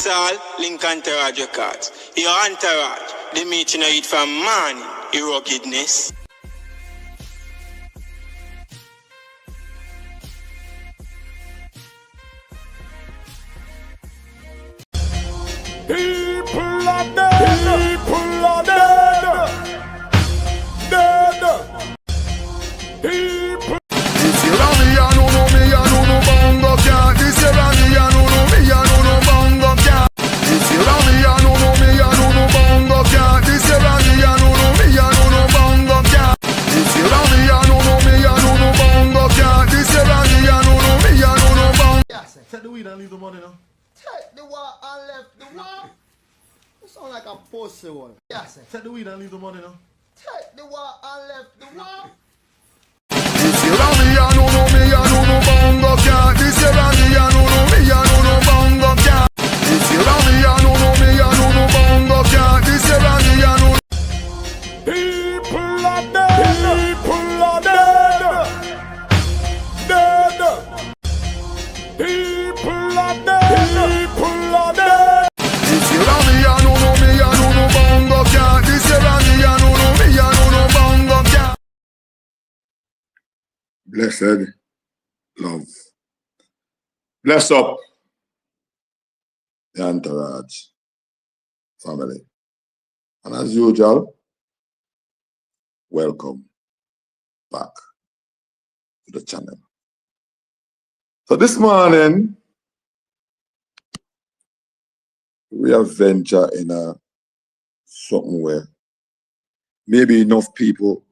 Dancehall, link Entourage Records. Your Entourage, the meeting you eat from morning, your ruggedness. People are dead. People are dead. Dead. People. This year me a no bongo cat. This year me a no bongo cat. This year me a no bongo cat. This year me a no bongo cat. This year me a no bongo cat. This year me a no bongo. Yes, Take the weed and leave the money now. take the one and left the one. You sound like a pussy one. Yes, Take the weed and leave the money now. take the one and left the one. This year me a no bongo cat. This year me a no bongo cat. This year me a no bongo cat. This year me a no. People are dead. People are dead. Dead. People are dead. People are dead. This year me a no bongo cat. This year me a no bongo cat. Blessed love. Bless up the Entourage family. And as usual, welcome back to the channel. So this morning, we have ventured in a something where maybe enough people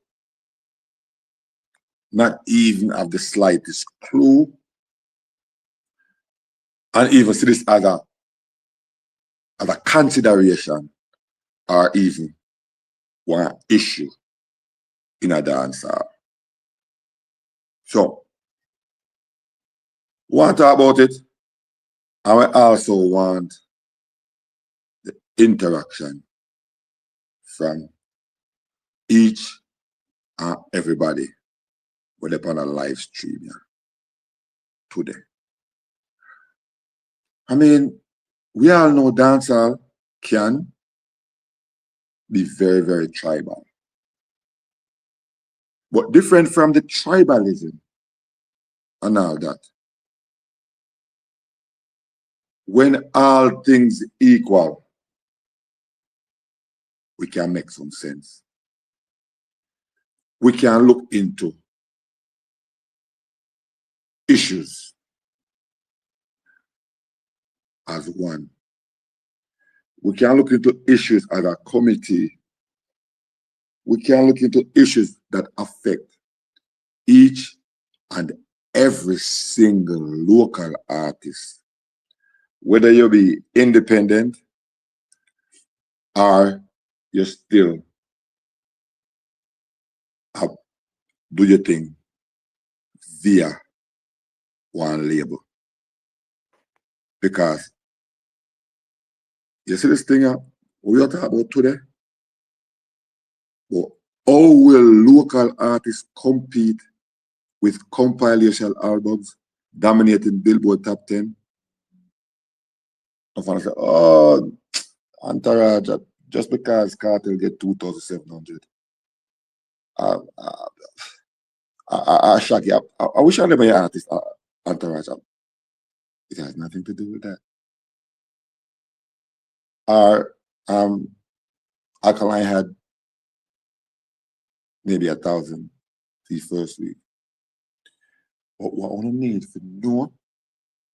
not even have the slightest clue and even see this as a consideration or even one issue in a dancehall. So, we want to talk about it, and we also want the interaction from each and everybody we're upon a live stream here today. I mean, we all know dancehall can be very, very tribal. But different from the tribalism and all that. When all things equal, we can make some sense. We can look into issues as one. We can look into issues as a committee. We can look into issues that affect each and every single local artist, whether you be independent or you still do your thing via one label. Because you see this thing we are talking about today? Well, how will local artists compete with compilation albums dominating Billboard top 10? I say, oh, Entourage, just because Cartel get 2,700. I shock you. I wish I never hear artist Entourage. It has nothing to do with that. Our Alkaline had maybe 1,000 the first week. But what I want to need to know,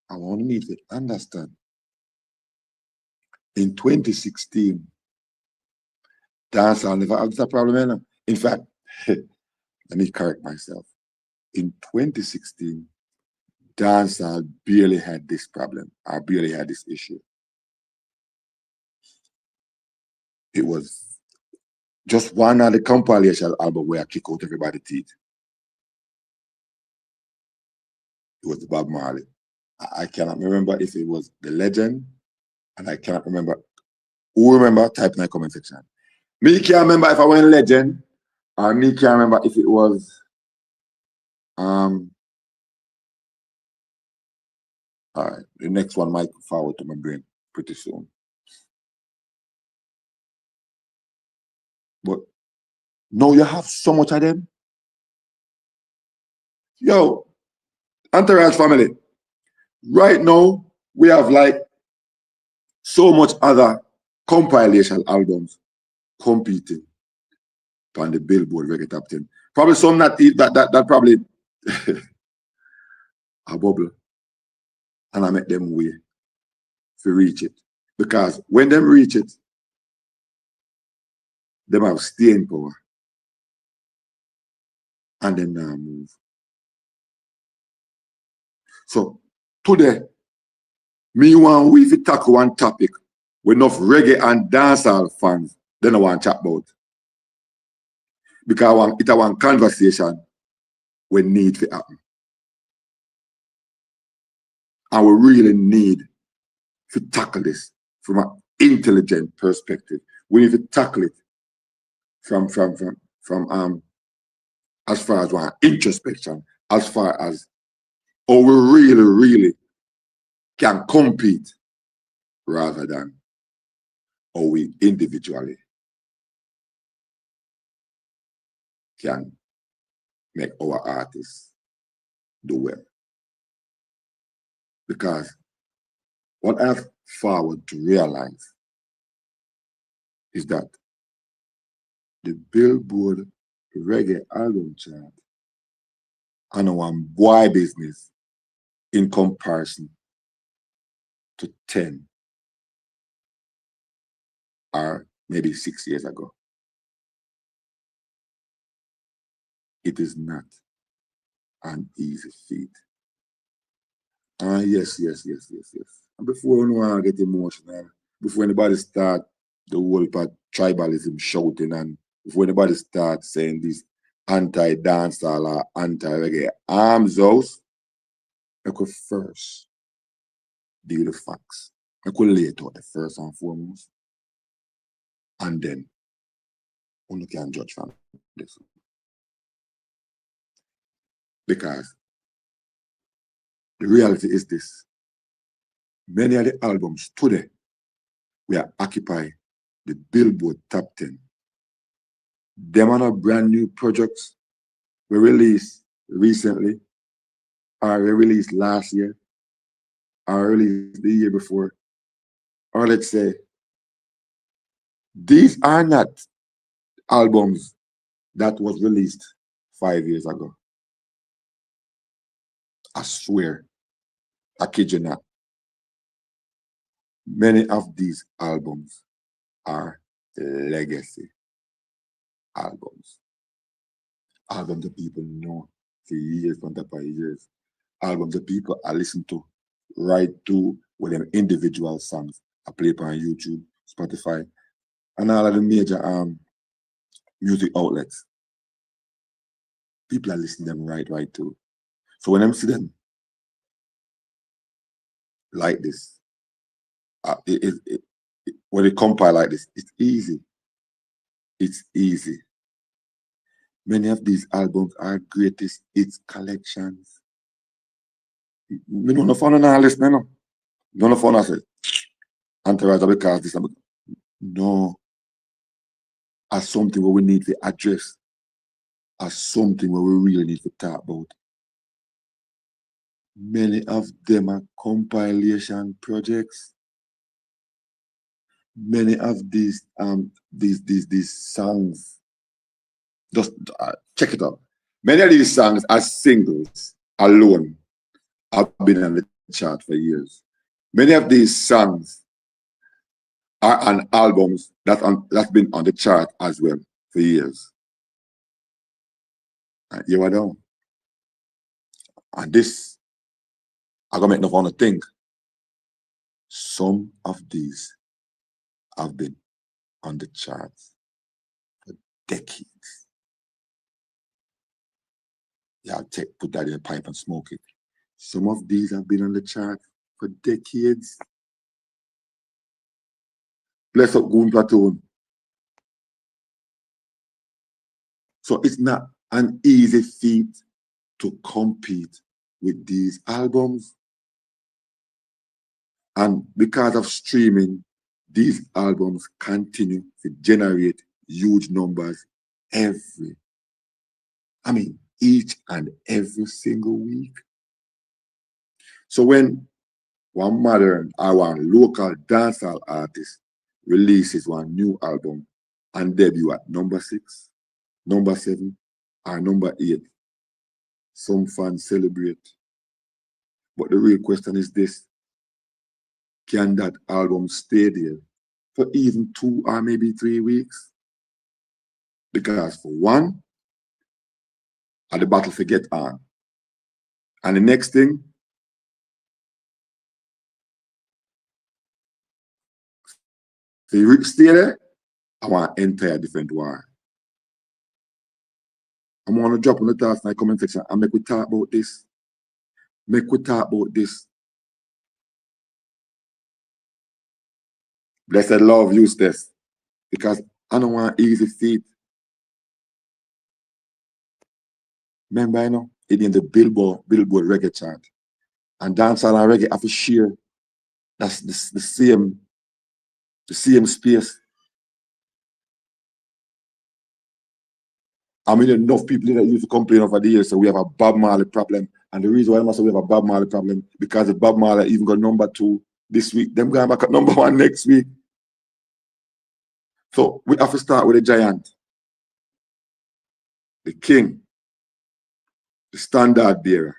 I want to need to understand. In 2016, dancehall never had that problem. In fact, let me correct myself. In 2016, dancehall barely had this problem. I barely had this issue. It was just one of the compilation album where I kick out everybody's teeth. It was Bob Marley. I cannot remember if it was The Legend, and I cannot remember. Who remember? Type in the comment section. Me can't remember if I went Legend, or me can't remember if it was all right, the next one might forward to my brain pretty soon. But now you have so much of them. Yo, Entourage family, right now we have like so much other compilation albums competing on the Billboard Reggae Top 10. Probably some that probably a bubble, and I make them way to reach it. Because when them reach it, them have staying power. And then now move. So today, me want we to tackle one topic with enough reggae and dancehall fans, then I want to chat about. Because it's a one conversation we need to happen. And we really need to tackle this from an intelligent perspective. We need to tackle it from as far as one introspection, as far as how we really can compete rather than how we individually can make our artists do well. Because what I've forward to realize is that the Billboard Reggae album chart and one boy business in comparison to 10 or maybe 6 years ago. It is not an easy feat. Yes. And before anyone get emotional, before anybody start the whole part tribalism shouting, and before anybody start saying this anti-dancehall or anti-reggae arms house, I could first deal with facts. I could lay it out the first and foremost. And then only can judge from this. Because the reality is this. Many of the albums today will occupy the Billboard Top 10. Them are not brand new projects we released recently, or we released last year, or released the year before. Or let's say, these are not albums that was released 5 years ago. I swear, I kid you not. Many of these albums are legacy albums. Albums that people know for years, on top of years. Albums that people are listening to right to with them individual songs. I play it on YouTube, Spotify, and all of the major music outlets. People are listening to them right to. So when I see them like this, when they compile like this, it's easy. It's easy. Many of these albums are greatest hits collections. Me don't know fun on all this, no. Don't know fun I say. Entourage because this. No. As something where we need to address. As something where we really need to talk about. Many of them are compilation projects. Many of these songs, just check it out. Many of these songs are singles alone, have been on the chart for years. Many of these songs are on albums that's been on the chart as well for years. You know, and this, I'm gonna make no fun of thing. Some of these have been on the charts for decades. Yeah, put that in a pipe and smoke it. Some of these have been on the chart for decades. Bless up Goon Platoon. So it's not an easy feat to compete with these albums. And because of streaming, these albums continue to generate huge numbers each and every single week. So when one modern or one local dancehall artist releases one new album and debut at number 6, number 7, or number 8, some fans celebrate. But the real question is this: can that album stay there for even 2 or maybe 3 weeks? Because for one, the battle for get on. And the next thing, if you stay there, I want to enter a different war. I'm going to drop on the thoughts in the comment section and make we talk about this. Make we talk about this. Blessed love, use this. Because I don't want easy feet. Remember, you know, it in the Billboard reggae chart. And dancehall and reggae have to share. That's the same space. I mean, enough people that used to complain over the years, so we have a Bob Marley problem. And the reason why I say we have a Bob Marley problem, because the Bob Marley even got number 2 this week, them going back at number 1 next week. So we have to start with the giant, the king, the standard bearer,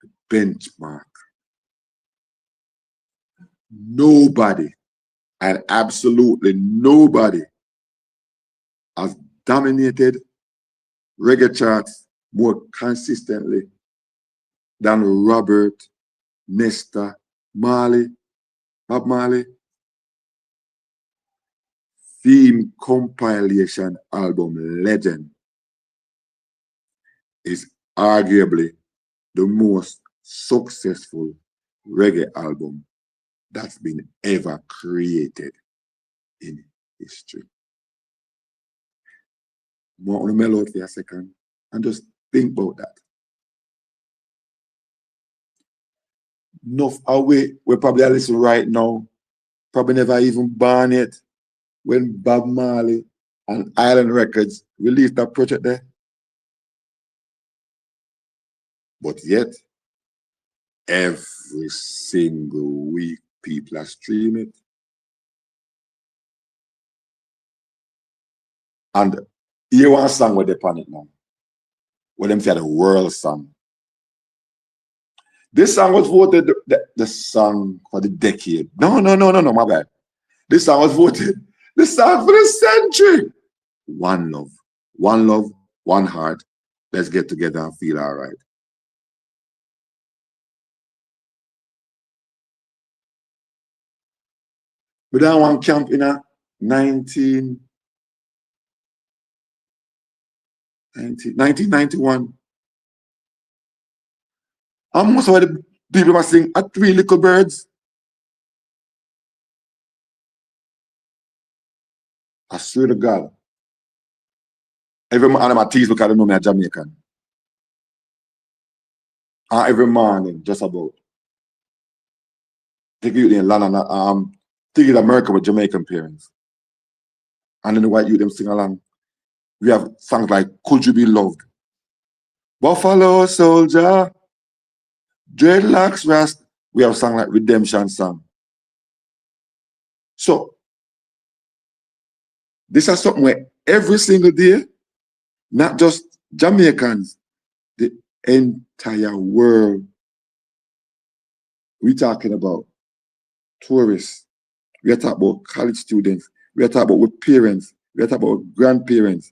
the benchmark. Nobody, and absolutely nobody, has dominated reggae charts more consistently than Robert Nesta Marley, Bob Marley. Theme compilation album Legend is arguably the most successful reggae album that's been ever created in history. I want to mellow out for a second and just think about that. Enough away, we're probably listening right now, probably never even born yet, when Bob Marley and Island Records released that project there. But yet, every single week, people are streaming it. And here one song where they pan it now. Where them say the world song. This song was voted the song for the decade. No, my bad. This song was voted the song for the century. One love, one heart. Let's get together and feel all right. We done one camp in a 1991. And most of the people were sing at 3 Little Birds. I swear to God. Every morning I tease because I know me a Jamaican. And every morning, just about. Take you in London, take you to America with Jamaican parents. And then the white youth them sing along. We have songs like Could You Be Loved? Buffalo Soldier, Dreadlocks Rast. We have songs like Redemption Song. So, this is something where every single day, not just Jamaicans, the entire world, we're talking about tourists, we are talking about college students, we are talking about with parents, we are talking about grandparents,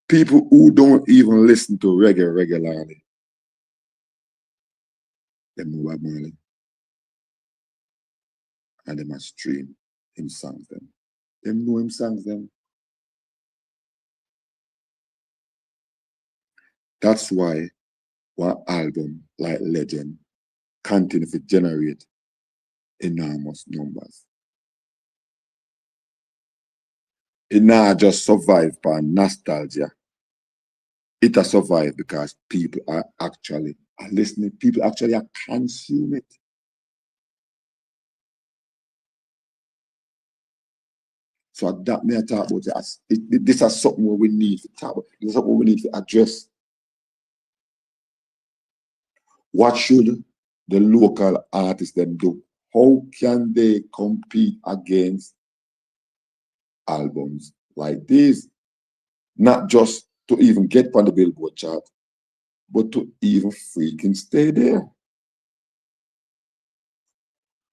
people who don't even listen to reggae regularly. Them know Bob Marley. And they must stream him songs them. Them know him songs them. That's why one album like Legend continues to generate enormous numbers. It not just survived by nostalgia. It has survived because people are actually listening. People actually are consuming it. So that may I talk about this is something what we need to talk about. This is something we need to address. What should the local artists then do? How can they compete against albums like these? Not just to even get on the Billboard chart, but to even freaking stay there.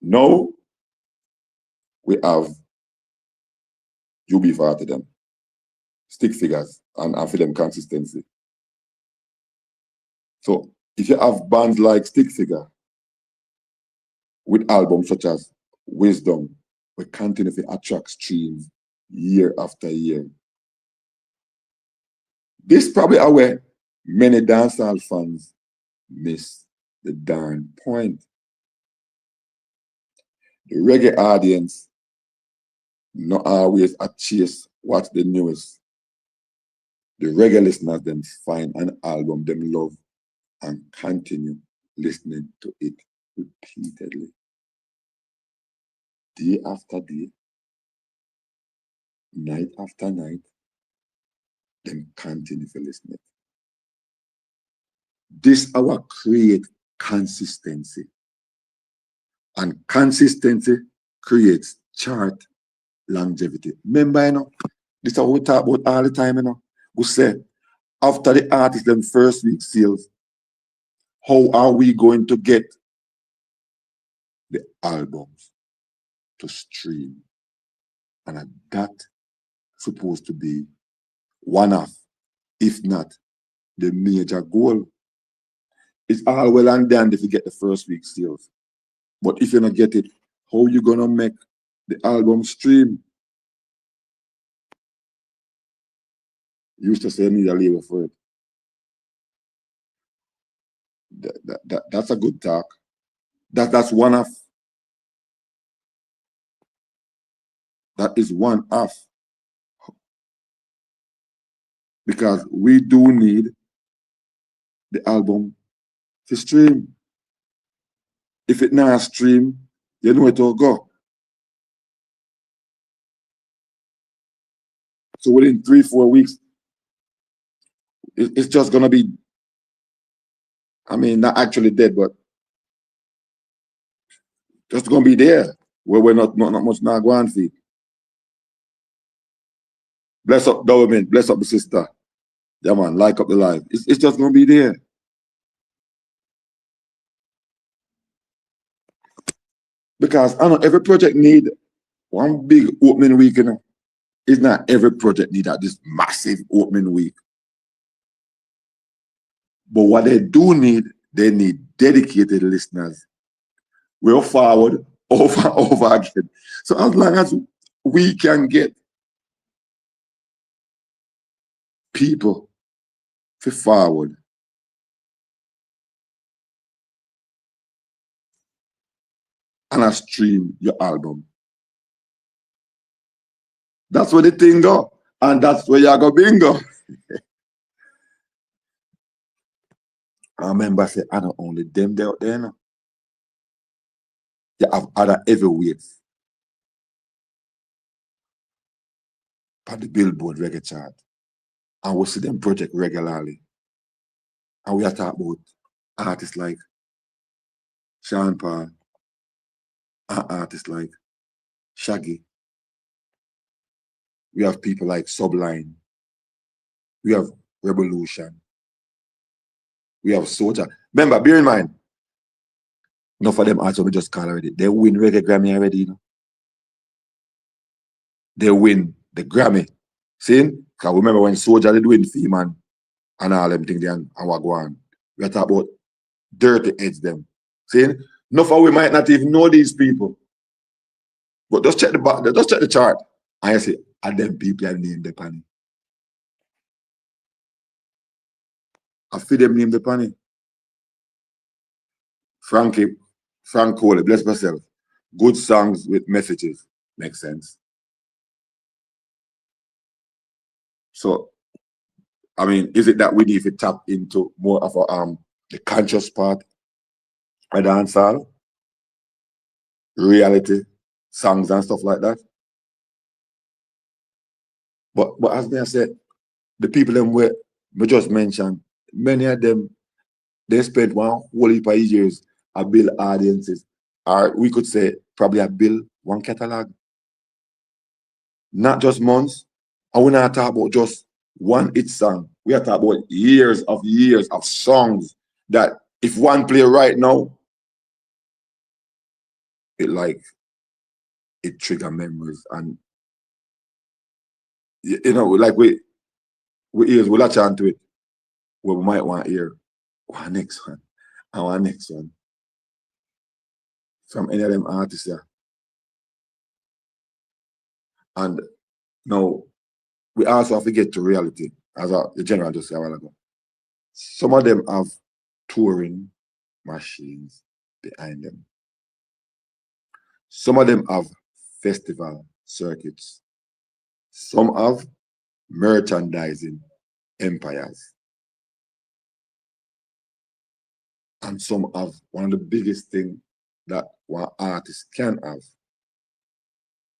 Now, we have UB40 them, stick figures, and for them consistency. So if you have bands like Stick Figure with albums such as Wisdom, we continue to attract streams year after year. This probably are where many dancehall fans miss the darn point. The reggae audience not always chase what's the newest. The reggae listeners then find an album them love and continue listening to it repeatedly. Day after day, night after night, then continue to listen it. This our create consistency. And consistency creates chart longevity. Remember, you know, this is what we talk about all the time, you know. We say, after the artist them first week sales, how are we going to get the albums to stream? And that supposed to be one of, if not the major goal. It's all well and done if you get the first week sales. But if you don't get it, how you gonna make the album stream? You used to say I need a label for it. That's a good talk. That's one of. That is one of. Because we do need the album to stream. If it not stream, you know it will go. So within 3-4 weeks, it's just gonna be, I mean, not actually dead, but just gonna be there where we're not much now going for. Bless up government, bless up the sister. Yeah man, like up the live. It's just gonna be there. Because I know every project need one big opening week, you know. It's not every project need this massive opening week. But what they do need, they need dedicated listeners. We're forward over and over again. So as long as we can get people to forward and I stream your album, that's where the thing go. And that's where you go bingo. I remember I said, I don't only them there out there now. You have other heavyweights on the Billboard reggae chart. And we see them project regularly. And we are talking about artists like Sean Paul and artists like Shaggy. We have people like Sublime. We have Revolution. We have Soulja. Remember, bear in mind, enough of them artists we just call already. They win reggae Grammy already, you know. They win the Grammy. See? Because remember when Soulja did win Feeman and all them things and what go on. We are talking about dirty heads them. See? Enough of we might not even know these people. But just check the chart. And you see, and them people are named the panny. I feel them name the panny. Frank Cole, bless myself. Good songs with messages. Makes sense. So, I mean, is it that we need to tap into more of the conscious part of dancehall, reality, songs and stuff like that? But as I said, the people them we just mentioned, many of them, they spent one whole heap of years to build audiences, or we could say probably a build one catalog, not just months. And we're not talking about just one hit song. We are talking about years of songs that if one play right now, it trigger memories. And you know, like we ears will latch onto it. We might want to hear one next one and one next one from any of them artists there. And now we also have to get to reality, as the general just said a while ago. Some of them have touring machines behind them. Some of them have festival circuits. Some have merchandising empires. And some have one of the biggest things that one artist can have.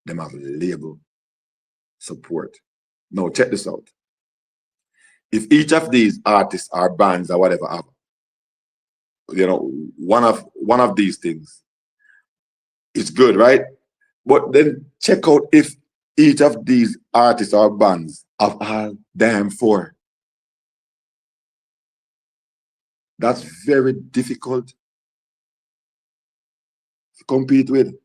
Them have label support. Now check this out. If each of these artists or bands or whatever have, you know, one of these things, it's good, right? But then check out if each of these artists or bands have all damn four. That's very difficult to compete with.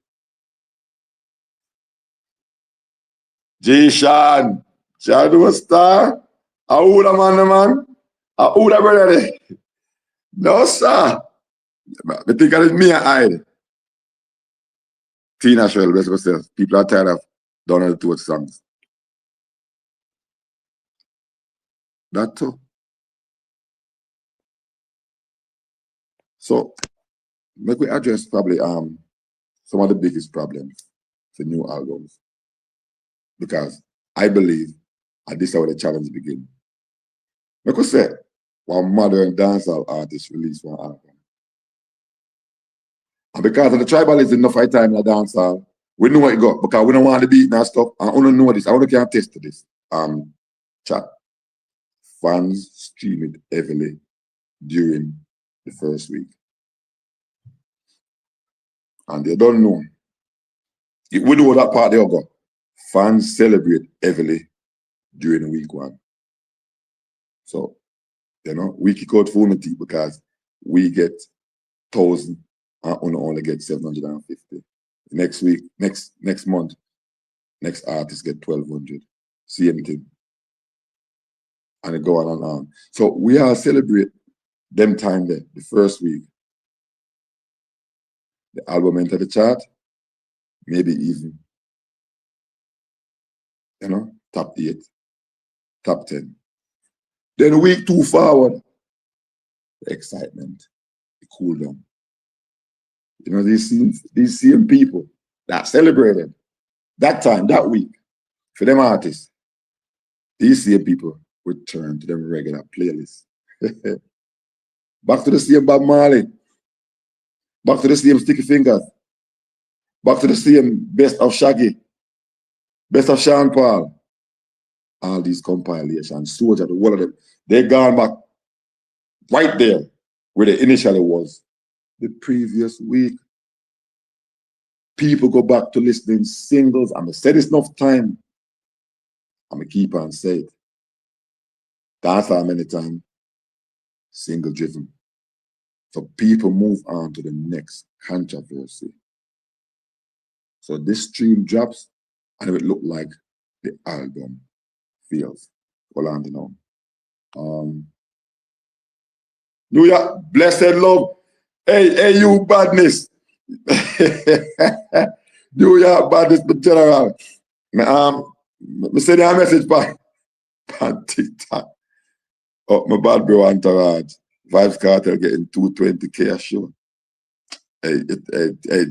Sean do a star. Who the man? Who the brother? No, sir. I think it's me and I. Tina Shell, best myself. People are tired of Donald Todd songs. That too. So, make we address probably some of the biggest problems for new albums. Because I believe, and this is where the challenge begins. Like I said, one modern dancehall artist released one album. And because of the tribalism enough high time in the dancehall, we know what it got because we don't want the beat and stuff. I want to know this. I want to can attest to this. Chat. Fans stream it heavily during the first week. And they don't know. We know that part they'll go. Fans celebrate heavily during week one. So, you know, we kick out for unity because we get 1,000 and only get 750. Next week, next month, next artist get 1,200. Same thing. And it go on and on. So we all celebrate them time there, the first week. The album enter the chart, maybe even, you know, top 8, top 10. Then week 2 forward, the excitement, the cool down. You know, these same people that celebrated that time, that week, for them artists, these same people return to them regular playlists. Back to the same Bob Marley. Back to the same Sticky Fingers. Back to the same Best of Shaggy. Best of Sean Paul. All these compilations, Soldier, the whole of them, they gone back right there where they initially was. The previous week, people go back to listening singles. I'm going to say this enough time. I'm going to keep on saying it. That's how many times single driven. So people move on to the next controversy. So this stream drops and it would look like the album feels. Hold on, you know. New York, blessed love. Hey, you badness. New York badness, the general. Me send you a message on TikTok. Oh, my bad bro, Entourage. Vibes Cartel getting 220K a show. Hey,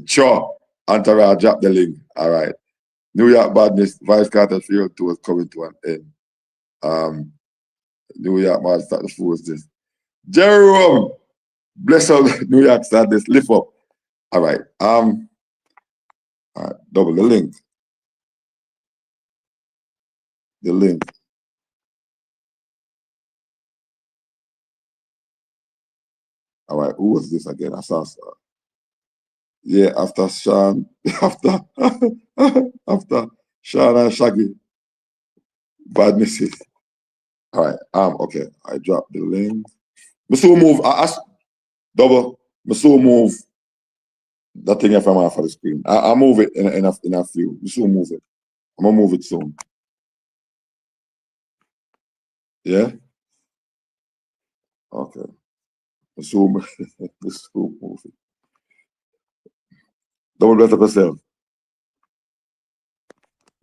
sure. Entourage, drop the link. All right. New York badness, Vibes Cartel Field 2 is coming to an end. New York man start the force this. Jerome, bless up New York start this. Lift up. All right. All right, double the link. the link. All right, who was this again? I saw. Yeah, after Sean, after Sean and Shaggy, badnesses. All right, okay. I dropped the link. Mr. Move. I asked double. Mr. Move. That thing if I'm off of the screen. I'll move it in a few. Mr. Move it. I'm gonna move it soon. Yeah. Okay. Mr. Move it. Double bless up yourself.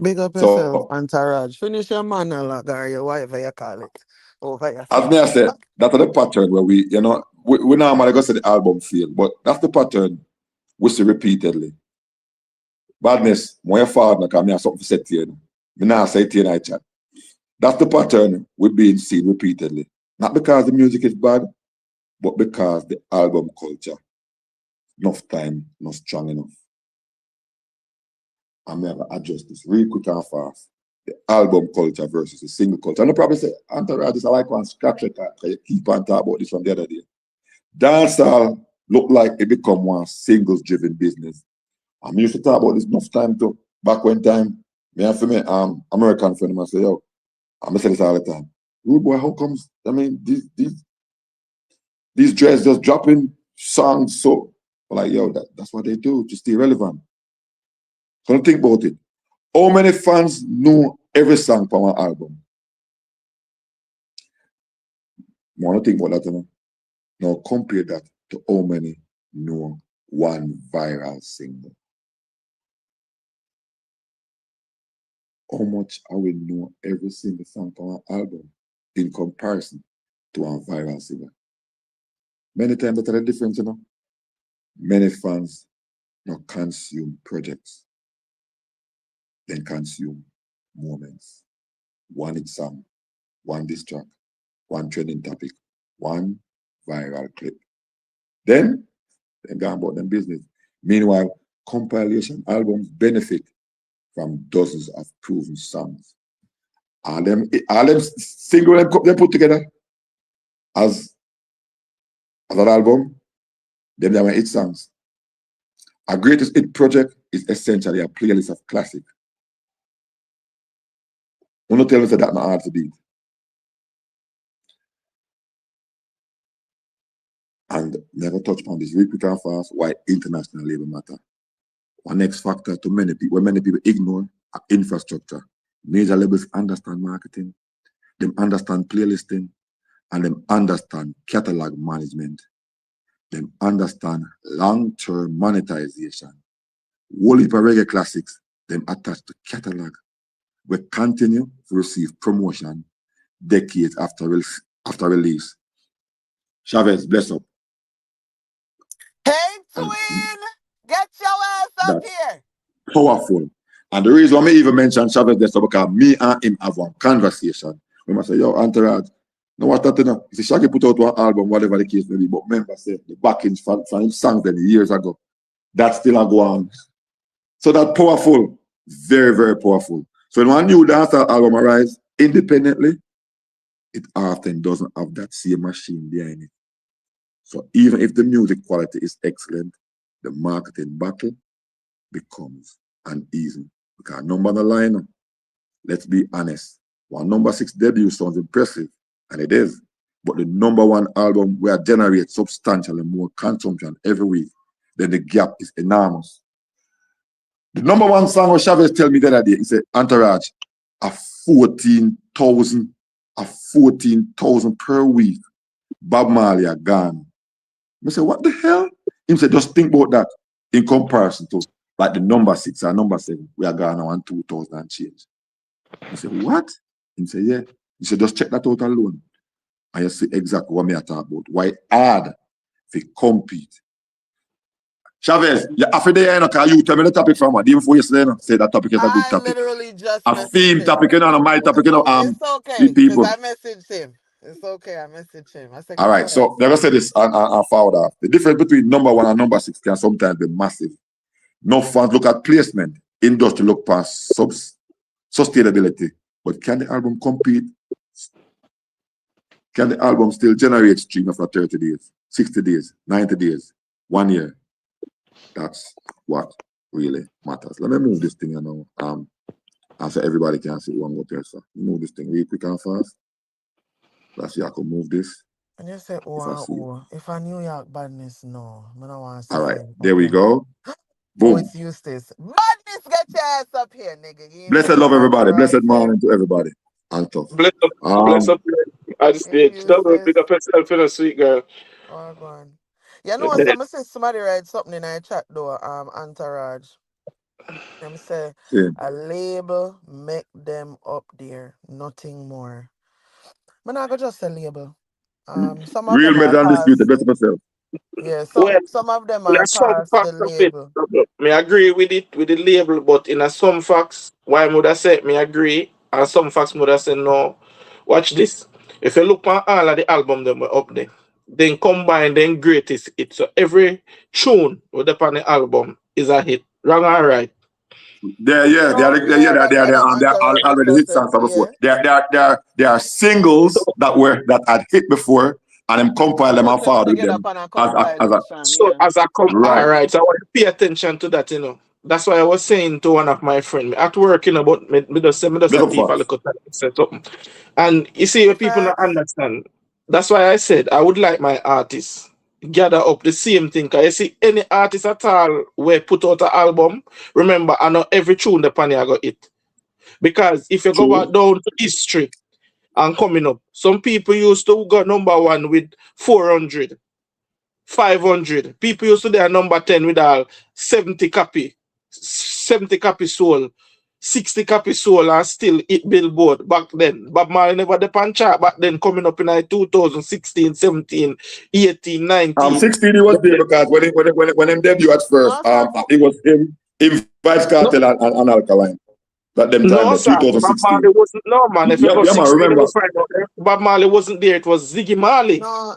Big up yourself, So Entourage. Finish your monologue or your whatever you call it. Over your as me I said, that's the pattern where we normally go to the album field, but that's the pattern we see repeatedly. Badness, when your father come here something to say to you. Me now say it to you in chat. That's the pattern we're being seen repeatedly. Not because the music is bad, but because the album culture, enough time, not strong enough. I'm going to address this real quick and fast. The album culture versus the single culture. And I probably say, Entourage, this I like one scratch record, because you keep on talking about this from the other day. Dancehall look like it become one singles driven business. I used to talk about this enough time too. Back when time, me and for me, American friend, I say, yo, I'm gonna say this all the time. Rude boy, how comes? I mean, these dreads just dropping songs so like yo, that's what they do to stay relevant. So don't think about it. How many fans know every song from an album? I want to think about that, you know? Now compare that to how many know one viral single. How much I will know every single song from an album in comparison to a viral single. Many times that's the difference, you know. Many fans not consume projects, then consume moments. One hit song, one diss track, one trending topic, one viral clip. Then they go about them business. Meanwhile, compilation albums benefit from dozens of proven songs. All them single they put together as an album, them are hit songs. A greatest hit project is essentially a playlist of classic. I'm not telling you that not hard to beat. And never touch on this real quick and fast why international label matter. One next factor to many people, where many people ignore are infrastructure. Major labels understand marketing, them understand playlisting, and them understand catalog management. Them understand long-term monetization. Whole heap of reggae classics, them attached to catalog. We continue to receive promotion decades after release. Chavez, bless up. Hey, twin! Get your ass up here! Powerful. And the reason why I even mention Chavez bless up because me and him have one conversation. We must say, yo, Entourage, know what that, you know? He said, Shaggy put out one album, whatever the case may be, but remember, say, the backings from his songs then years ago, that still a go on. So that powerful, very, very powerful. So when one new dancehall album arrives independently, it often doesn't have that same machine behind it. So even if the music quality is excellent, the marketing battle becomes uneasy. Because number on the line, let's be honest, one number 6 debut sounds impressive, and it is. But the number 1 album will generate substantially more consumption every week, then the gap is enormous. The number 1 song what Chavez tell me the other day, he said, Entourage, a 14,000 per week. Bob Marley are gone. I said, what the hell? He said, just think about that in comparison to like the number 6 and number 7. We are gone now on 2,000 and change. I said, what? He said, yeah. He said, just check that out alone. And you see exactly what me I talk about. Why hard to compete. Chavez, after the end, you tell me the topic from what? Even before yesterday, no? Say that topic is a good topic. Literally just a theme topic, you know, and my topic, you know. It's okay, people. I messaged him. It's okay, I messaged him. I said, all right, so never say this and forward off. The difference between number 1 and number 6 can sometimes be massive. No fans look at placement. Industry look past sustainability. But can the album compete? Can the album still generate stream after 30 days, 60 days, 90 days, 1 year? That's what really matters. Let me move this thing, and so everybody can see one more there. So move this thing real quick and fast. Let's see, I can move this. And you say, if a New York badness, no. I don't want to see All right, it. there we go. Oh, Boom. it's Eustace. Badness, get your ass up here, nigga. Blessed love, everybody. Blessed morning to everybody. And tough. Bless up, Artiste. Double big up yourself, in a sweet girl. Oh, go on. You know, some say somebody write something in a chat though, Entourage. Them say a label make them up there, nothing more. But I go just a label. Some of Real them are metal undisputed, past. best of myself. Yeah, Well, some of them are there's some past the facts of it. label. Me agree with it with the label, but in a some facts, why would I say me agree, and some facts would I say no. Watch this. If you look at all of the album them were up there, then combine then greatest hit. So every tune with up on the album is a hit. Wrong or right? They are already hit songs from before. They are singles that had hit before, and them compile them and forward with them as a right. All right. So I want to pay attention to that, That's why I was saying to one of my friends at work, about me just say thief a little say something. And you see, people not understand. That's why I said I would like my artists gather up the same thing. Cause you see, any artist at all where put out an album, remember, I know every tune the pan I got it. Because if you go back down to history and coming up, some people used to go number 1 with 400. 500. People used to do number 10 with all 70 copy sold, 60 copy sold, and still hit Billboard back then. Bob Marley never the pan chart back then, coming up in 2016, 17, 18, 19. 16 he was there because when him debut at first, it was him Vibes Cartel and Alkaline. That them time, no, sir. 2016. Bob Marley wasn't. No, man. If you go 16, remember. Bob Marley wasn't there. It was Ziggy Marley. No.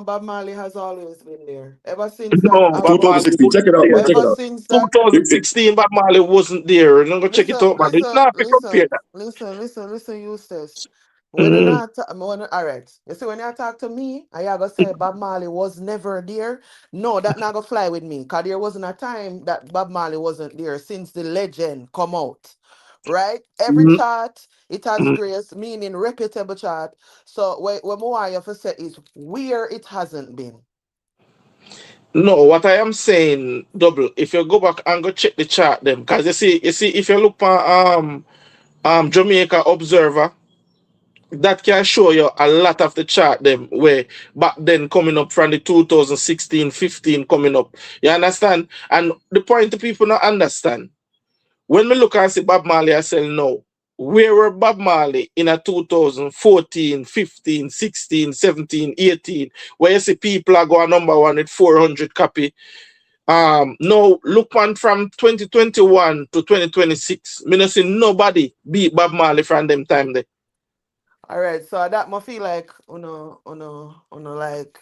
Bob Marley has always been there. Ever since no, that. 2016. Check it out, man. Check it out. Since that. 2016, Bob Marley wasn't there. I'm gonna check it out, man. It's not compare that. Listen, Eustace. When you not, all right. You see, when you talk to me, I ever say Bob Marley was never there. No, that not gonna fly with me. Cause there wasn't a time that Bob Marley wasn't there since the legend come out. Right? Every chart, it has grace, meaning reputable chart. So what more I have to say is where it hasn't been. No, what I am saying, double. If you go back and go check the chart, them, because you see, if you look at Jamaica Observer, that can show you a lot of the chart them where back then coming up from the 2016, 15 coming up. You understand? And the point the people not understand. When we look and see Bob Marley, I say no. Where were Bob Marley in a 2014, 15, 16, 17, 18, where you see people are going number 1 with 400 copy. No, look on from 2021 to 2026. Me not see nobody beat Bob Marley from them time there. All right, so that me feel like like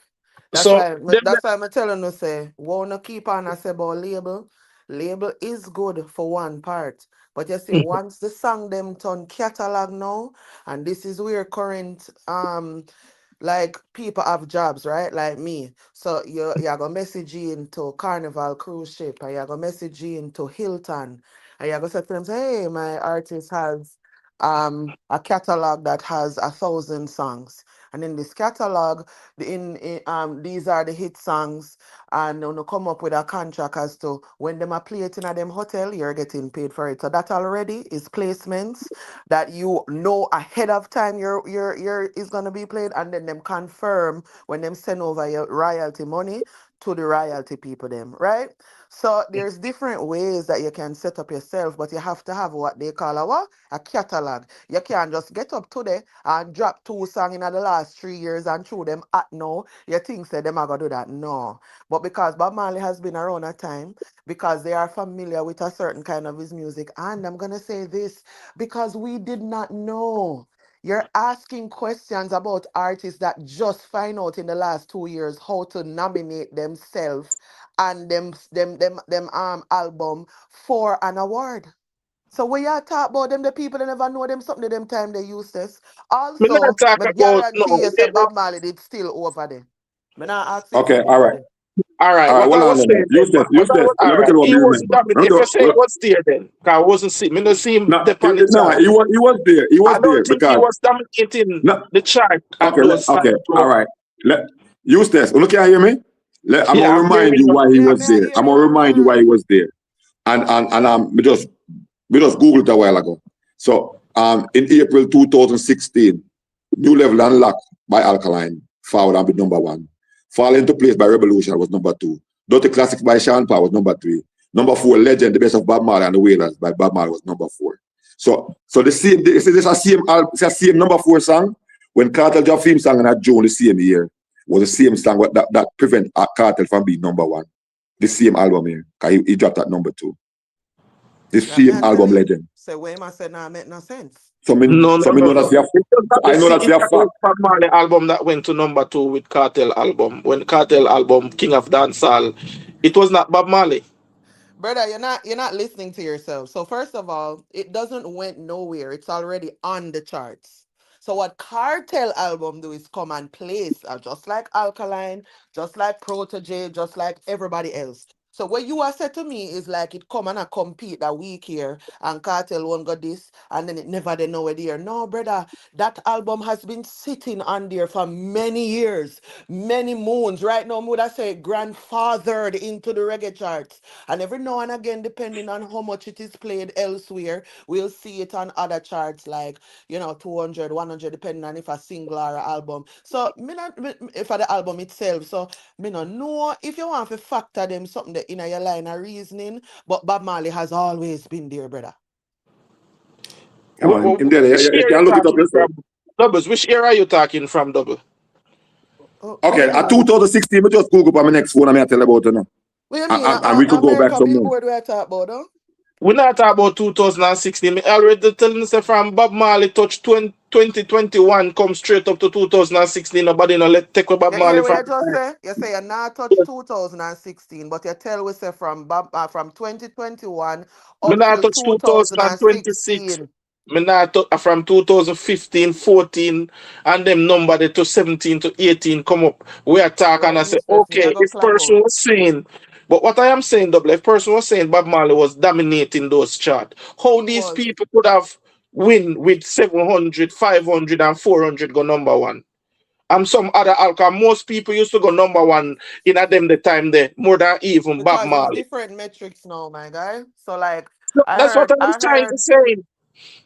that's why I'm telling you say wanna keep on I say about label. Label is good for one part. But you see, once the song them turn catalog now, and this is where current like people have jobs, right? Like me. So you're gonna message you into Carnival cruise ship, and you're gonna message you into Hilton, and you're gonna say to them, hey, my artist has a catalog that has 1,000 songs. And in this catalog, these are the hit songs, and you come up with a contract as to when them are play it in a them hotel, you're getting paid for it. So that already is placements that you know ahead of time your is gonna be played, and then them confirm when them send over your royalty money to the royalty people them, right? So there's different ways that you can set up yourself, but you have to have what they call a catalog. You can't just get up today and drop 2 songs in the last 3 years and throw them at now. You think say them are gonna do that? No. But because Bob Marley has been around a time, because they are familiar with a certain kind of his music, and I'm gonna say this, because we did not know. You're asking questions about artists that just find out in the last 2 years how to nominate themselves and them album for an award. So when you talk about them, the people that never know them something to them time they use this. Me not Also, talk me about guarantee no. you say Bob Marley did still over there. Me not ask you Okay, from all over right. there. All right, All right, what hold I on was a minute. saying then, Use this. all Let me right, tell you what he me wasn't remember. dominant. If you say he was there then, cause I wasn't see, me not see him No, dip on the no, chart. he was there. He was I there don't think he because was dominating no. the chart at Okay, those okay, times. all So, right. Let use this. Look, can you hear me? I'm yeah, gonna I'm remind hearing you you. why he Me, was me I there. hear I'm you gonna long remind you why time. he was there. And we just googled a while ago. So in April 2016, New Level Unlocked by Alkaline followed and be number one. Fall into Place by Revolution was number two. Dirty Classics by Sean Paul was number three. Number four, Legend, The Best of Bob Marley and the Wailers by Bob Marley was number four. So the same, this is a same number four song. When Cartel dropped theme song in that June the same year, was the same song that prevent Cartel from being number one. The same album here, because he dropped at number two. The Yeah, me same I tell album you. Legend. Say when I said nah make no sense. No, Me no, know that's no. your, It's just so that I know that's it's your not fact. the Bob Marley album that went to number two with Cartel album. When Cartel album King of Dancehall, it was not Bob Marley. Brother, you're not listening to yourself. So first of all, it doesn't went nowhere. It's already on the charts. So what Cartel album do is come and place, just like Alkaline, just like Protege, just like everybody else. So what you are said to me is like it come and a compete that week here and Cartel won't got this and then it never they know it here. No, brother, that album has been sitting on there for many years, many moons. Right now, would I say grandfathered into the reggae charts. And every now and again, depending on how much it is played elsewhere, we'll see it on other charts like, 200, 100, depending on if a single or a album. So, if the album itself. So, me no know if you want to factor them something that in your line of reasoning, but Bob Marley has always been there, brother. Come on, in there, Which you era you can look it up talking yourself. from? Doubles, which era are you talking from, Double? What Okay, you at mean? 2016, we just Google on my next phone and I tell you about it now. What you mean? And we could go back America some more. Billboard we are talking about, huh? We're not talking about 2016. Me already telling you from Bob Marley touch 2021 come straight up to 2016. Nobody no let take with Bob You Marley hear what from you just say? You say you not touch 2016, but you tell we say from 2021 me up not till touch 2026. 2016. Me not touch from 2015, 14, and them number they to 17 to 18 come up. We are talking and Well, I say, useless. Me I okay, go if clock person out. was saying, but what I am saying, double, if person was saying Bob Marley was dominating those charts, how He these was. people could have win with 700, 500, and 400 go number one? And some other alcohol. Most people used to go number one in a them the time there, more than even Bob Because it's Marley. different metrics now, my guy. So like So I that's what heard I was I trying to heard say.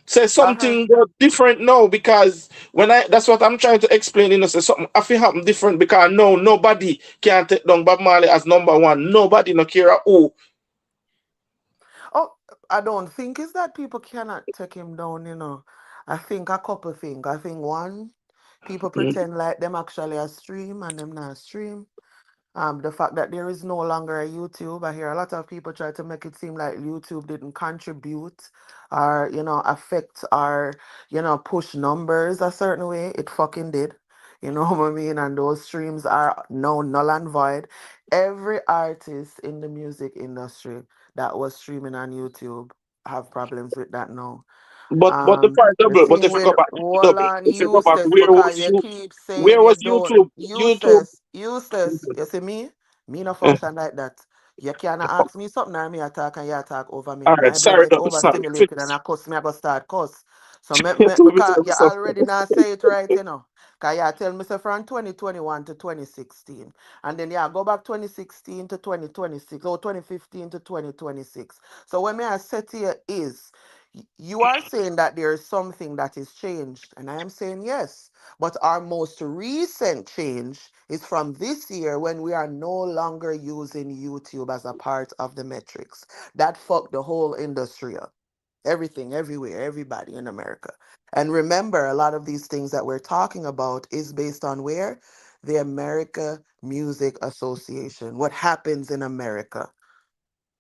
Say I heard something different now because when I that's what I'm trying to explain. Say something I feel happen different because no nobody can take down Bob Marley as number one. Nobody no care who. oh I don't think it's that people cannot take him down. I think a couple things. I think one, people Mm. pretend like them actually a stream and them not stream. The fact that there is no longer a YouTube, I hear a lot of people try to make it seem like YouTube didn't contribute or, affect or, push numbers a certain way. It fucking did. You know what I mean? And those streams are now null and void. Every artist in the music industry that was streaming on YouTube have problems with that now. But the part The double. But thing if you go with back double, Wallen if you go back, useless because you keep where saying you was don't YouTube? YouTube. useless, useless. You see me? Me no function like that. You can't ask me something or me attack and you attack over me. All right, My brain sorry, get double. Sorry. overstimulated and Fix. I cuss me, I go start cuss. So Tell me to because do you something. already not say it right. Cause you tell me say from 2021 to 2016. And then yeah, go back 2016 to 2026 or 2015 to 2026. So when me I say to you is you are saying that there is something that is changed, and I am saying yes. But our most recent change is from this year when we are no longer using YouTube as a part of the metrics. That fucked the whole industry up. Everything, everywhere, everybody in America. And remember, a lot of these things that we're talking about is based on where? The America Music Association. What happens in America?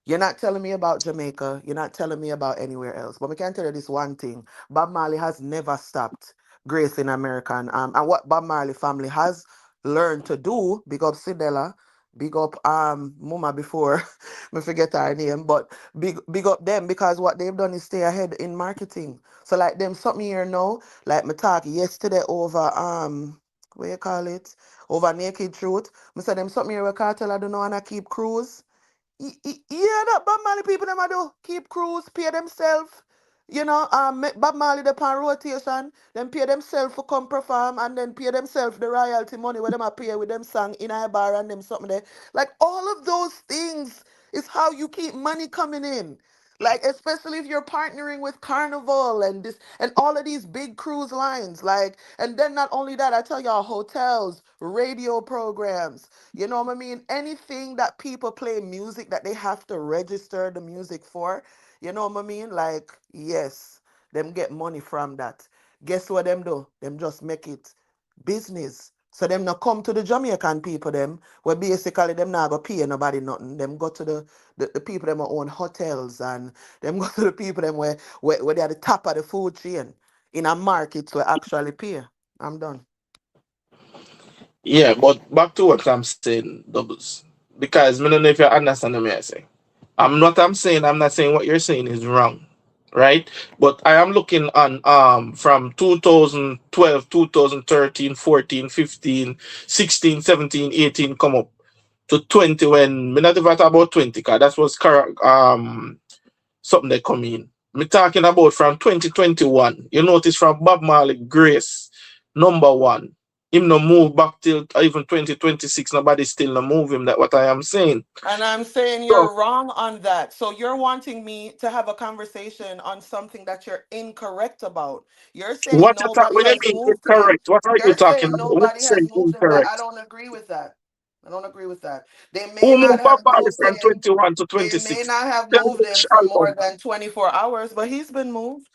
You're not telling me about Jamaica. You're not telling me about anywhere else. But we can tell you this one thing. Bob Marley has never stopped gracing American. And what Bob Marley family has learned to do, big up Sidella, Big up Mama before me forget her name, but big up them because what they've done is stay ahead in marketing. So like them something here now, like me talk yesterday over what you call it? Over Naked Truth. Me said them something here with cartel I don't know and I keep cruise. Yeah, that Bob Marley people them a do keep crews, pay themselves. You know, make Bob Marley the pan rotation, then pay themselves for come perform, and then pay themselves the royalty money where them a pay with them song in a bar and them something there. Like all of those things is how you keep money coming in. Like especially if you're partnering with Carnival and this and all of these big cruise lines, like and then not only that, I tell y'all hotels, radio programs, you know what I mean? Anything that people play music that they have to register the music for, you know what I mean? Like, yes, them get money from that. Guess what them do? Them just make it business. So them not come to the Jamaican people them, where basically them not go pay nobody nothing. Them go to the people them who own hotels and them go to the people them where they are the top of the food chain in a market where actually pay. I'm done. Yeah, but back to what I'm saying, doubles. Because I don't know if you understand what I say. I'm not saying what you're saying is wrong. Right? But I am looking on from 2012, 2013, 14, 15, 16, 17, 18 come up to 20 when me not even talk about 20 because that was something that come in. Me talking about from 2021. You notice from Bob Marley Grace number one. Him no move back till even 2026. Nobody still no move him. That what I am saying. And I'm saying So you're wrong on that. So you're wanting me to have a conversation on something that you're incorrect about. You're saying what you talk nobody when you has mean moved him. incorrect? What are you You're talking saying about? When you nobody say has moved him. That I incorrect? don't agree with that. I don't agree with that. They may Who not moved Bob have Marley moved from him. 21 to They may 26? not have Tell me moved him which for more album? than 24 hours, but he's been moved.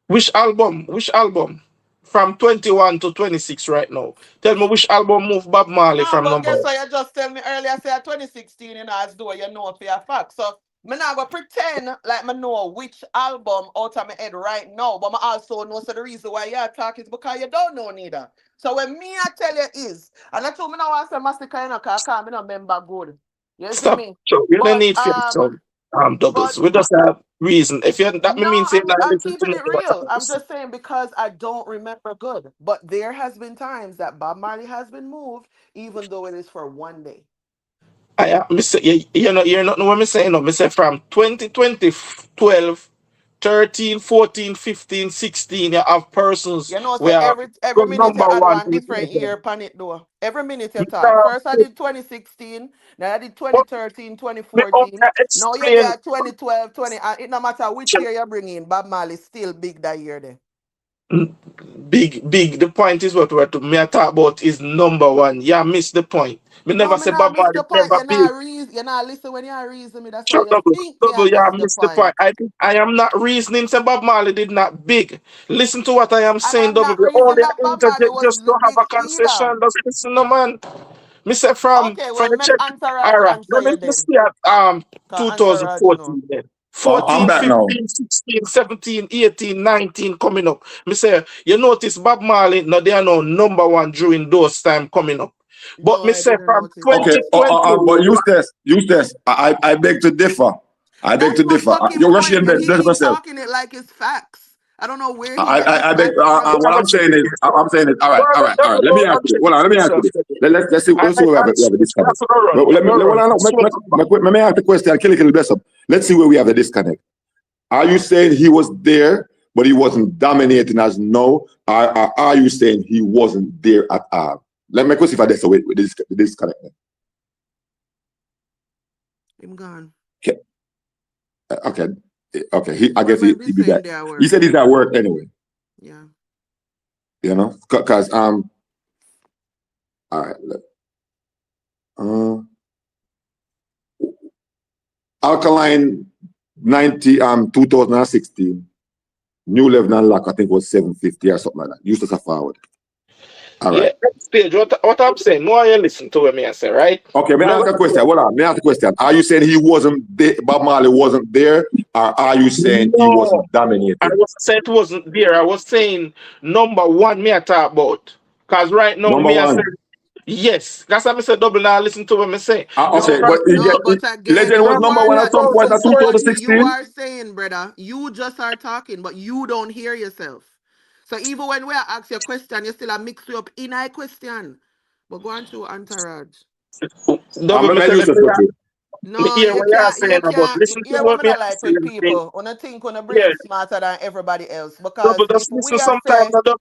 Which album? Which album? From 21 to 26 right now. Tell me which album moved Bob Marley No, from but number guess one? what? You just tell me earlier, say 2016, as though you know for a fact. So, me not go pretend like me know which album out of my head right now, but I also know so the reason why you talk is because you don't know neither. So, when me I tell you is, and that's what me now want to say, Master you know, because I can't remember good. You see Stop. me? So you don't But, need fear some doubles. but, We just have reason. If you that me no, mean say that I'm listen to keeping me it what real. I I'm say. just saying because I don't remember good. But there has been times that Bob Marley has been moved, even though it is for one day. Me say, you know, you're not know what me saying. No, me say from 2020, 12, 13, 14, 15, 16, you have persons You know, so where every go minute you number add one one to different the year pan it though. Every minute you talk. album. First I did 2016, then I did But 2013, me out 2014. there Now you're there explain 2012, 20. And it no matter which year you bring in, Bob Marley still big that year there. big. The point is what we're to me I talk about is number one. Yeah, miss the point. Me No, never me say not Bob miss Marley the point. never big. You're not listen when you reason me. That's why Shut you up, think me I double. Yeah, miss the miss the point. point. I am not reasoning say Bob Marley did not big. Listen to what I am And saying, I'm double. not You reason only that Bob Marley interject was just to have a big either. concession. Just listen, no man. Me say Okay, from well, you make check. Entourage All right, answer let me you just then. see at Cause Entourage, you know. 2014 then. I'm 14, back now. 15, 16, 17, 18, 19 coming up. Me say, you notice Bob Marley, no, they are no number one during those time coming up. No, But me I say didn't from notice Okay, that. 2020, but Eustace, I beg to differ. I beg That's to my differ. fucking You're point, rushing and bed. he Bless keep yourself. talking it like it's facts. I don't know where he get the I beg. facts from. you What have I'm a check saying it is, I'm saying it. All right, all right, all right. Let me ask you. Hold on. Let me ask you this. Let's see where we have a disconnect. Well, let me ask the question. Kill it, bless up. Let's see where we have a disconnect. Are you saying he was there, but he wasn't dominating as no? Or are you saying he wasn't there at all? Let me see if that's the way with this disconnect. Him gone. Okay, okay, okay. I What guess might be he be back. saying there He work? said he's at work anyway. Yeah. You know, because all right. Look. Alkaline 2016. New level and lock, I think was 750 or something like that. Used to forward. All Yeah, right. stage. What I'm saying, more you listen to what me I say, right? Okay, may I ask a question? No, Hold on, may I ask a question? Are you saying he wasn't there, Bob Marley wasn't there, or are you saying he wasn't I dominating? was saying it wasn't there. I was saying number one me I talk about. Cause right now Number me I say one. Yes, that's what I said. Double now. Listen to what I say. Okay, No, but no, but again, Legend was you number are one at not some point at listening to what you 2016. are saying, brother. You just are talking, but you don't hear yourself. So even when we ask you a question, you still are mixed up in a question. But go on through Entourage. Double I'm me say, used to it. me No, hear you what you are can't, saying you about. can't, Listen to hear what what me me not are like with saying. people. When I think on a Yeah, brain smarter than everybody else. Because double if just listen we are sometimes. say, Double,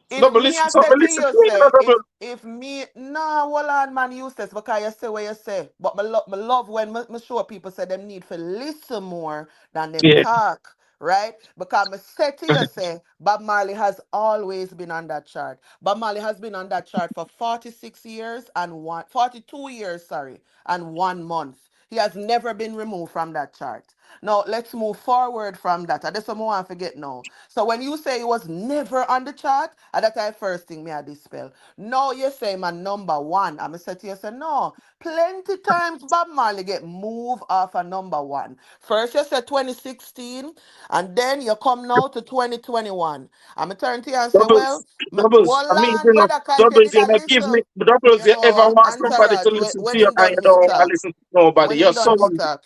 if double me listen I say something. to Listen you to me, say double. if me no hold on man useless because you say what you say. But me love when me show people say them need to listen more than them Yeah. talk. Right? Because me say to you say Bob Marley has always been on that chart. Bob Marley has been on that chart for 46 years and 42 years, sorry, and 1 month. He has never been removed from that chart. Now let's move forward from that. And that's what I want to forget now. So when you say it was never on the chart, that's the first thing me I dispel. No, you say my number one. I'm say to you say no. Plenty times Bob Marley get moved off a number one. First you said 2016, and then you come now to 2021. I'm turn to you and say, well, Doubles, doubles. hold I mean, on, brother, cause if you doubles. did You a not give me listen, doubles. you You know ever what, want somebody to Entourage, listen to when you, him and done you me don't want to talk. listen to nobody. When You're him done so me talk.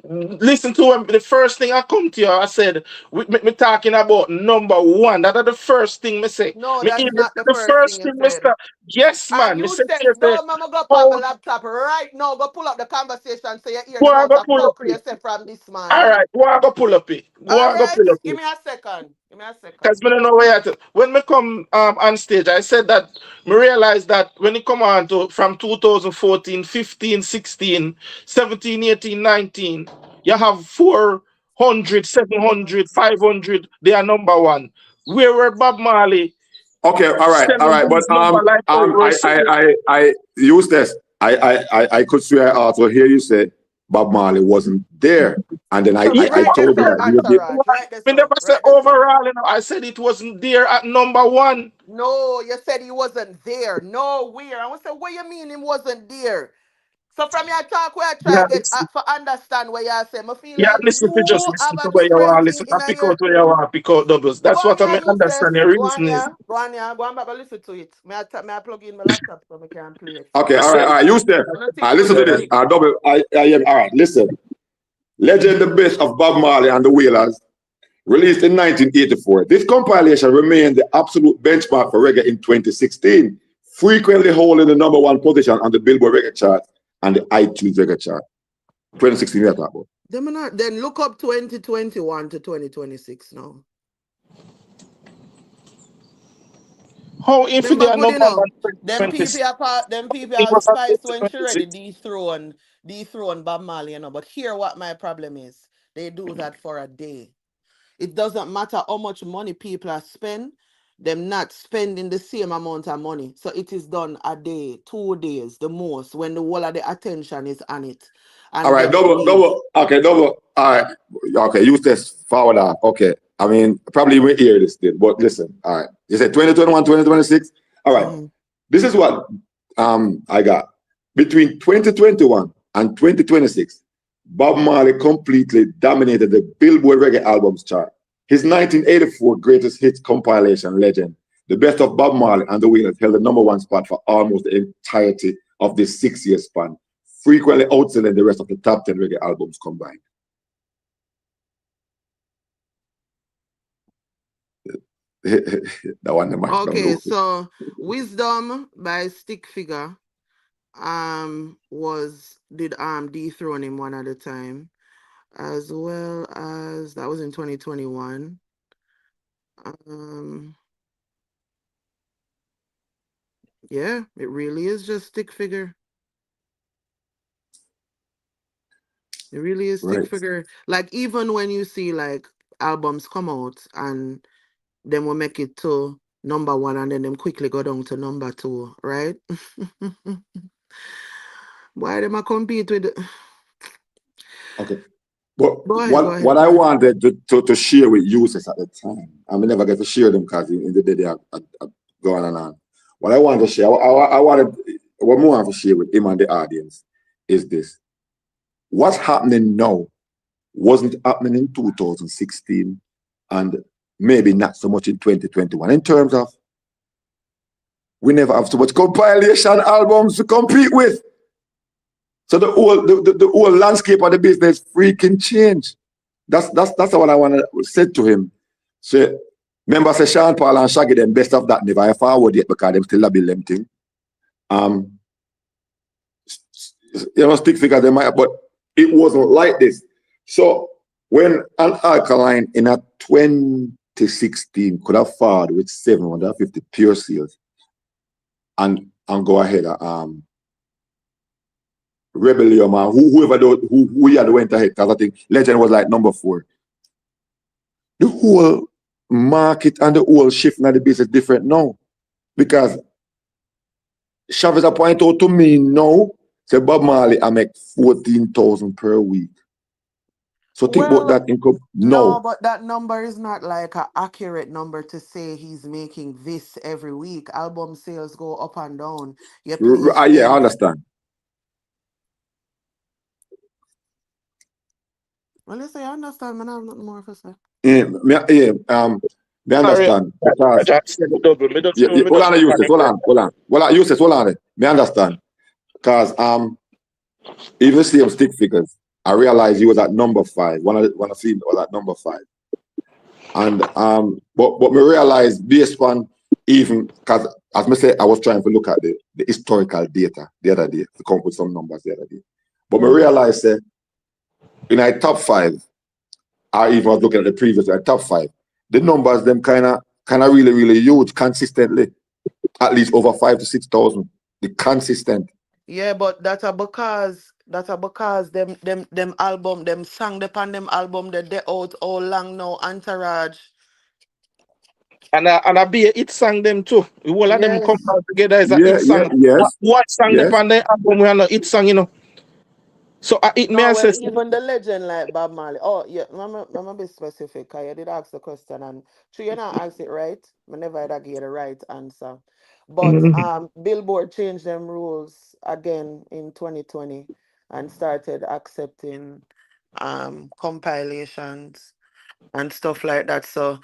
listen to him. The first thing I come to you, I said, me talking about number one. That is the first thing me say. No, Me that's even not the the first thing first you thing, said. Mister. Yes, And man. Me you say, said, you say, no, mama, go up on my oh, laptop right now. Go pull up the conversation so you hear the go and amount go of pull up fuckery you it. say from this All morning. right, go and go pull up it. Go All and go right, pull up give it. me a second. Give me a Because second. I don't know where to. When me come on stage, I said that me realized that when it come on to from 2014, 15, 16, 17, 18, 19, you have 400, 700, 500. They are number one. Where were Bob Marley Okay, all selling right, but these number like how we were selling? I use this. I could swear I also hear you say Bob Marley wasn't there, and then I Right there, told you so that he was the Entourage. Right there, We so. never said Right there, so. overall, I said it wasn't there at number one. No, you said he wasn't there. Nowhere. I want to say, what you mean he wasn't there? So from your talk where I try Yeah, to get for understand what you are saying, I feel yeah, like listen to just you have listen a to where you want different to thing listen in and pick your. out where you want to pick out doubles. Go That's on, what I yeah, may you says. understand. The Go on, reason is yeah. Go on, yeah. Go on back and listen to it. May I plug in my laptop so I can play it. okay. I All said, right, use this. I don't think Listen to this. music. Double. I am all right. Listen. Legend, the best of Bob Marley and the Wailers, released in 1984. This compilation remained the absolute benchmark for reggae in 2016, frequently holding the number one position on the Billboard reggae chart and the iTunes reggae chart. 2016, we are talking about. Then look up 2021 to 2026 now. how if they Remember are good number enough. one Them 20, people are part, them people it are was at spice when she ready 2026. dethrone Bob Marley, you know. But here what my problem is. They do that for a day. It doesn't matter how much money people are spend, them not spending the same amount of money. So it is done a day, 2 days, the most, when the whole of the attention is on it. All And right, them release. double. All right, okay, use this forward out. Okay, I mean, probably you will hear this, but listen. All right, you said 2021, 2026. All right, this is what I got between 2021 and 2026. Bob Marley completely dominated the Billboard Reggae Albums chart. His 1984 Greatest Hits compilation, Legend, the best of Bob Marley and the Wailers, held the number one spot for almost the entirety of this 6-year span, frequently outselling the rest of the top 10 reggae albums combined. That one the match down Okay, low. so Wisdom by Stick Figure did dethrone him one at a time, as well as that was in 2021. Yeah, it really is just Stick Figure. It really is Stick Figure. Like even when you see like albums come out and then we'll make it to number one and then them quickly go down to number two, right? Why them I compete with? Okay. But Go ahead. what I wanted to share with users at the time, I may never get to share them because in the day they are going on. What I wanted to share, what more I want to share with him and the audience is this. What's happening now wasn't happening in 2016 and maybe not so much in 2021 in terms of We never have so much compilation albums to compete with. So the whole landscape of the business freaking changed. That's what I want to say to him. So remember, say Sean Paul and Shaggy, them best of that never forward yet because them still a build them thing. You know, stick figure they might, but it wasn't like this. So when an Alkaline in a 2016 could have fared with 750 pure sales and go ahead Rebellion, man, who had went ahead, because I think Legend was like number 4. The whole market and the whole shift in the business is different now. Because Chavez a point out to me now, say Bob Marley I make 14,000 per week. So think about that income. No, but that number is not like an accurate number to say he's making this every week. Album sales go up and down. Yeah, I understand. Well, let's say I understand, man. I have nothing more to say. I understand. Hold on, Yusuf. Hold on, Yusuf. Hold on. I understand. Because even same stick figures, I realized he was at number 5. When I see him was at number 5. And but me realized based on even because as I said, I was trying to look at the historical data the other day to come up with some numbers the other day. But me realized that in our top 5, I even was looking at the previous top 5, the numbers them kind of really huge consistently, at least over 5,000 to 6,000. The consistent. Yeah, but that's because them album, them sang upon them album that they out all long now, Entourage. And I be it sang them too. All of them come out together as a hit song. Yes. What sang upon the album we are not it song, you know. So it may say even the legend like Bob Marley. Oh yeah, I'm be specific. I did ask the question and you not ask it right. I never had get the right answer. But Billboard changed them rules again in 2020 and started accepting compilations and stuff like that. So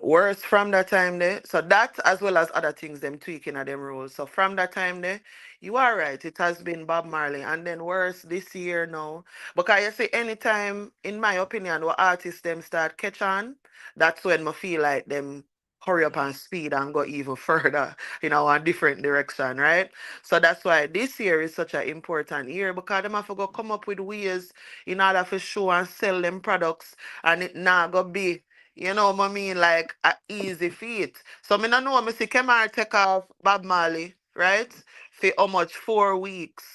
worse from that time there. So that as well as other things them tweaking at them rules. So from that time there, you are right. It has been Bob Marley. And then worse this year now. Because you see anytime, in my opinion, what artists them start catch on, that's when I feel like them hurry up and speed and go even further, a different direction, right? So that's why this year is such an important year because them have to go come up with ways in order to show and sell them products and it not gonna be, what I mean, like a easy feat. So I don't know, I see Kemar take off Bob Marley, right? For how much 4 weeks.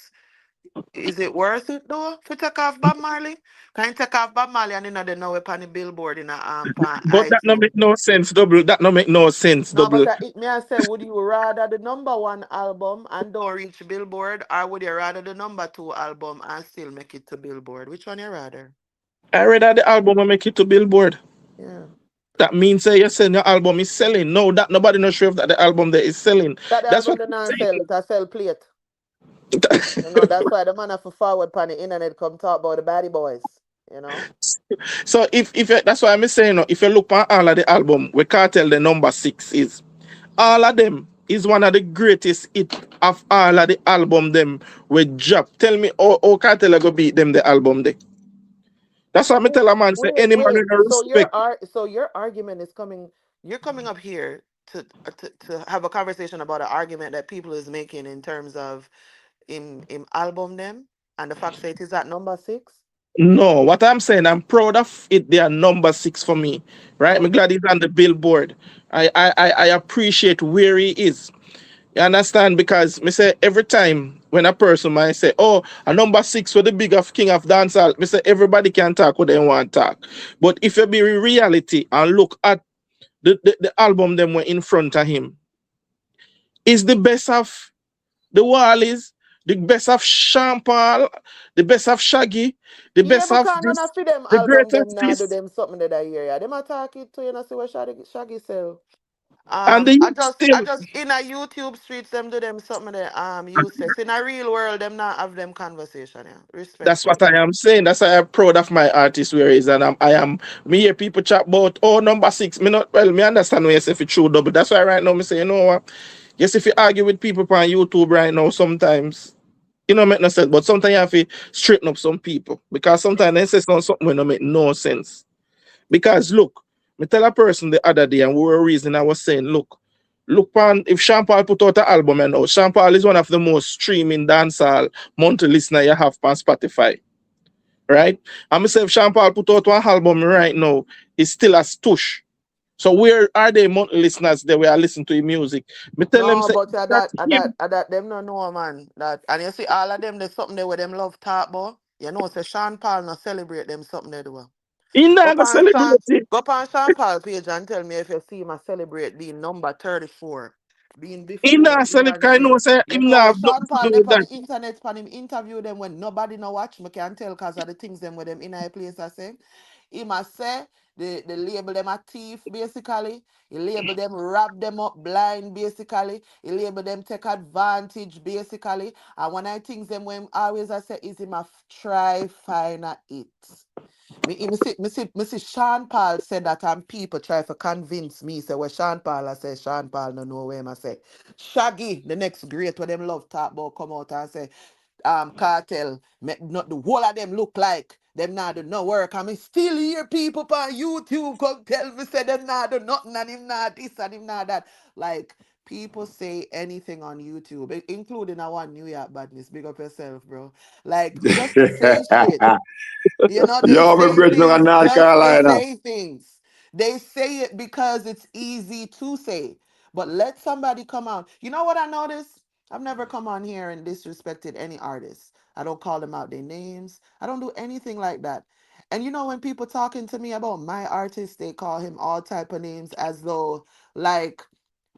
Is it worth it though to take off Bob Marley? Can you take off Bob Marley and they know it on the Billboard in a but that no make no sense, double. That no make no sense, double. But it may I say, would you rather the number 1 album and don't reach Billboard, or would you rather the number 2 album and still make it to Billboard? Which one you rather? I rather the album and make it to Billboard. Yeah. That means you're saying your album is selling. No, that nobody not sure if that the album there is selling. That's what not sell. It sell plate. That's why the man have to forward on the internet come talk about the baddie boys. So if that's why I'm saying, if you look at all of the album, we can't tell the number 6 is all of them is one of the greatest hit of all of the album them with drop. Tell me how Cartel go beat them the album there. That's why I tell a man say any man in respect. So your argument is coming. You're coming up here to have a conversation about an argument that people is making in terms of in album them and the fact that it is at number 6. No, what I'm saying, I'm proud of it. They are number 6 for me, right? I'm glad he's on the Billboard. I appreciate where he is. You understand? Because me say every time when a person might say, "Oh, a number 6 for the big of king of dancehall," me say everybody can talk what they want to talk. But if you be in reality and look at the album them were in front of him, is the best of the Wallies, the best of Sean Paul, the best of Shaggy, the best of this, the greatest them do them something that I hear. Them attack it to see what Shaggy sell. And I just in a YouTube streets them do them something that useless. In a real world, them not have them conversation. Yeah. Respect. That's what I am saying. That's why I'm proud of my artist where he is, and I am me hear people chat about number 6. Me understand when you say for true double. That's why right now me say, you know what? Yes, if you argue with people on YouTube right now, sometimes it don't make no sense. But sometimes you have to straighten up some people because sometimes they say something will not make no sense. Because look, me tell a person the other day, and we were reason I was saying, look, pan, if Sean Paul put out an album and now, Sean Paul is one of the most streaming dancehall monthly listener you have on Spotify, right? And myself, Sean Paul put out one album right now, it's still a stush. So where are they monthly listeners that we are listening to his music? Me tell them No, say but that's him. that them no know, man. That and you see all of them there's something there where them love talk about. You know, say Sean Paul not celebrate them something they do. He Go not gonna on celebrate Sean, it. go on Sean Paul page and tell me if you see him celebrate being number 34, being He before not celebrate because I know Beyonce. say You him know not where have Sean nothing to Paul do they with on that. the internet for him interview them when nobody no watch. Me can tell cause of the things them with them in a place I say. He must say the label them a thief basically. He label them wrap them up blind basically. He label them take advantage basically. And when I think them when always I say is him a try find a it. Me see Sean Paul said that and people try to convince me. Say what Sean Paul I say Sean Paul no know where I say. Shaggy, the next great what them love talk about come out and say cartel, make not the whole of them look like them not do no work. I mean still hear people on YouTube come tell me say them not do nothing and him not this and him not that. Like people say anything on YouTube, including our New York badness. Big up yourself, bro. Like just to say shit. You know, they Yo, my say brethren in things North just to Carolina. say things. They say it because it's easy to say. But let somebody come out. You know what I noticed? I've never come on here and disrespected any artist. I don't call them out their names. I don't do anything like that. And you know, when people talking to me about my artist, they call him all type of names as though like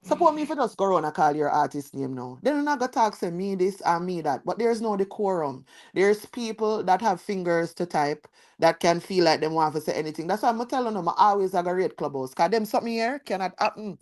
suppose me if you just go around and call your artist name now. Then you're not gonna talk say me this and me that. But there's no decorum. There's people that have fingers to type that can feel like them want to say anything. That's why I'm telling them I always have a rate clubhouse. Cause them something here cannot happen.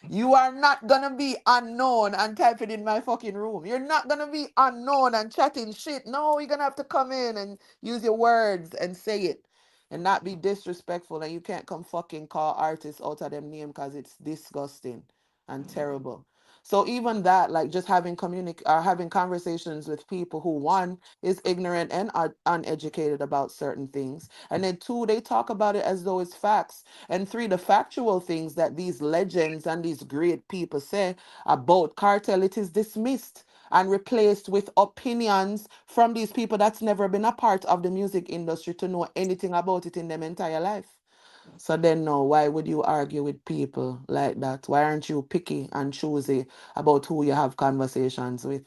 You are not gonna be unknown and type it in my fucking room. You're not gonna be unknown and chatting shit. No, you're gonna have to come in and use your words and say it. And not be disrespectful. And you can't come fucking call artists out of them name because it's disgusting and terrible. So even that, like just having having conversations with people who one is ignorant and uneducated about certain things, and then two, they talk about it as though it's facts, and three, the factual things that these legends and these great people say about cartel, it is dismissed and replaced with opinions from these people that's never been a part of the music industry to know anything about it in their entire life. So then no, why would you argue with people like that? Why aren't you picky and choosy about who you have conversations with?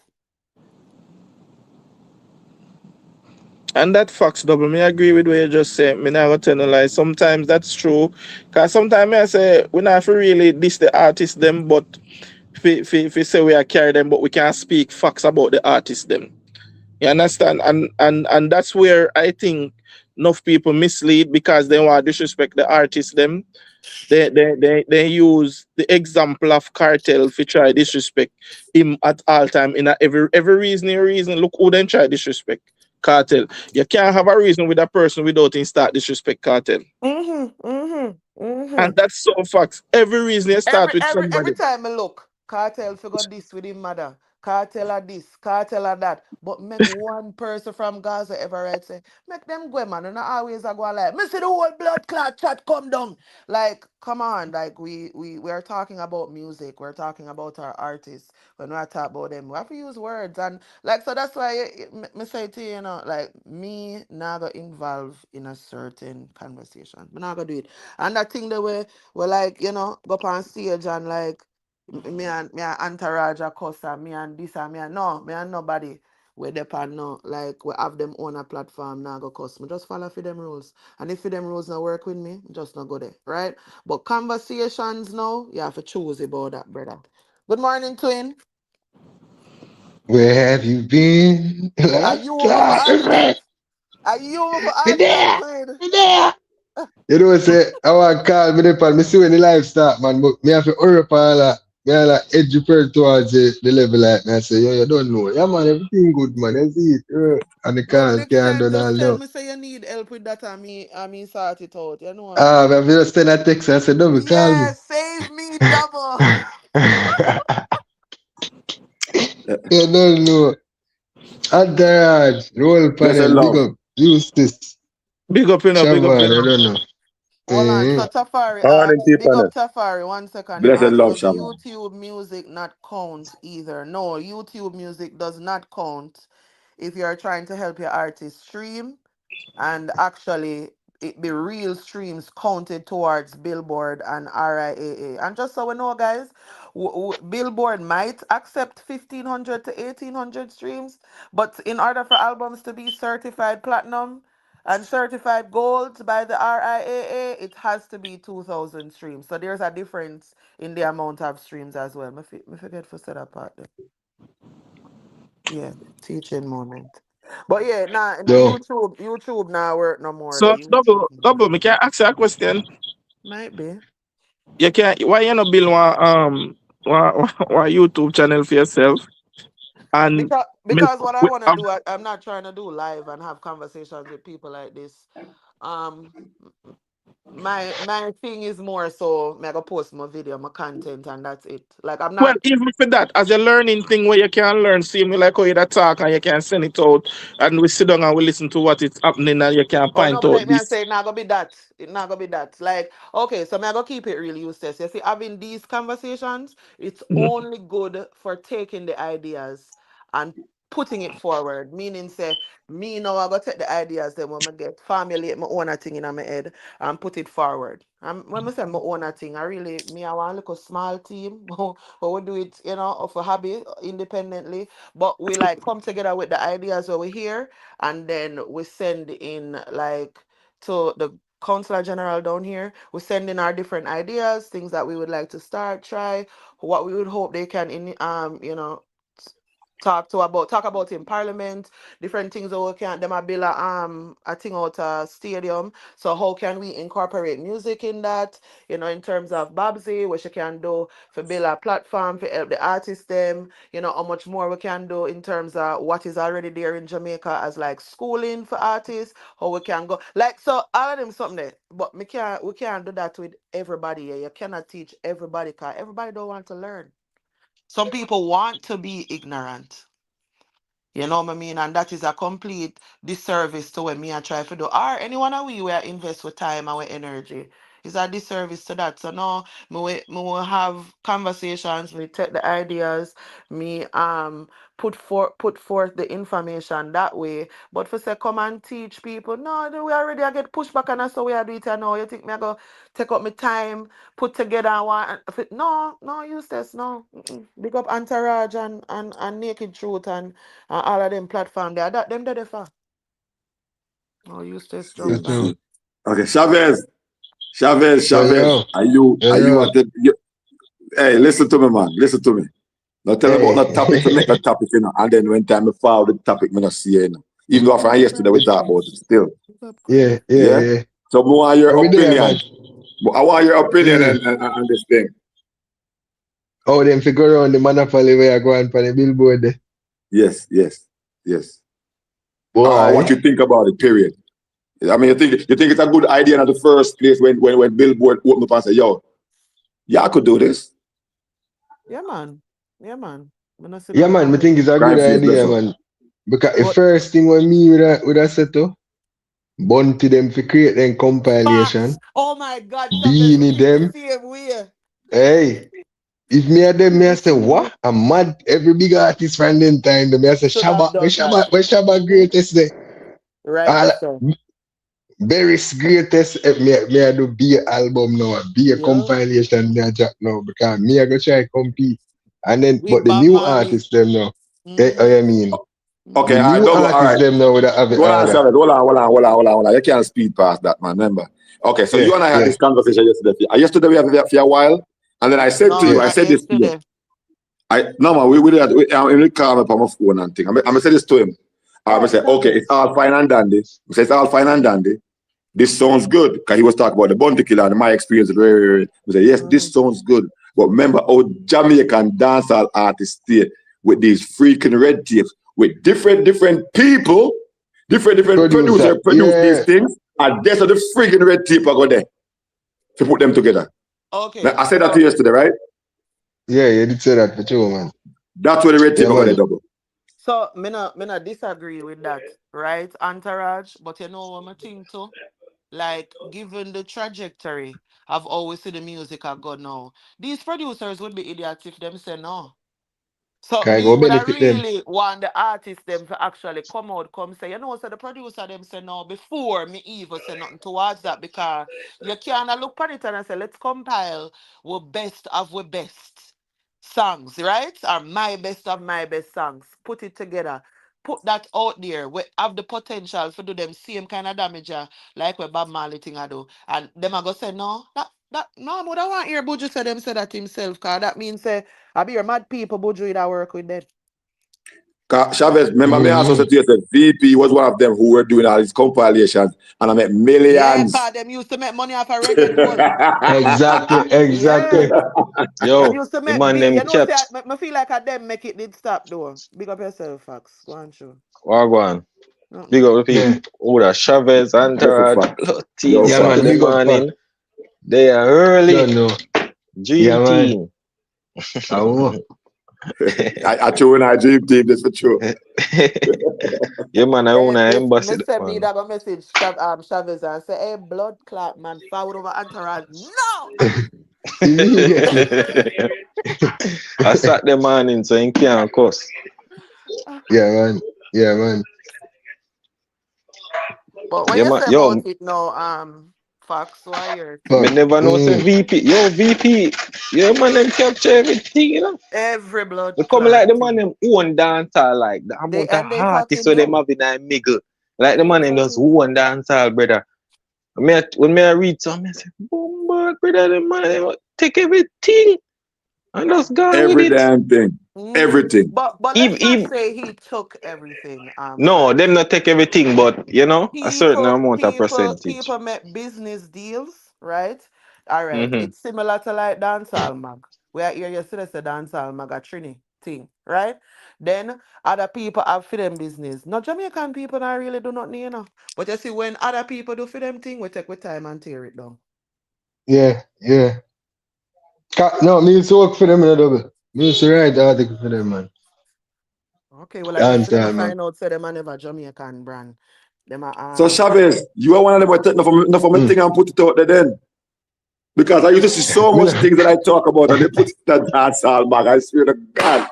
And that facts double. Me agree with what you just said. Me not gonna tell no lie. Sometimes that's true. Cause sometimes I say we not have to really diss the artist them, but if we say we are carry them, but we can't speak facts about the artist them. You understand? And that's where I think enough people mislead because they want to disrespect the artist them. They use the example of cartel to try disrespect him at all time in every reason. Look who then try disrespect cartel. You can't have a reason with a person without him start disrespect cartel. And that's so facts. Every reason you start with Every somebody. time I look, cartel forgot this with him mother. Cartel are this, cartel are that. But make one person from Gaza ever right say, make them go, man. And I always I go like, me see the whole blood clot chat come down. Like, come on, like we are talking about music, we're talking about our artists. When we are talking about them, we have to use words. And like so that's why me say to you, you know, like me now got involved in a certain conversation. But now go do it. And that thing that we like, you know, go up on stage and like me and entourage a cuss and me and this and me and no, me and nobody we depend no like we have them on a platform now go cuss me. Just follow for them rules. And if for them rules not work with me, just not go there. Right? But conversations now, you have to choose about that, brother. Good morning, twin. Where have you been? Are Last you over for time? Artist? Are you over for Me Artist, there, twin? me there. You know, say, I want to call me the me see when the live start, man, but me have to hurry up all that. Me have like edge repair towards the level like me. I say, yo, you don't know. Yeah, man, everything good, man. You see it. And the Bro, cars next can't do time all just tell now. me say you need help with that and me sort it out. You know me. Me have to just send a text and say, don't call me. Yeah, save me double. You don't know. Antaraj, roll Blessed panel, big love. up. Use this. Big up, Shaman, I you know. don't know. Hold on. So Tafari Morning, asks, big people. up Tafari. 1 second. Him Blessed asks, love, does Shaman. YouTube music not count either? No, YouTube music does not count if you're trying to help your artist stream, and actually it be real streams counted towards Billboard and RIAA. And just so we know, guys, Billboard might accept 1,500 to 1,800 streams, but in order for albums to be certified platinum and certified gold by the RIAA, it has to be 2,000 streams. So there's a difference in the amount of streams as well. Me forget for set that part there. Yeah, teaching moment. But yeah, nah, Yo, YouTube now work no more. The So YouTube me can ask you a question. might be You can why you not build one YouTube channel for yourself and make because what I want to do, I'm not trying to do live and have conversations with people like this. Um, my thing is more so me I go post my video, my content, and that's it. Like I'm well, not. even for that, as a learning thing where you can learn, see me like how you da talk and you can send it out and we sit down and we listen to what is happening and you can Oh no, point but out like me I this. say, it not gonna be that. It not gonna be that. Like, okay, so me I gonna keep it really useless. You see, having these conversations, it's Mhm. only good for taking the ideas and putting it forward. Meaning say, me now I go take the ideas then when I get formulate my own thing in my head and put it forward. And when I say my own thing, I really me I want like a small team who we do it, of a hobby independently. But we like come together with the ideas over here and then we send in like to the Councillor General down here. We send in our different ideas, things that we would like to start, try, what we would hope they can talk about in parliament, different things that we can them a build a thing out a stadium. So how can we incorporate music in that? In terms of Babsy, what she can do for build a platform for help the artists them, how much more we can do in terms of what is already there in Jamaica as like schooling for artists, how we can go like so all of them something there. But we can't do that with everybody here. You cannot teach everybody because everybody don't want to learn. Some people want to be ignorant. You know what I mean? And that is a complete disservice to what me I try to do. Or anyone of we where invest with time and with energy. It's a disservice to that. So now me will have conversations, we take the ideas, me put forth the information that way. But for say come and teach people, no, we already I get pushback and that's how we are do it and now. You think me I go take up my time, put together one no, useless, no. Big up Antaraj and Naked Truth and all of them platform there. That them there for. Oh, useless that's jump back. true. Okay, Chavez. Yo, Are you yo. at the hey, listen to me, man. Listen to me. Now tell me about Hey. that topic to make that topic, and then when time I follow the topic, me not see it, Even though from yesterday we talked about it still. Yeah. Yeah? So more want your Are we there, opinion. man? I want your opinion Mm. and this thing. Oh, them figure around the monopoly where I go on for the billboard there. Yes. Boy. What you think about it, period. I mean, you think it's a good idea in the first place when Billboard opened up and said, yo, y'all could do this. Yeah, man. Yeah, man. Yeah, man, I think it's a Crime good Face idea, Blesser. man. Because the But first thing when me would have said to Bunty them to create them compilation, facts. Oh my God, Chavez, we beanie think the them. same way. Hey, if me and them, me I say, what? I'm mad. Every big artist from them time, me I say, Should have Shabba, done that. where Shabba greatest day? Rightly All so. Berry's greatest, me I do be a album now, be a Yeah. compilation me I drop now, because me I go try compete. And then, but With the Bob new Marley. artists them now, Mm-hmm. I mean, Okay, the all right, new double. All artists right. them now would have it Hold on, harder. Chavez. Hold on. You can't speed past that, man. Remember. Okay, so you and I had this conversation yesterday. Yesterday we had it for a while, and then I said to No, you, I not said this to you. yesterday. No man, we did he called me on my phone and thing. I'm gonna say this to him. I'm gonna Right, say, okay, it's Chavez. all fine and dandy. We say it's all fine and dandy. This sounds good. Because he was talking about the Bounty Killer and my experience. We say, yes, this sounds good. But remember how Jamaican dancehall artists stay with these freaking red tapes with different people, different producers produce these things, and there's the freaking red tape I go there to put them together. Okay. Now, I said that to you yesterday, right? Yeah, you did say that for sure, man. That's where the red tape Yeah, over the man. double. So, me not disagree with that, right, Entourage? But you know what I think too? Like, given the trajectory of how we see the music I go now, these producers would be idiots if them say no. So Can I me go would I benefit them? really want the artist them to actually come out, come say, you know, so the producer them say no before me even say nothing towards that because you can't look at it and say, let's compile we best of we best songs, right? Or my best of my best songs. Put it together. Put that out there. We have the potential to do them same kind of damage like what Bob Marley thing I do. And them are gonna say no. That no, but I want hear Buju say them say that himself, cause that means say I be your mad people, Buju that work with them. Chavez, remember me also Mm-hmm. said to you that VP was one of them who were doing all these compilations and I made Yeah, millions. cause them used to make money off a reggae tune. Exactly, Yeah. exactly. Them Yo, used to the make man them you know say kept I feel like a them make it did stop though. Big up yourself, Fox. Go on show. Wagwan. Big Nothing. up the Yeah, people. Who the Chavez, That's a Entourage, fact. team Yo, yeah, set fact. to man. the Big up, fuck. morning. They are Don't early. know. Yeah, Dream man. team. Oh, I true in our dream team, that's for sure. Yeah, man, I own Hey, an me embassy, send me man. that message, Chavez, and say, hey, blood clot, man, forward over Entourage. No! immediately. I sat the morning so he can't cuss. Yeah, man. Yeah, man. But when Yeah, you man. say about Yo, it now, Fox, why your me Fuck. thing? never know say VP. Yo, VP. Yeah, man, them capture everything, you know. Every blood They come clot like the man thing. them own dancer, like the amount of They artists talking so them now. have in a miggle. Like the man them just Exactly. own dancer, brother. When I read some, I say, Bombard, brother, the man them take everything and just gone with Every it. damn thing. Mm-hmm. Everything. But let's not Even say he took everything, no, Fox. them not take everything, but you know, a certain amount of percentage. People make business deals, right? All right. Mm-hmm. It's similar to like dancehall mag. Where here you see the dancehall mag a Trini thing, right? Then other people have for them business. Not Jamaican people not really do nothing, you know. But you see, when other people do for them thing, we take with time and tear it down. Yeah, yeah. No, me used to work for them in a double. Me used to write article for them, man. Okay, well I guess And them a man. find out say them a never Jamaican brand. Them a So Chavez, you are one of them who take enough of my Mm. thing and put it out there then. Because I used to see so Me much nah- things that I talk about and they put it in the dance all back. I swear to God.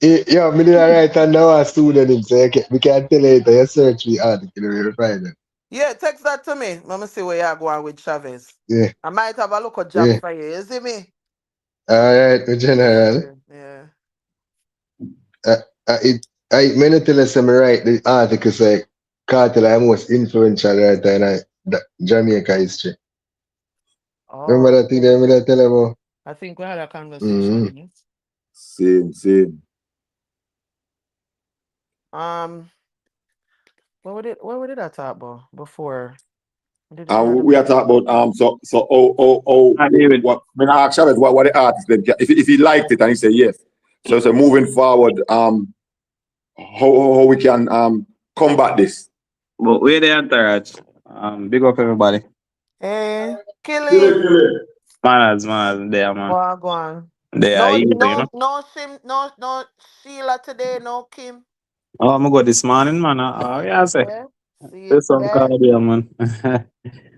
yeah, me did a write and now a student him, so we can tell later. You search me article, you will find it. yeah, text that to me. Let me see where you are going with Chavez. Yeah, I might have a look at job yeah. for you. You see me? Alright, my general. Yeah. Uh, it, me not tell us me write the article say Cartel are most influential writer in Jamaica history. Remember Oh, that thing that I tell you about? I think we had a Mm-hmm. conversation. Same. Um, what we did I talk about before? Did it And not we are talking about I David. what when I asked Chavez what the artist then if he liked it and he said yes. So moving forward, how we can combat this. But we're the Entourage. Big up everybody. Killy. Manners, there, man. Go on. They are No, easy, you know. no, no Sheila today, no Kim. Oh, I'm gonna go this morning, man. Oh, yeah, I say. Yeah. See it There's some there. card there, man.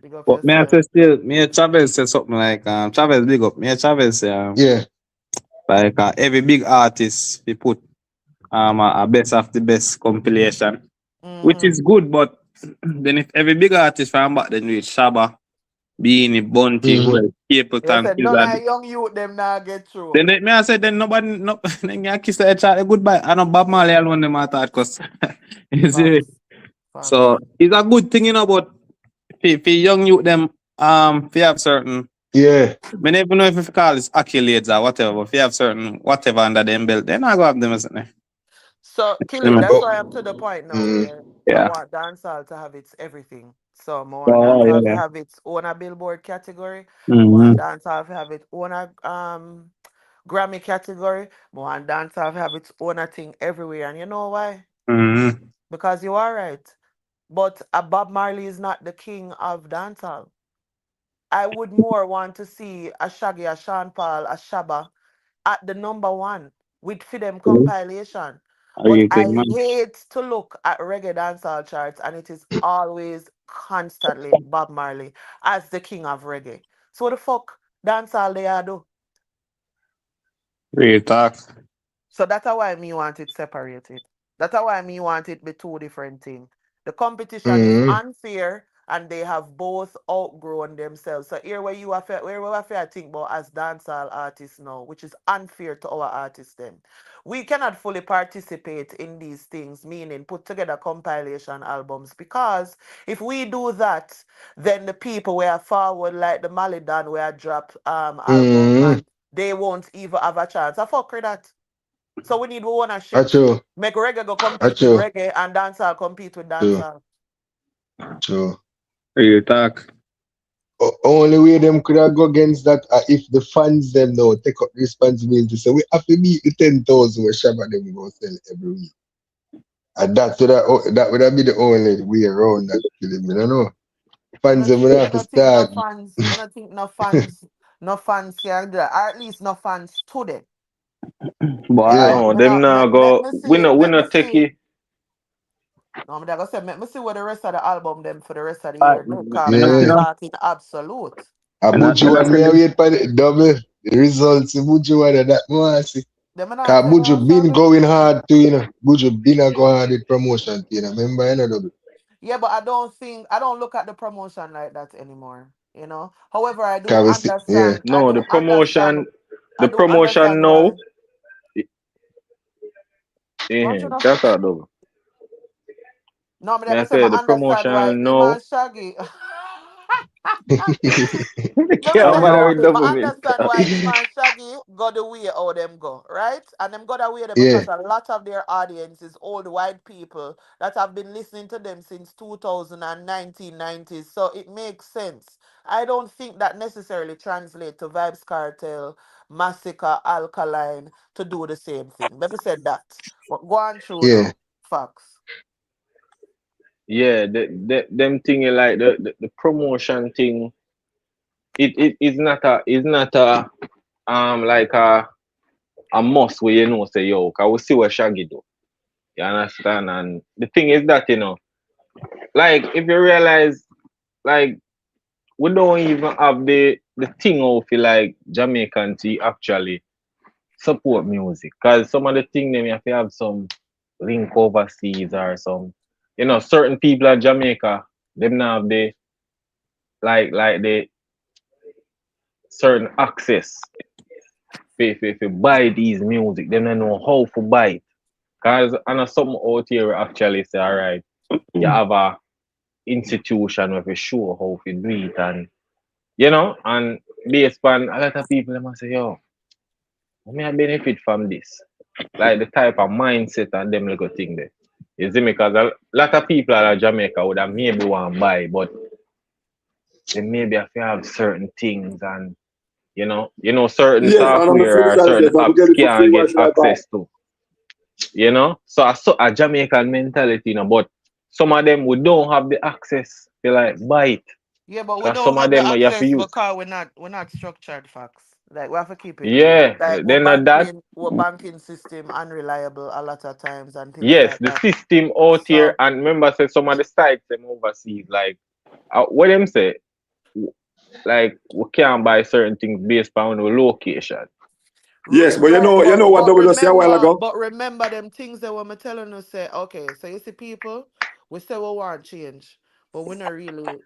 Big up But me, I yourself. say still, me and Chavez say something like, Chavez big up. Me and Chavez say, Yeah. like, every big artist, we put, a best of the best compilation, which Mm-hmm. is good, but then if every big artist from back then with Shaba, Beanie, Bunty, who Mm-hmm. else, You Capleton, said none Kizad, of young youth them now get through. then me I said then nobody no then you kiss the child goodbye. I know Bob Marley alone them I thought cause you see. Facts. Facts. So it's a good thing, you know, but for young youth them if you have certain Yeah. I never know if you call it accolades or whatever, but if you have certain whatever under them belt, then I go have them, isn't it? So, Killy, Mm. that's why I'm to the point now Mm-hmm. where I Yeah. want dancehall to have its everything. So, I want Oh dancehall to yeah. have its own a Billboard category. I Mm-hmm. want dancehall to have its own a, Grammy category. I want dancehall to have its own a thing everywhere. And you know why? Mm-hmm. Because you are right. But a Bob Marley is not the king of dancehall. I would more want to see a Shaggy, a Sean Paul, a Shabba at the number one with for them Mhm. compilation. How But you I think, man? hate to look at reggae dancehall charts, and it is always constantly Bob Marley as the king of reggae. So what the fuck dancehall they are do? Real talk. So that's why me want it separated. That's why me want it be two different things. The competition is Mm-hmm. unfair and they have both outgrown themselves. So here where we have to think about as dancehall artists now, which is unfair to our artists then. We cannot fully participate in these things, meaning put together compilation albums, because if we do that, then the people where forward like the Malidan where drop album Mm-hmm. and they won't even have a chance. I fuck with that. So we need one a shift. True. Make reggae go compete with True. reggae and dancehall compete with True. dancehall. True. Real talk. Only way them could have go against that if the fans them now take up responsibility. So we have to beat the 10,000 where Shabba them go sell every week. And that would have be the only way around that film. You know? Fans them would Me have to not think start. no fans can do that. Or at least no fans today. But You Yeah. know, no, me them not now let go. me We see, no, we let me not take see. it. No, me that go say, let me see what the rest of the album them for the rest of the I, year do. Cause me me not see not Yeah. them. talking absolute. Me not, me Abuju not and see me a them. wait for the double results. Buju and that more see. Them me not Cause say no Buju been Shaggy. going hard too, you know. Buju been a go hard with promotion, you know. Remember, you know, double. Yeah, but I don't look at the promotion like that anymore. You know. However, Cause we see, yeah. I No, do understand I the do promotion understand now. why. What you know? That's all though. No, me Me like I I say, I say the understand why promotion him now. and Shaggy. Let me Can't say bother something. with I government. understand why him and Shaggy go the way how them go, right? And them go the way there Yeah. because a lot of their audience is old white people that have been listening to them since 2000 and 1990s. So it makes sense. I don't think that necessarily translate to Vibes Cartel, Massacre, Alkaline to do the same thing. Let me say that. But go on through Yeah. now. Facts. Yeah, them thing like the promotion thing. It is not a like a must where you know say yo, cause we see what Shaggy do. You understand? And the thing is that like if you realize like we don't even have the thing of like Jamaican to actually support music. Cause some of the thing them you have to have some link overseas or some certain people in Jamaica, them now have the like the certain access if you buy these music, them don't know how to buy it. Cause I know some out here actually say, all right, you have a institution where you show how to do it and and based on a lot of people they must say, yo, how may I benefit from this? Like the type of mindset and them little thing there. You see me? Because a lot of people in Jamaica would have maybe want to buy, but they maybe have to have certain things and certain Yes, and I'm a software or social certain if I could apps get it for free, can't why get should I buy? access to. So a Jamaican mentality, but some of them we don't have the access to like buy it. Yeah, but we Cause don't some of have the them you have to access use. because we're not structured facts. Like we have to keep it real. Yeah, Like then that we're banking system unreliable a lot of times and things yes, like the that. system out here So and remember say some of the sites them overseas like what them say like we can't buy certain things based on the location. Yes, but right, you know what W just said a while ago? but remember them things that when me telling you say, okay, so you see people, we say we want change, but we not really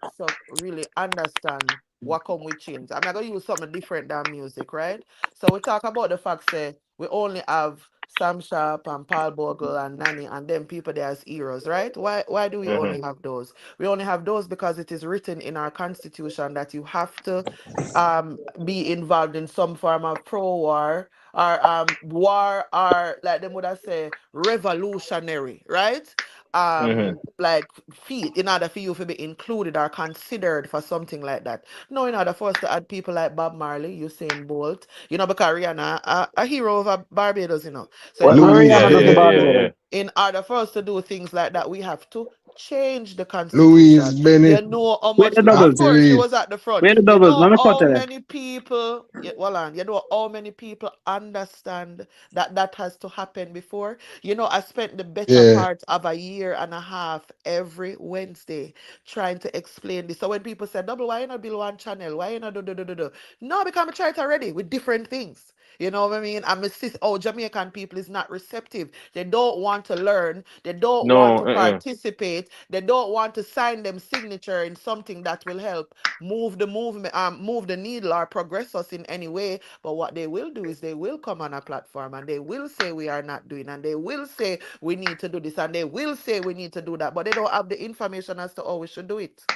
really understand what come with change. I'm not gonna use something different than music, right? So we talk about the fact say we only have Sam Sharp and Paul Bogle and Nanny and them people there as heroes, right? Why do we Mm-hmm. only have those? We only have those because it is written in our constitution that you have to be involved in some form of pro-war or war or like them would have say revolutionary, right? Mm-hmm. Like feat in order for you to be included or considered for something like that. No, in order for us to add people like Bob Marley, Usain Bolt, because Rihanna a hero of Barbados, So in What order for Louis Rihanna Yeah, us does to yeah, about yeah, do yeah. it? in order for us to do things like that, we have to change the Louise constitution. You Bennett. know how Where much, the of doubles? Happy course, she Reed. was at the front. Where the You doubles? know Let me cut how it. many people, well, you know how many people understand that that has to happen before? You know, I spent the better Yeah. part of a year and a half every Wednesday trying to explain this. So when people say, double, why you not build one channel? Why you not do? No, because I try it already with different things. You know what I mean? I'm a oh, Jamaican people is not receptive. They don't want to learn. They don't want No, to participate. They don't want to sign them signature in something that will help move the movement, move the needle or progress us in any way. But what they will do is they will come on a platform and they will say we are not doing, and they will say we need to do this, and they will say we need to do that. But they don't have the information as to how we should do it.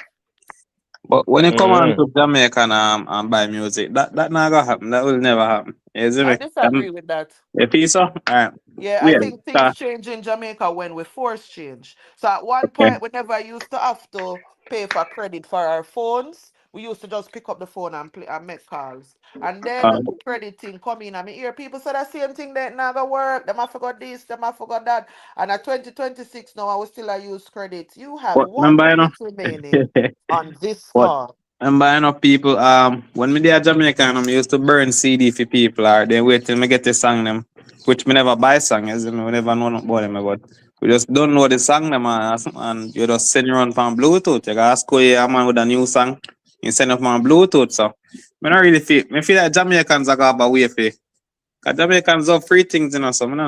But when you come on mm-mm. to Jamaica and buy music, that not gonna happen. That will never happen. You see I me? disagree with that. You think so? Alright. Yeah, I Wait. think things change in Jamaica when we force change. So at one Okay. point, we never used to have to pay for credit for our phones. We used to just pick up the phone and play and make calls. And then Um, credit thing come in. I mean, hear people say the same thing that never work. Them I forgot this, them I forgot that. And at 2026 now, I will still use credit. You have but 1 remember, minute remaining on this but call. remember, people. When me there Jamaica, I used to burn CD for people, or then wait till me get the song them, which me never buy song. As in, we never know nothing about them, but we just don't know the song them, and you just send it on from Bluetooth. You can ask a man with a new song, you send it from Bluetooth. So, me not really feel. Me feel like Jamaicans are got a way for. Cause Jamaicans have free things, so I don't know.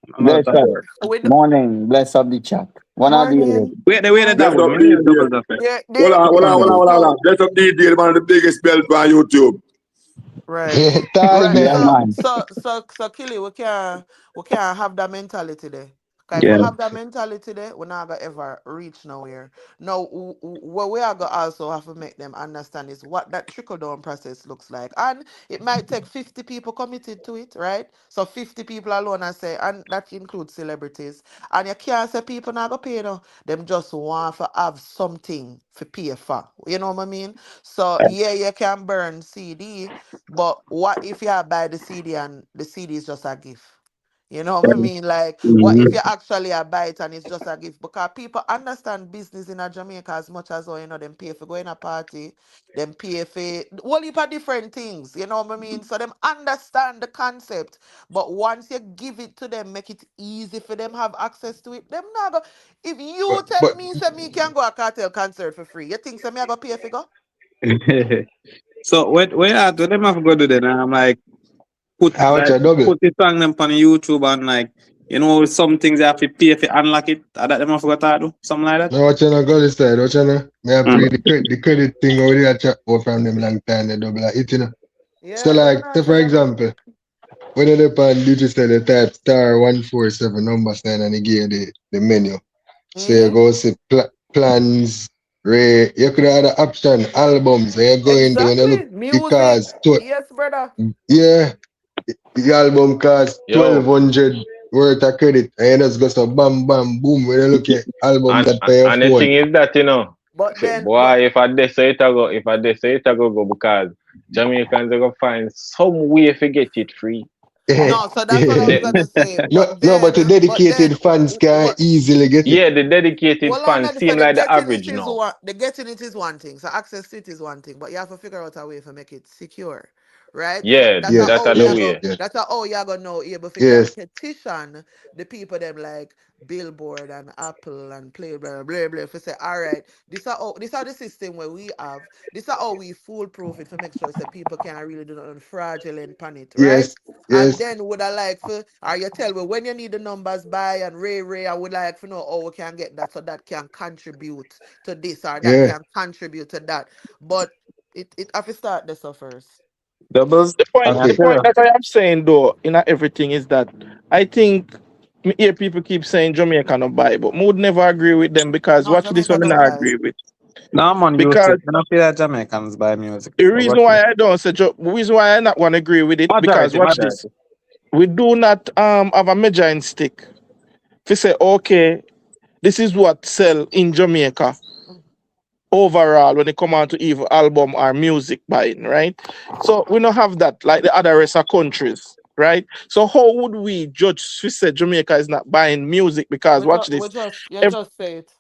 I don't know how Bless that up. work. We do, Morning. Bless up the chat. One of the morning, Wait the Morning. Let's double. up Me hear DJ. double stuff. Yeah, Hold they on, hold on, hold on, morning. hold on. so Let's up DJ, one of the biggest belts on YouTube. right. Yeah, Right. Yeah, Talman. man. So Killy, we can't have that mentality there. Cause if we Yeah. have that mentality there, we're not gonna ever reach nowhere. No, what we are gonna also have to make them understand is what that trickle down process looks like. And it might take 50 people committed to it, right? So 50 people alone and say, and that includes celebrities. And you can't say people not gonna pay no. Them just want to have something for pay for. You know what I mean? So yeah, you can burn CD, but what if you buy the CD and the CD is just a gift? You know what I mean? Like, what if Mm-hmm. you actually buy it and it's just a gift? Because people understand business in a Jamaica as much as, them pay for going a party, them pay for whole heap of different things. You know what I mean? So them understand the concept. But once you give it to them, make it easy for them have access to it, them not go. If you tell But me, say me can go a cartel concert for free, you think say me I go pay for go? So where at what them have to go do then? I'm like how much a double? put the song them on YouTube and like some things you have to pay for unlock it. That them have to go to do something like that. No, what you know, go this side, what you know? Me have to read Mm. the credit thing over there chat over from them long time, the double it, So Yeah, them like, not say for tell them. example, when you're on digital, you type star 147 number sign and you give the menu. So you Mm-hmm. go see plans, you could have the option, albums, so you go into when you look Exactly. the Music. cars, Yes, brother. yeah, the album costs Yo, 1200 worth of credit. And you just go so bam bam boom when you look at album and that by your and the phone. thing is that But then, boy, if I say it I go because Jamaicans are gonna find some way to get it free. Yeah, no, so that's what I was yeah. gonna say. No, but the dedicated fans can What? easily get it. Yeah, the dedicated Well, on fans that, so seem like the average now. the getting it is one thing. So access to it is one thing, but you have to figure out a way to make it secure, right? Yeah, That's Yes, a that oh are the yeah yes, go. way. yes, That's a oh yeah go know able to can yes, petition the people them like Billboard and Apple and play blah blah blah. If you say all right, this are the system where we have. This are how we foolproof it to make sure that people can't really do nothing fraudulent on it, right? yes, And yes, then would I like for or you tell me when you need the numbers by and Ray, I would like to know how we can get that so that can contribute to this or that yeah. can contribute to that. But it have to start this off first. Doubles. The I point, Okay. the tell point you. that I am saying though in everything is that I think me hear people keep saying Jamaica no buy, but me would never agree with them because No, watch this Jamaica one me don't not buy. agree with. No, I'm on YouTube. Because I don't feel like Jamaicans buy music. the But reason watch this. why I don't say the reason why I not want to agree with it because Majority, watch this. majority. We do not have a measuring stick. If you say okay, this is what sell in Jamaica overall when it come on to even album or music buying, right? So we don't have that like the other rest of countries, right? So how would we judge we say Jamaica is not buying music because watch We this. just you If just say it.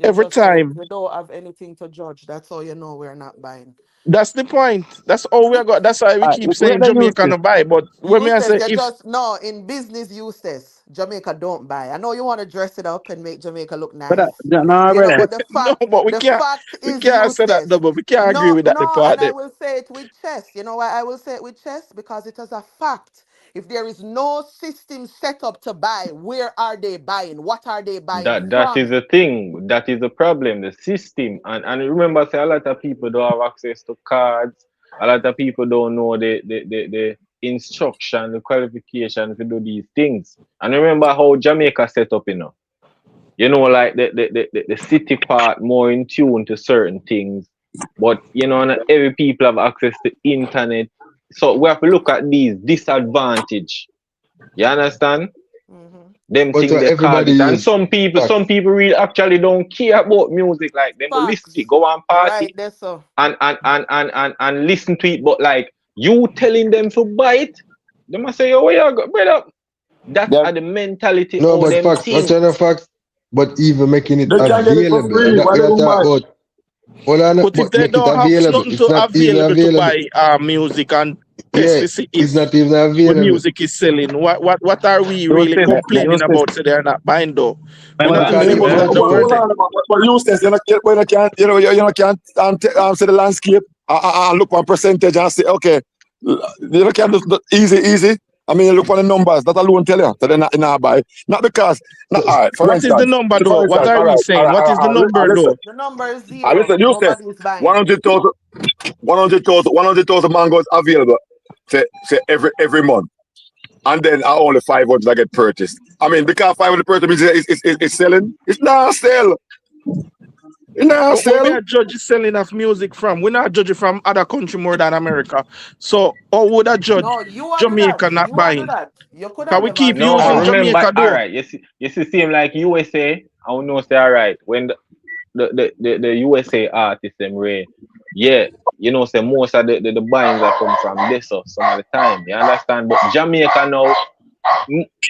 Every time. We don't have anything to judge. That's how you know we're not buying. That's the point. That's all we got. That's why we keep saying Jamaica no buy. But when me I say if no, in business Eustace, Jamaica don't buy. I know you want to dress it up and make Jamaica look nice. But but the fact, but we can't say that double. We can't agree with that. And I will say it with chest. You know why I will say it with chest? Because it is a fact. If there is no system set up to buy, where are they buying? What are they buying? That is the thing. That is the problem. The system. And remember, say a lot of people don't have access to cards. A lot of people don't know the instruction, the qualification to do these things. And remember how Jamaica set up, like the city part more in tune to certain things. But not every people have access to internet. So we have to look at these disadvantage. You understand? Them things they call it. And some people really actually don't care about music. Like them go listen to it, go and party and listen to it. But like you telling them to buy it, they must say, "Oh, where you go, brother?" That's the mentality. No, but facts. What's the facts? But even making it available. But if they don't have something to available to buy music and it's not even available. When music is selling, what are we really complaining about? So they're not buying though. But you says you can't see the landscape and look on percentage and say, okay, you can't do easy. I mean, you look on the numbers, that alone tell you that they're not buy. Not because, all right, what is the number though? What are we saying? What is the number though? The number is zero. Listen, you said 100,000 mangoes available say every month. And then only 500 that get purchased. I mean, because 500 purchased is selling, it's not sell. We are judging selling of music from. We're not judging from other country more than America. So how would I judge Jamaica not buying? Can we keep using Jamaica though? All right, you see, same like USA. I don't know say all right. When the USA artists them say most of the buyings that come from this some of the time. You understand? But Jamaica now,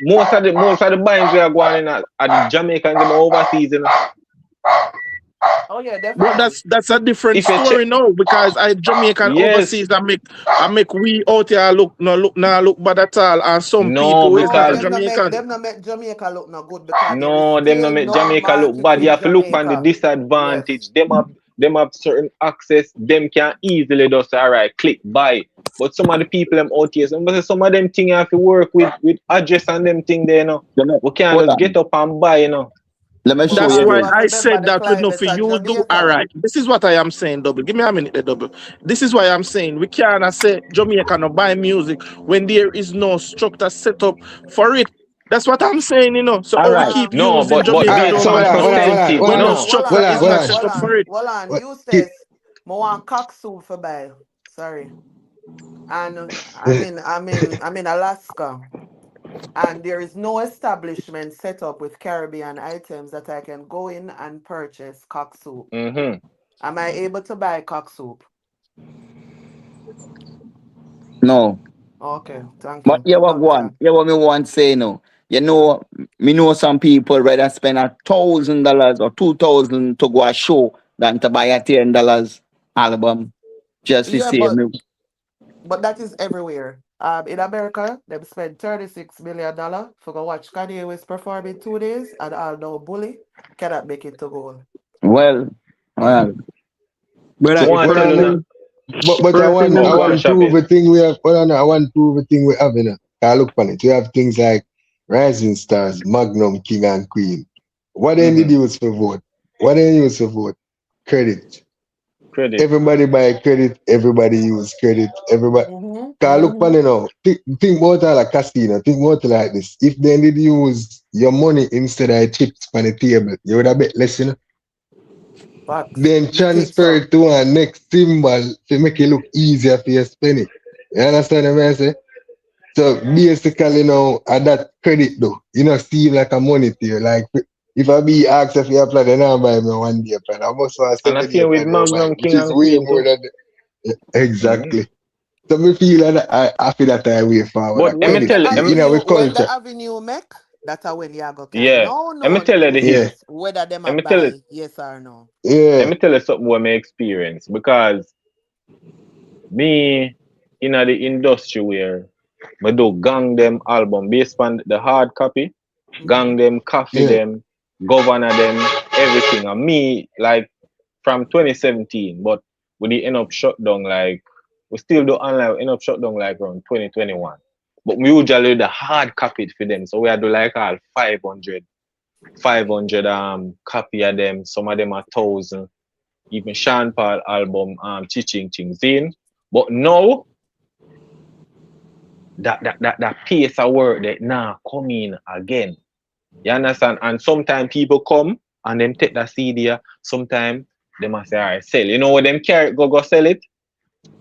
most of the buyings we are going in at Jamaica and them overseas, Oh yeah, definitely. But that's a different story now because Jamaican overseas I make we out here look bad at all, and some people because Jamaican. Them not make Jamaica look no good because them not make Jamaica look bad. You have to look on the disadvantage. Yes. Them have certain access. Them can easily just click buy. But some of the people them out here, some of them thing you have to work with address and them thing there, we can't just get up and buy, Let me show That's you. why I said that for you do all right. This is what I am saying, double. Give me a minute, double. This is why I'm saying we cannot say Jamaica no buy music when there is no structure set up for it. That's what I'm saying, So we keep using Jamaica when no structure is not set up for it. Hold on, you says I want cock soup for buy. Sorry. And I'm in Alaska. And there is no establishment set up with Caribbean items that I can go in and purchase cock soup. Mm-hmm. Am I able to buy cock soup? No. Okay, thank you. But you what me want say no. Me know some people rather spend $1,000 or $2,000 to go a show than to buy a $10 album just to see me. But that is everywhere. In America, they spend $36 million for go watch Kanye West perform in 2 days, and although Bully cannot make it to goal. Well. But I want to prove the thing we have. I want to prove the thing we have. I look on it. We have things like Rising Stars, Magnum, King and Queen. What they need use for vote? What they use for vote? Credit. Everybody buy credit. Everybody use credit. Everybody. Cause look on think about it like casino. Think about it like this. If they did use your money instead of chips on the table, you would have bet less, Then transfer it to our next symbol to make it look easier for you spend it. You understand what I say? So basically at that credit though, seem like a money to you. Like if I be asked if you apply, then I'll buy me 1 day plan. I must want to say with Magnum King and Queen. Exactly. So me feel that I feel that I way forward. But let me tell you, when the Avenue make, That's how when you go carry. Yeah. No, Let me no, tell no. you We the Yeah. ask whether them a let me tell you buy, yes or no. let Yeah. me tell you something what my experience because me in the industry where I do gang them album based on the hard copy, gang them, coffee Yeah. them, governor them, everything. And me, like from 2017, but we end up shut down like we still do online, we end up shut down like around 2021. But we usually do the hard copy for them. So we had to like all 500 copy of them, some of them are 1,000. Even Sean Paul album Chiching Ching Zin. But now that pace of work that now come in again. You understand? And sometimes people come and them take that CD. Sometimes they must say, all right, sell. You know what them carry go sell it?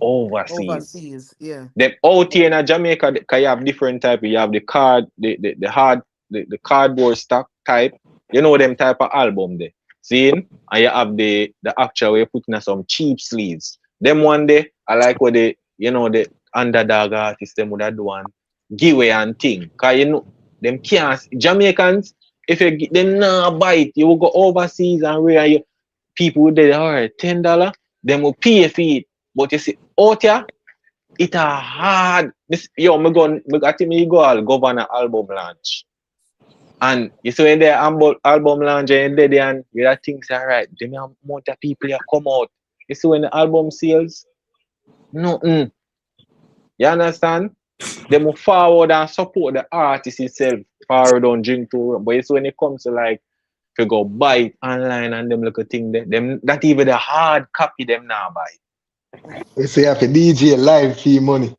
Overseas. Overseas, yeah. Them out here in Jamaica, you have different type. You have the card, the hard, the cardboard stock type. You know them type of album there. See? And you have the actual way putting in some cheap sleeves. Them one day, I like what they, the underdog artists, them would have do one giveaway and thing. Cause you know, them can't, Jamaicans, if you them not buy it, you will go overseas and where you people would say, all right, $10, them will pay for it. But you see, out here, it a hard. I think me go all governor album launch. And you see when the album launch and they and you that things are right. Them amount of people here come out. You see when the album sales, nothing. You understand? They move forward and support the artist itself. Forward on drink to. But you see when it comes to like if you go buy it online and them little thing them that even the hard copy them now buy. We say have a DJ live fee money.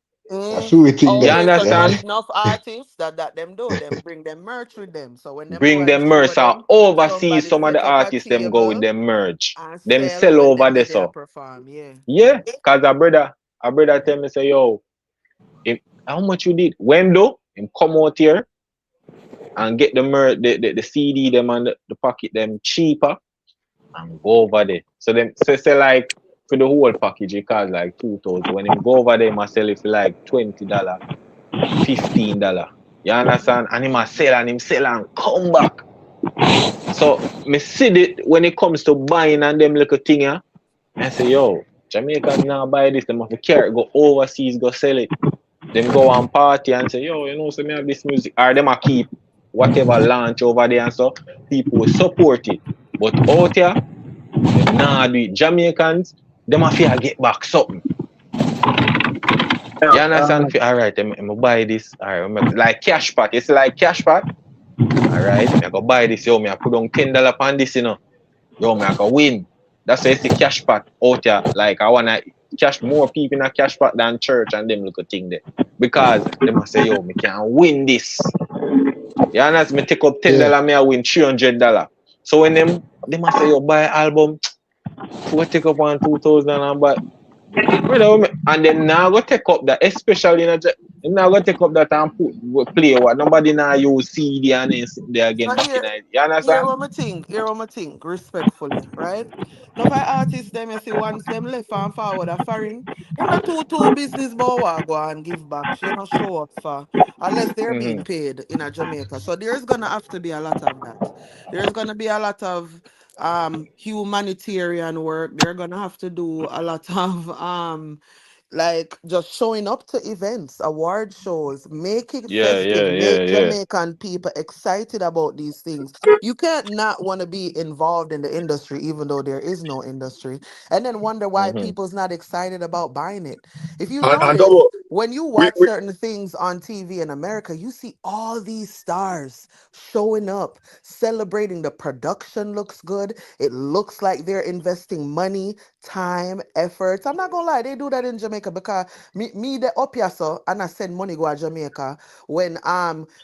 That's who we think You that. Okay, so Yeah. there's enough artists that them do. Them bring them merch with them. So when them go Bring and them show merch or them, overseas. somebody Some of the set up a artists them go with table them merch. and Them sell sell when over them there did their so. perform. Yeah. Yeah, cause a brother tell me say, yo, how much you did? When though? Him come out here and get the merch, the CD them and the pocket them cheaper and go over there. So them say like for the whole package it cost like 2,000. When him go over there, he must sell it for like $20, $15. You understand? And he must sell and come back. So me see it when it comes to buying and them little thing here, I say, yo, Jamaicans now buy this, them have to carry it, go overseas, go sell it. Them go on party and say, yo, so me have this music. Or them a keep whatever launch over there and so people will support it. But out here, them nah do it. Jamaicans, them have to get back something. You understand? Alright, I'm buy this. Alright, like cash pot. It's like cash pot. Alright, I go buy this. Yo, me I put on $10 on this, Yo, me I go win. That's why it's the cash pot out here. Like I wanna cash more people in a cash pot than church and them little thing there. Because they must say, yo, me can win this. You understand? Me take up $10, me I win $300. So when they must say, yo, buy album, we take up on 2,000 and buy. And then now go take up that, especially now go take up that and play what nobody now use CD and then sit there again So back in here, it. You understand? here what I think, respectfully, right? Now for artists them you see once them left and forward a foreign, them not too business but go and give back. You know, show up for unless they're being paid in a Jamaica. So there's gonna have to be a lot of that. There's gonna be a lot of humanitarian work. They're gonna have to do a lot of like just showing up to events, award shows, make it festive, make Yeah. Jamaican people excited about these things. You can't not want to be involved in the industry, even though there is no industry, and then wonder why people's not excited about buying it. If you And notice, double, when you we, watch we, certain things on TV in America, you see all these stars showing up, celebrating. The production looks good. It looks like they're investing money, time, efforts. I'm not gonna lie, they do that in Jamaica because me the up here so and I send money go to Jamaica when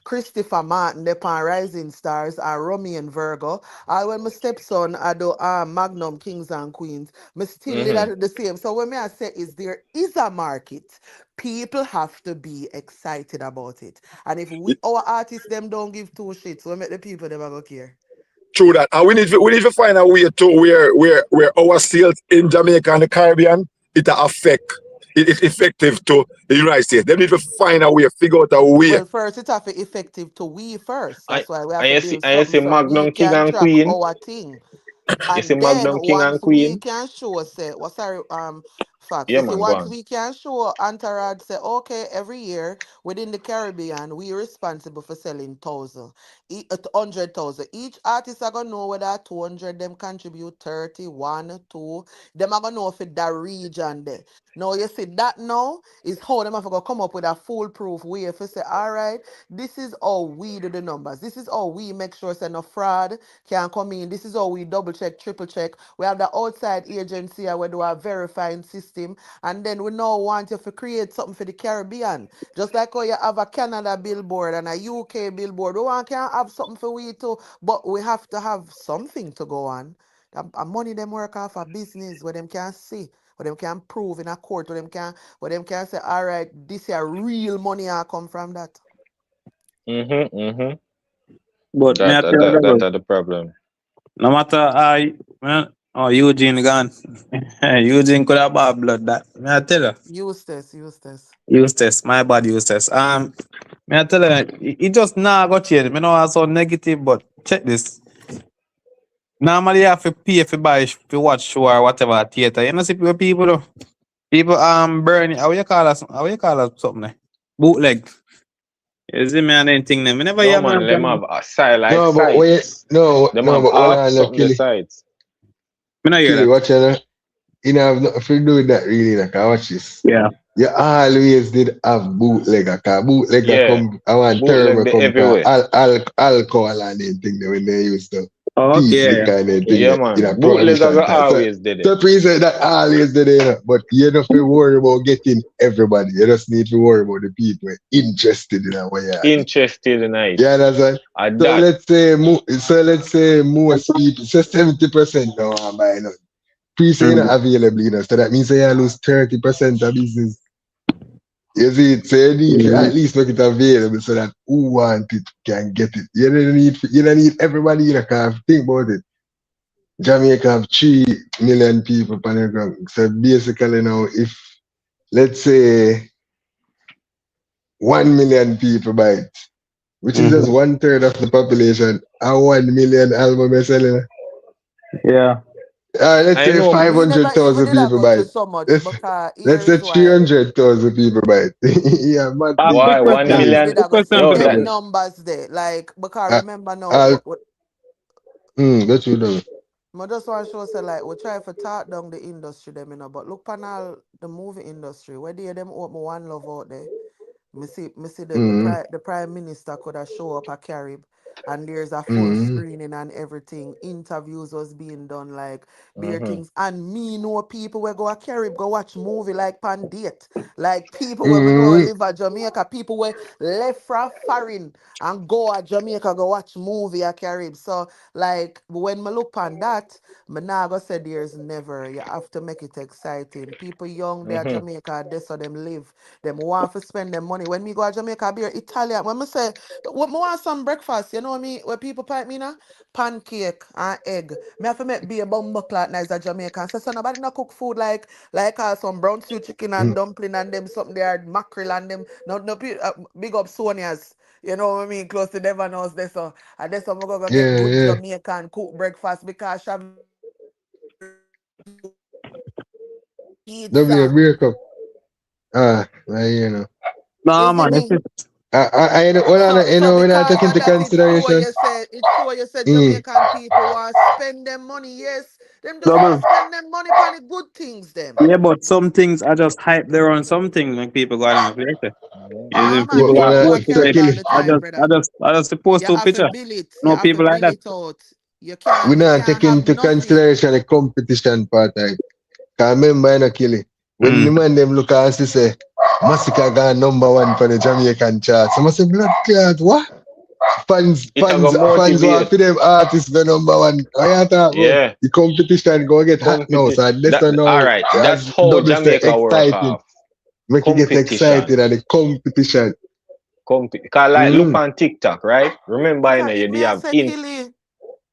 Christopher Martin the pan Rising Stars are Romy and Virgo. When my stepson I do Magnum Kings and Queens, me still did that the same. So when me I say is there is a market, people have to be excited about it. And if our artists them don't give two shits, we make the people never go care. True that. And we need to find a way to where our sales in Jamaica and the Caribbean it affect it's effective to the United States. They need to find a way, figure out a way. Well, first it have to effective to we first. That's why we have to build I something see so we Magnum King can and track Queen. our thing. You see And then Magnum King and once we Queen. can show say facts. Yeah, You see, man, go once on. we can show Antarad say, okay, every year within the Caribbean, we responsible for selling 100,000. Each artist are gonna know whether 200 them contribute 30, 1, 2. Them are gonna know for that region there. Now you see that now is how them have to go come up with a foolproof way if you say, all right, this is how we do the numbers. This is how we make sure say no fraud can come in. This is how we double check, triple check. We have the outside agency where do a verifying system. And then we now want you to create something for the Caribbean. Just like how you have a Canada billboard and a UK billboard. We want can have something for we too, but we have to have something to go on. And money them work off a business where them can see, where them can prove in a court, where them can say, all right, this is real money I come from that. But me I tell you, That's the problem. no matter how Eugene gone. Eugene could have bad blood that. Me I tell you. Eustace, my bad Eustace. Me I tell you, he just nah got here. Me know I so negative, but check this. Normally you have to pay if you buy if watch show or whatever theater. You know see people do. People burn it. How you call us something like bootleg. You see me and anything them. Whenever No you man, man them have a side like No, but sites. no, Them but have hold art on, something the Killy. sites. Me not hear Killy, that. watch it. You know, have nothing to do with that really. Like, I watch this. Yeah. You always did have bootlegger. Cause bootlegger Yeah. come, I want term Bootleg come everywhere. alcohol and anything when they used to Oh, teach okay. the kind of thing Yeah, that in man. a Bootlegger prohibition go time. always did it. So please say that always did it, but you don't have to worry about getting everybody. You just need to worry about the people interested in what you're doing. Interested in it. Yeah, that's right. So let's say most people, so 70% now are buying it. Pre-sale not available, you know, so that means you lose 30% of business. You see it, so you need to at least make it available so that who want it can get it. You don't need everybody, you can think about it. Jamaica have 3 million people on the ground. So basically now, if let's say 1 million people buy it, which is just 1/3 of the population, and 1 million album is selling. Yeah. Let's say 500,000 people buy it. So much Let's say 300,000 people buy it. Yeah, man. Why 1 million? Them numbers there, like because remember now. What you know? I just want to show say like we try to talk down the industry them, you know, but look on all the movie industry where they them open one love out there. Me see the prime minister could have show up at Carib and there's a full screening and everything. Interviews was being done like beer things. And me know people where go a Carib go watch movie like Pandit. Like people where me know live at Jamaica, people where left from foreign and go at Jamaica go watch movie at Carib. So like when me look on that, me nah go say there's never. You have to make it exciting. People young there at Jamaica, that's how them live. Them want to spend them money. When me go to Jamaica, beer Italian. When me say, what me want some breakfast, you know what I mean? Where people pipe me now? Pancake and egg. Me have to make beer bumbo clot nice at Jamaica. So nobody no cook food like some brown stew chicken and dumpling and them something there, mackerel and them. No big up Sonia's. You know what I mean? Close to Devon House there. So and that's how I'm going to get good Jamaican cook breakfast because W break up. You know. No, man. I know when I take into consideration. It's sure you said Jamaican people want to spend them money. Yes, them just want to spend them money on the good things. Them. Yeah, but some things are just hype there on something when people go on later. Man, People people are want Carib all the time, brother. I just post You two have to picture. bill it. No You have people to like bill that. it out. You can't. We not take have into nothing. consideration the competition part. Like, cause remember, I kill it. When the man them look at us, they say, Massacre got #1 for the Jamaican chart. So I say, blood clot, what? Fans want for them artists the #1. I thought, well, the competition go get hot now. So that's all right. That's how Jamaica work off. Make you get excited at the competition. Because like look on TikTok, right? Remember, you have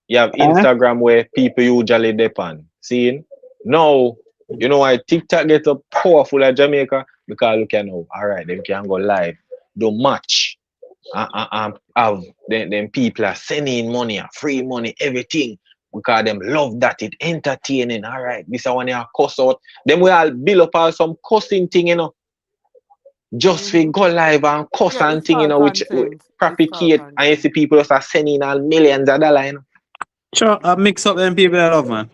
Instagram where people usually depend. Seeing now You know why TikTok gets up powerful at Jamaica? Because look at now, all right, them can go live, do match, have them people are sending money, free money, everything. Because them love that it entertaining. All right, this one here cuss out. Then we all build up all some cussing thing, you know. Just for go live and cuss Yeah, and it's thing, you all know, which content. It's all propagate and you see content. people just are sending all millions of dollars, you know. Sure, mix up them people I love, man.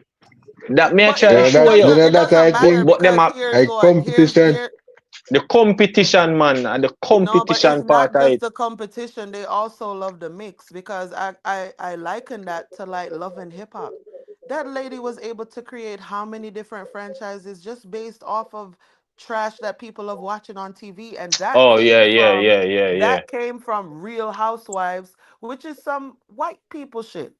That may I But it try to Yeah, it show that you. you know doesn't it that doesn't I matter think But them because are here's I what competition. here the competition, man, and the no, but it's competition part not of just it. the competition. They also love the mix because I liken that to like love and hip hop. That lady was able to create how many different franchises just based off of trash that people love watching on TV, and Oh yeah, yeah, yeah, yeah, yeah. that came from Real Housewives, which is some white people shit.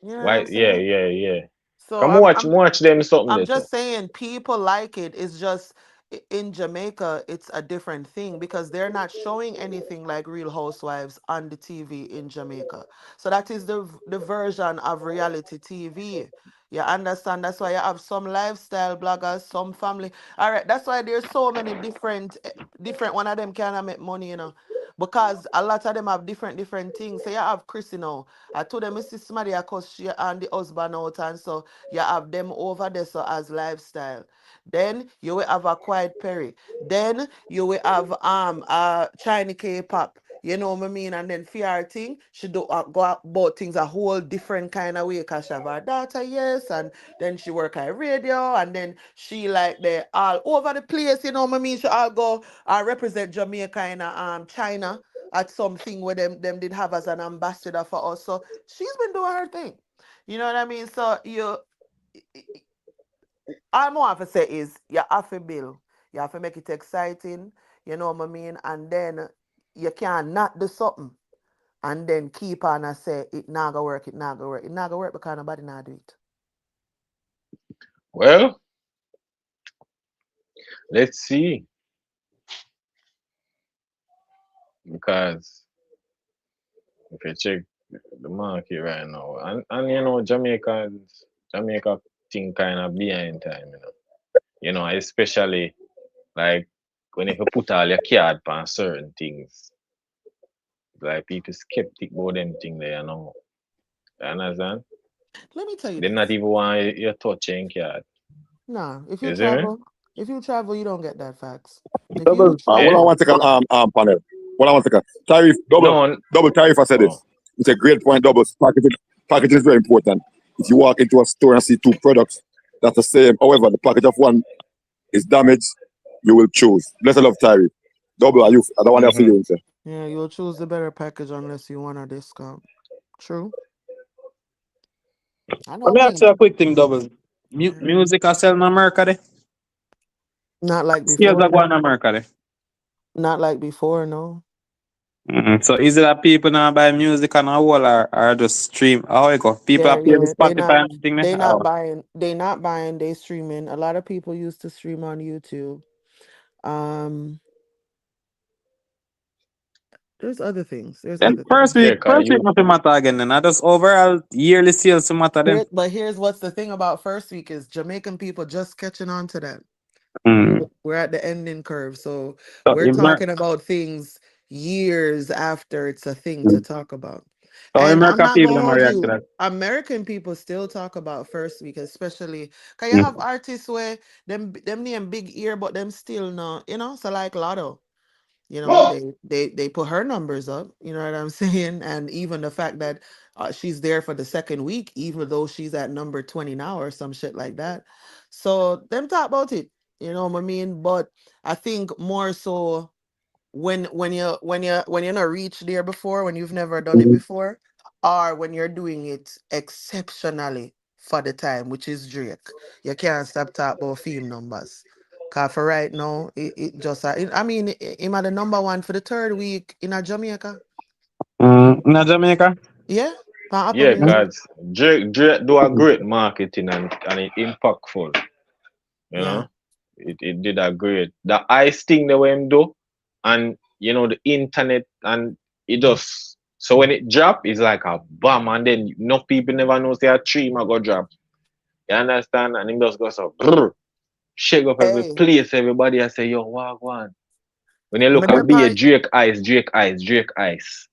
You know what Why? I'm Yeah, saying? yeah, yeah. So Come watch them something I'm there too. just saying people like it. It's just in Jamaica, it's a different thing because they're not showing anything like Real Housewives on the TV in Jamaica. So that is the version of reality TV. You understand? That's why you have some lifestyle bloggers, some family. All right, that's why there's so many different one of them can make money, you know. Because a lot of them have different things. So you have Chris, you know. I told them, Mrs. Maria, because she and the husband out, and so you have them over there so as lifestyle. Then you will have a Quiet Perry. Then you will have China K-pop. You know what I mean? And then fear thing, she do go about things a whole different kind of way because she have her daughter, yes, and then she work at radio, and then she like they all over the place, you know what I mean? She all go represent Jamaica in China at something where them did have as an ambassador for us. So she's been doing her thing. You know what I mean? So all more have to say is you have to build. You have to make it exciting. You know what I mean? And then you can not do something and then keep on and say it not gonna work, it not gonna work. It not gonna work because nobody not do it. Well, let's see. Because if you check the market right now, and you know, Jamaica thing kind of behind time, you know. You know, especially like when you put all your card on certain things. Like people skeptic about them thing there, you know. You understand? Let me tell you They not this. even want you touching card. Nah, You see me? if you travel, you don't get that facts. If you Double. Hold Eh? on travel, one second. Panel. Hold on one second. Tariff. No. Double tariff. I said Oh. this. It's a great point. Double packaging is very important. If you walk into a store and see two products that's the same, however, the package of one is damaged, you will choose. Bless the love tariff. Double. Are you? I don't want to see Mm-hmm. you. Sir. yeah, you'll choose the better package unless you want a discount. True. I Let know me ask me. you a quick thing, double. Yeah. Music I sell in America, there. Not like Sales before, are going no. in America, there. Not like before, no. So is it that people now buy music on a wall or just stream? How it go? People are Yeah, paying yeah. Spotify and thing there? Oh. They not buying, they streaming. A lot of people used to stream on YouTube. Um, there's other things. There's Then other things. Yeah, cause first week you nothing matter again. Then I just overall yearly sales to matter then. But here's what's the thing about first week is Jamaican people just catching on to that. Mm. We're at the ending curve. So So, we're talking about things years after it's a thing to talk about. And I'm American not people gonna them hold react to you. that. American people still talk about first week, especially because you have artists where them name big ear, but them still not, you know. So like Lotto, you know, they put her numbers up. You know what I'm saying? And even the fact that she's there for the second week, even though she's at number 20 now or some shit like that. So them talk about it. You know what I mean? But I think more so when you're not reached there before, when you've never done it before, or when you're doing it exceptionally for the time, which is Drake. You can't stop talking about film numbers. Cause for right now, it just I mean him at the number one for the third week in a Jamaica. In Jamaica? Yeah, on Apple yeah, Music. cause Drake do a great marketing and it impactful. You Yeah. know, it did a great. The ice thing the way him do, and you know the internet and it just so when it drop, it's like a bomb, and then no people never know say a tree might go drop. You understand? And him just go so brr, shake up every Hey, place, everybody I say, yo, walk one. When you me look dey at be a on Drake Ice, Drake Ice, Drake Ice.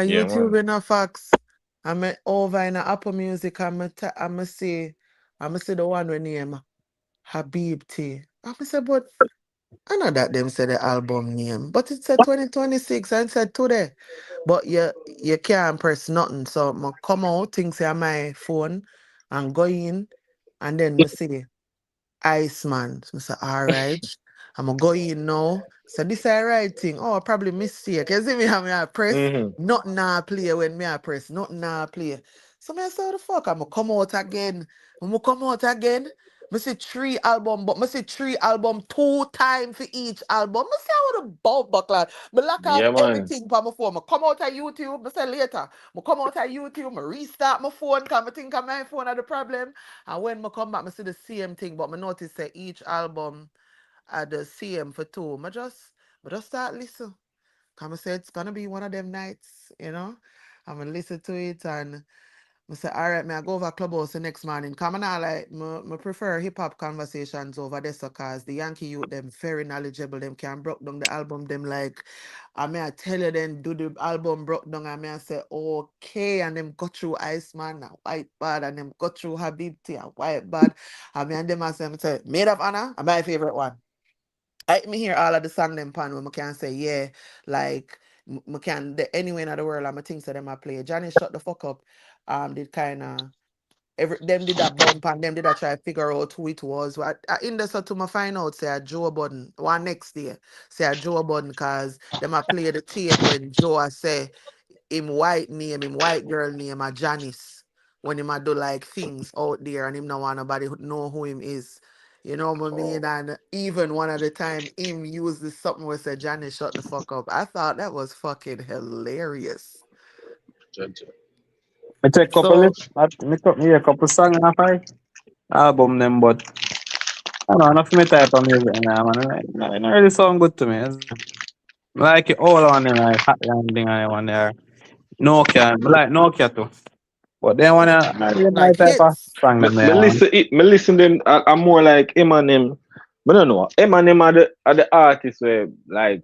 Yeah, YouTube man. in a fax. I'm over in a Apple Music. I'm see the one with name Habib T. I'm say, but I know that them say the album name, but it said 2026 and said today. But you can't press nothing. So I come out, things say on my phone and go in and then I see Iceman. So I say, all right. I'm gonna go in now. So this is the right thing. Oh, probably mistake. You see me how me I press? Mm-hmm. Nothing I play when me I press. Nothing I play. So me I say, what the fuck? I'm gonna come out again. I'm gonna come out again. Me see three album, but me see three album 2 times for each album. Me say I would have bought buckler. Me lock off Yeah, man. everything for my phone. Me come out of YouTube. Me say later. Me come out of YouTube. Me restart my phone because I think my phone had the problem. And when I come back, I see the same thing, but I notice that each album had the same for two. I just start listen. Come I say it's gonna be one of them nights, you know. I'm gonna listen to it and I say, all right, I go over Clubhouse the next morning. Come on, I like, me prefer hip hop conversations over this because the Yankee youth, them very knowledgeable. Them can broke down the album, them like, I mean, I tell you, then do the album broke down. I mean, I say, okay, and them go through Iceman, and White Bad, and them go through Habibti, and White Bad. I mean, and them I say, Made of Honor, my favorite one. I me hear all of the song them pan when I can say, yeah, like, I can, anywhere in the world, I'm a thing so them I play. Johnny shut the fuck up. Did kind of them did that bump and them did that try to figure out who it was. I in the so to my find out say a Joe Budden one next day. Say a Joe Budden cause them I play the tape when Joe I say him white girl name a Janice. When him a do like things out there and him no want nobody know who him is. You know what I mean? And even one at the time him used this something where said Janice shut the fuck up. I thought that was fucking hilarious. I check couple So list. Me a couple song and a five album them, but I don't know, enough me type of music now, man. It really sound good to me. Like it all on them, like hot landing and one there. Nokia, I like Nokia too. But they wanna really my like type of hits. song them Me there, man. listen it. Me listen them. I'm more like Eminem. But I don't know. Eminem are the artists where like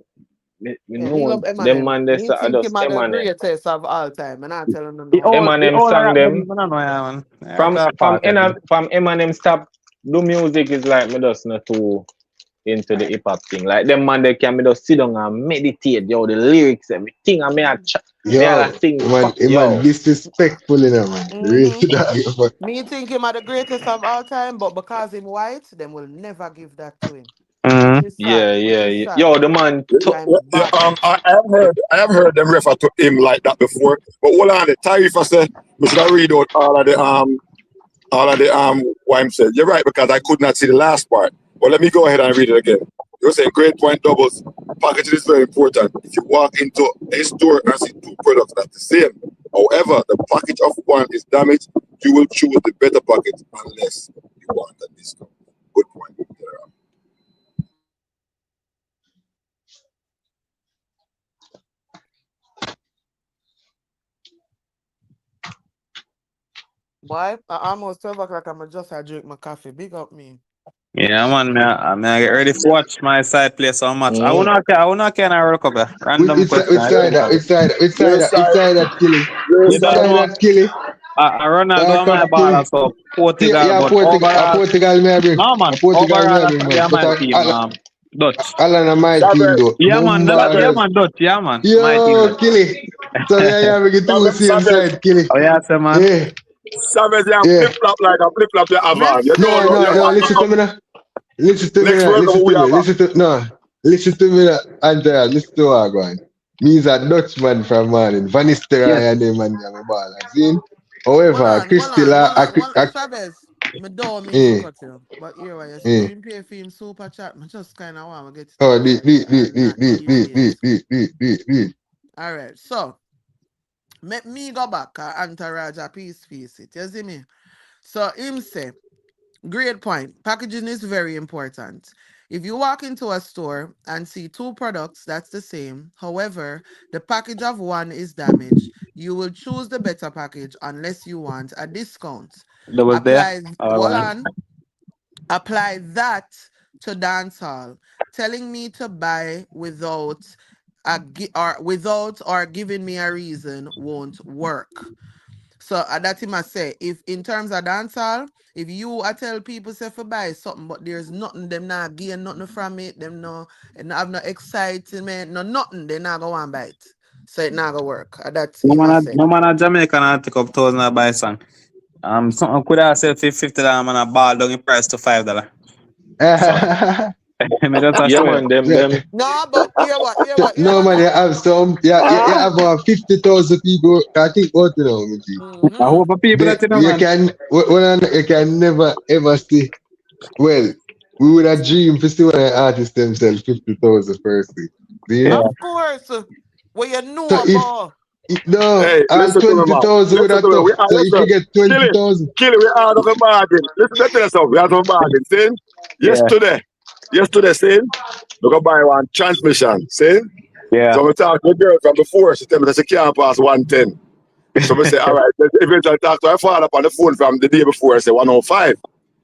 me Yeah, me love know them Eminem. man. They Me are think him just are the Eminem. greatest of all time. And I'm telling you The no. old the Eminem old song rap them, them I don't know, yeah, man. Yeah, from to a part of them. Eminem stop do music is like me just not too into the hip hop thing. Like them man they can me just sit down and meditate, yo, the lyrics, everything. I me I Yo, sing man, man, yo. disrespectful, you know, man. Real Mm-hmm. dog, but Me think him are the greatest of all time, but because him white, them will never give that to him. Which Mm-hmm. is sad. Yeah, Which yeah, is yeah. sad. Yo, the man Yeah, I'm yeah, yeah, bad. I have heard them refer to him like that before. But hold on, the tariff I said we should have read out all of the what I'm saying. You're right because I could not see the last part. But let me go ahead and read it again. You're saying grade point doubles. Packaging is very important. If you walk into a store and see two products that's the same, however, the package of one is damaged, you will choose the better package unless you want a discount. Good point. Why? I almost 12 o'clock. I'm just I drink my coffee. Big up me. Yeah, man, me I get ready to watch my side play so much. mm, I wanna can I roll up a which, random which, question. which side that, Your side, which side that killing? your You Which don't side. side know that killing? Ronaldo Dark on my up ball killing. so Portugal, Yeah, but A overall, Portugal may bring. no A man, Portugal overall may I bring, say man. yeah, But my team, Dutch. Alan and my team Savage, though. Yeah man, yeah Savage, Bombarders. man, Dutch, yeah man, my team Yo, Dutch. killing. So yeah, we get two same Savage, side, killing. Oh yeah, say man. Yeah, Savage, yeah, yeah. flip flop like a flip flop you have on. You don't No, know, no, you no. want to Listen to come me now. Listen to me next now. World Cup Listen we to me. have on. Listen to me now. Andrea, listen to what I'm going. Me is a Dutchman from morning. Van Yes. Nistelrooy and them and them ball. See? However, Christella, Chavez. Me don't mean for eh, cut you. But here I eh. stream pay film super chat. I just kind of want to get it Oh, out for you and not deviate. the. All right. So, let me go back. Entourage a piece it. You see me? So, him say, great point. Packaging is very important. If you walk into a store and see two products that's the same, however, the package of one is damaged, You will choose the better package unless you want a discount. That was there. Apply, All hold right. on. Apply that to dancehall. Telling me to buy without or giving me a reason won't work. So that's him I say. If in terms of dancehall, if you I tell people say for buy something, but there's nothing, them not gain nothing from it, them no and have no excitement, no nothing, they not gonna buy it. So it not gonna work. That's him I say. No man a Jamaican I take up thousand a buy song. Something could have said $50 man a ball down in price to $5. So me just Yeah, show man, you. them. No, but hear No what man, you now. have some. You have 50,000 people. I think what you know, me see. I Mm-hmm. hope the people that you know, You man. you can never ever see. Well, we would have dreamed to see when an artist themselves 50,000 firstly. See? Yeah. Of course. What you So know if about. no, Hey, all listen to me, man. 20,000 would Listen have to me. tough. We are So if you listen. get Kill it. 20,000, Kill it. We out of a bargain. Listen to yourself. We out of a bargain. See? Yeah. Yesterday, see? We go buy one transmission. See? Yeah. So we talk to the girl from before. She tell me that she can't pass 110. So we say, all right. Then eventually talk to her father on the phone from the day before. I say 105.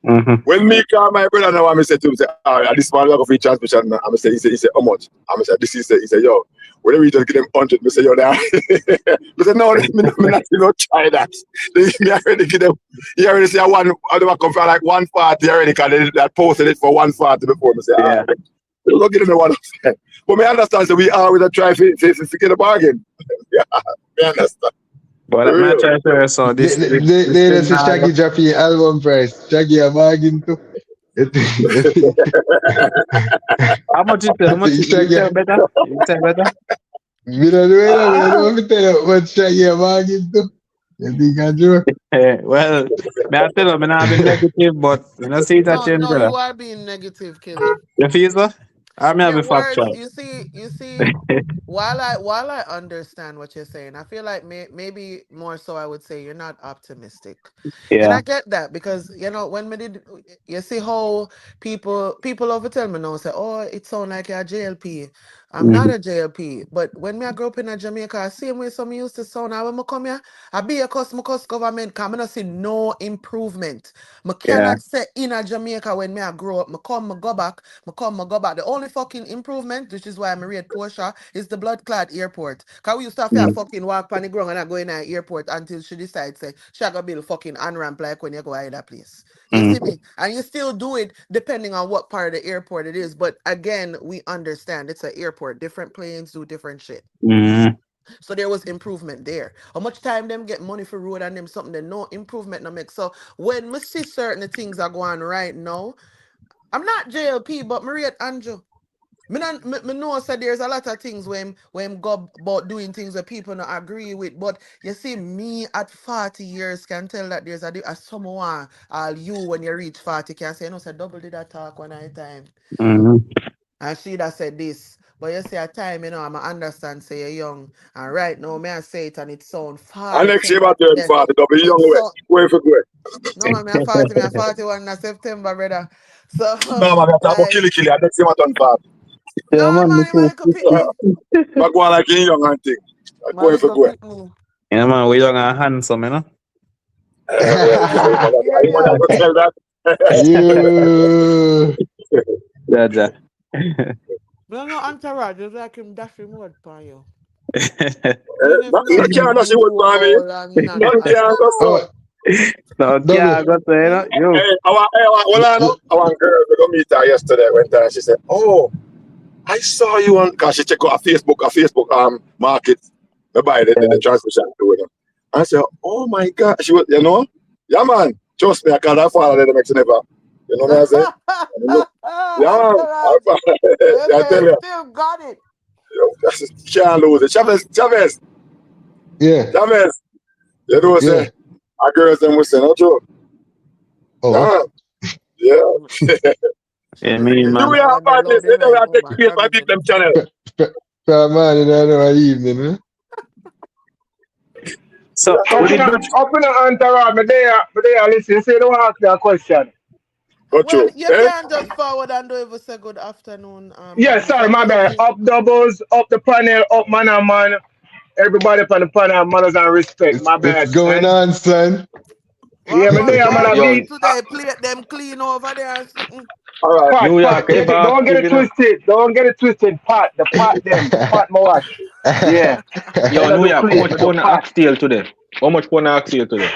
Mm-hmm. When me call my brother now, I say to him, say, this man go for transmission. I say, he say, how much? I say, this is, he say, yo, whenever you just give them 100, I say, yo, there. I say, no, me not even try that. Me already give them, he already say, one, I never come from like 140 already, because they posted it for 140 before. I say, Yeah. we don't give them the 105. But me understand, so we always try to get a bargain. Yeah, me understand. But For I'm not real. trying to say so this they thing say Shaggy drop your album price. Shaggy a bargain too. how much is it? How much you Shaggy, tell better? You tell better? we don't know it. We don't know. Me tell you what Shaggy a bargain too. You think I do? Well, may I tell you, I'm not being negative, but you know, see that change, No, brother. you are being negative, Kelly. You feel so? I'm Yeah, having words. factual. You see. While I understand what you're saying, I feel like maybe more so I would say you're not optimistic, and Yeah. I get that because when we did, you see how people over tell me now say, oh, it sound like you're a JLP. I'm not Mm-hmm. a JLP, but when I grew up in a Jamaica, same way some used to sound. And when I come here, I be a customer government. Come and see no improvement. I Yeah. cannot say in a Jamaica when I grow up. I go back. I go back. The only fucking improvement, which is why I'm read Portia, is the blood clot airport. Cause we used to have to Mm-hmm. fucking walk on the ground and I go in an airport until she decides say she gonna build fucking on-ramp like when you go either place. You see me? And you still do it depending on what part of the airport it is. But again, we understand it's an airport. Different planes do different shit. Mm-hmm. So there was improvement there. How much time them get money for road and them something that no improvement no make. So when we see certain things are going right now, I'm not JLP, but Maria Andrew. Me know say there's a lot of things when go about doing things that people not agree with. But you see, me at 40 years can tell that there's a someone all you when you reach 40 can say, say double did that talk one night time. Mm-hmm. And she that said this. But you see a time, I'm understand say you're young. And right now, may I say it and it sound And far next year, tender about to turn death. 40, double young way. So Going for good. no man, me a 40, me a 41 in September, brother. So No, man, I talk about like kill. And next year, I turn 40. Yeah, no man, man, you might pick me. But go on like in young and thing. Man, Going for good. pick me. yeah, man, we young and handsome, you know? Well, Yeah, you yeah. might have to tell that. You. Yeah, yeah. No, no, entourage is like him dashing word for you. Even if Nothing not can't get see what too for me. old and none. Nothing I can't don't go know. so. Oh, No, double. yeah, I got to, you know, you. Hey, hold on. I want girl to go meet her yesterday. Went there and she said, oh, I saw you on, because she checked out a Facebook market. I buy the transmission to it. I said, oh my God. She was, yeah, man. Trust me, I can't follow the next never. You know what I say? Yeah, Entourage. I tell Okay, you, still got it. can't lose it. Chavez. Yeah, You know what I yeah. say? Our girls them will say, no joke. Oh, Yeah. Yeah. Yeah, Chavez me, said You she man. will know have when the badness. loading You know, line I take over. place by Chavez beat said, them channel. man, in the evening, huh? So, Yeah. what did you? Up in the entourage, listen, you say don't ask me a question. Go well, through. you Eh? can't just forward and do ever say good afternoon, Yeah, Bam, sorry, because my bad. maybe Up doubles, up the panel, up man and man. everybody on the panel, manners and respect. My bad, It's going son. on, son. Yeah, What man, was there, man, going I Yo, on beat. today? Plate them clean over there or something. all right, Pot, New pot. York ever Don't get active, it you know. twisted. Don't get it twisted. Pot, the pot them. The pot my wash. Yeah. Yo, I New do York, how clean. much I do pound of pot. oxtail today? How much pound of oxtail today?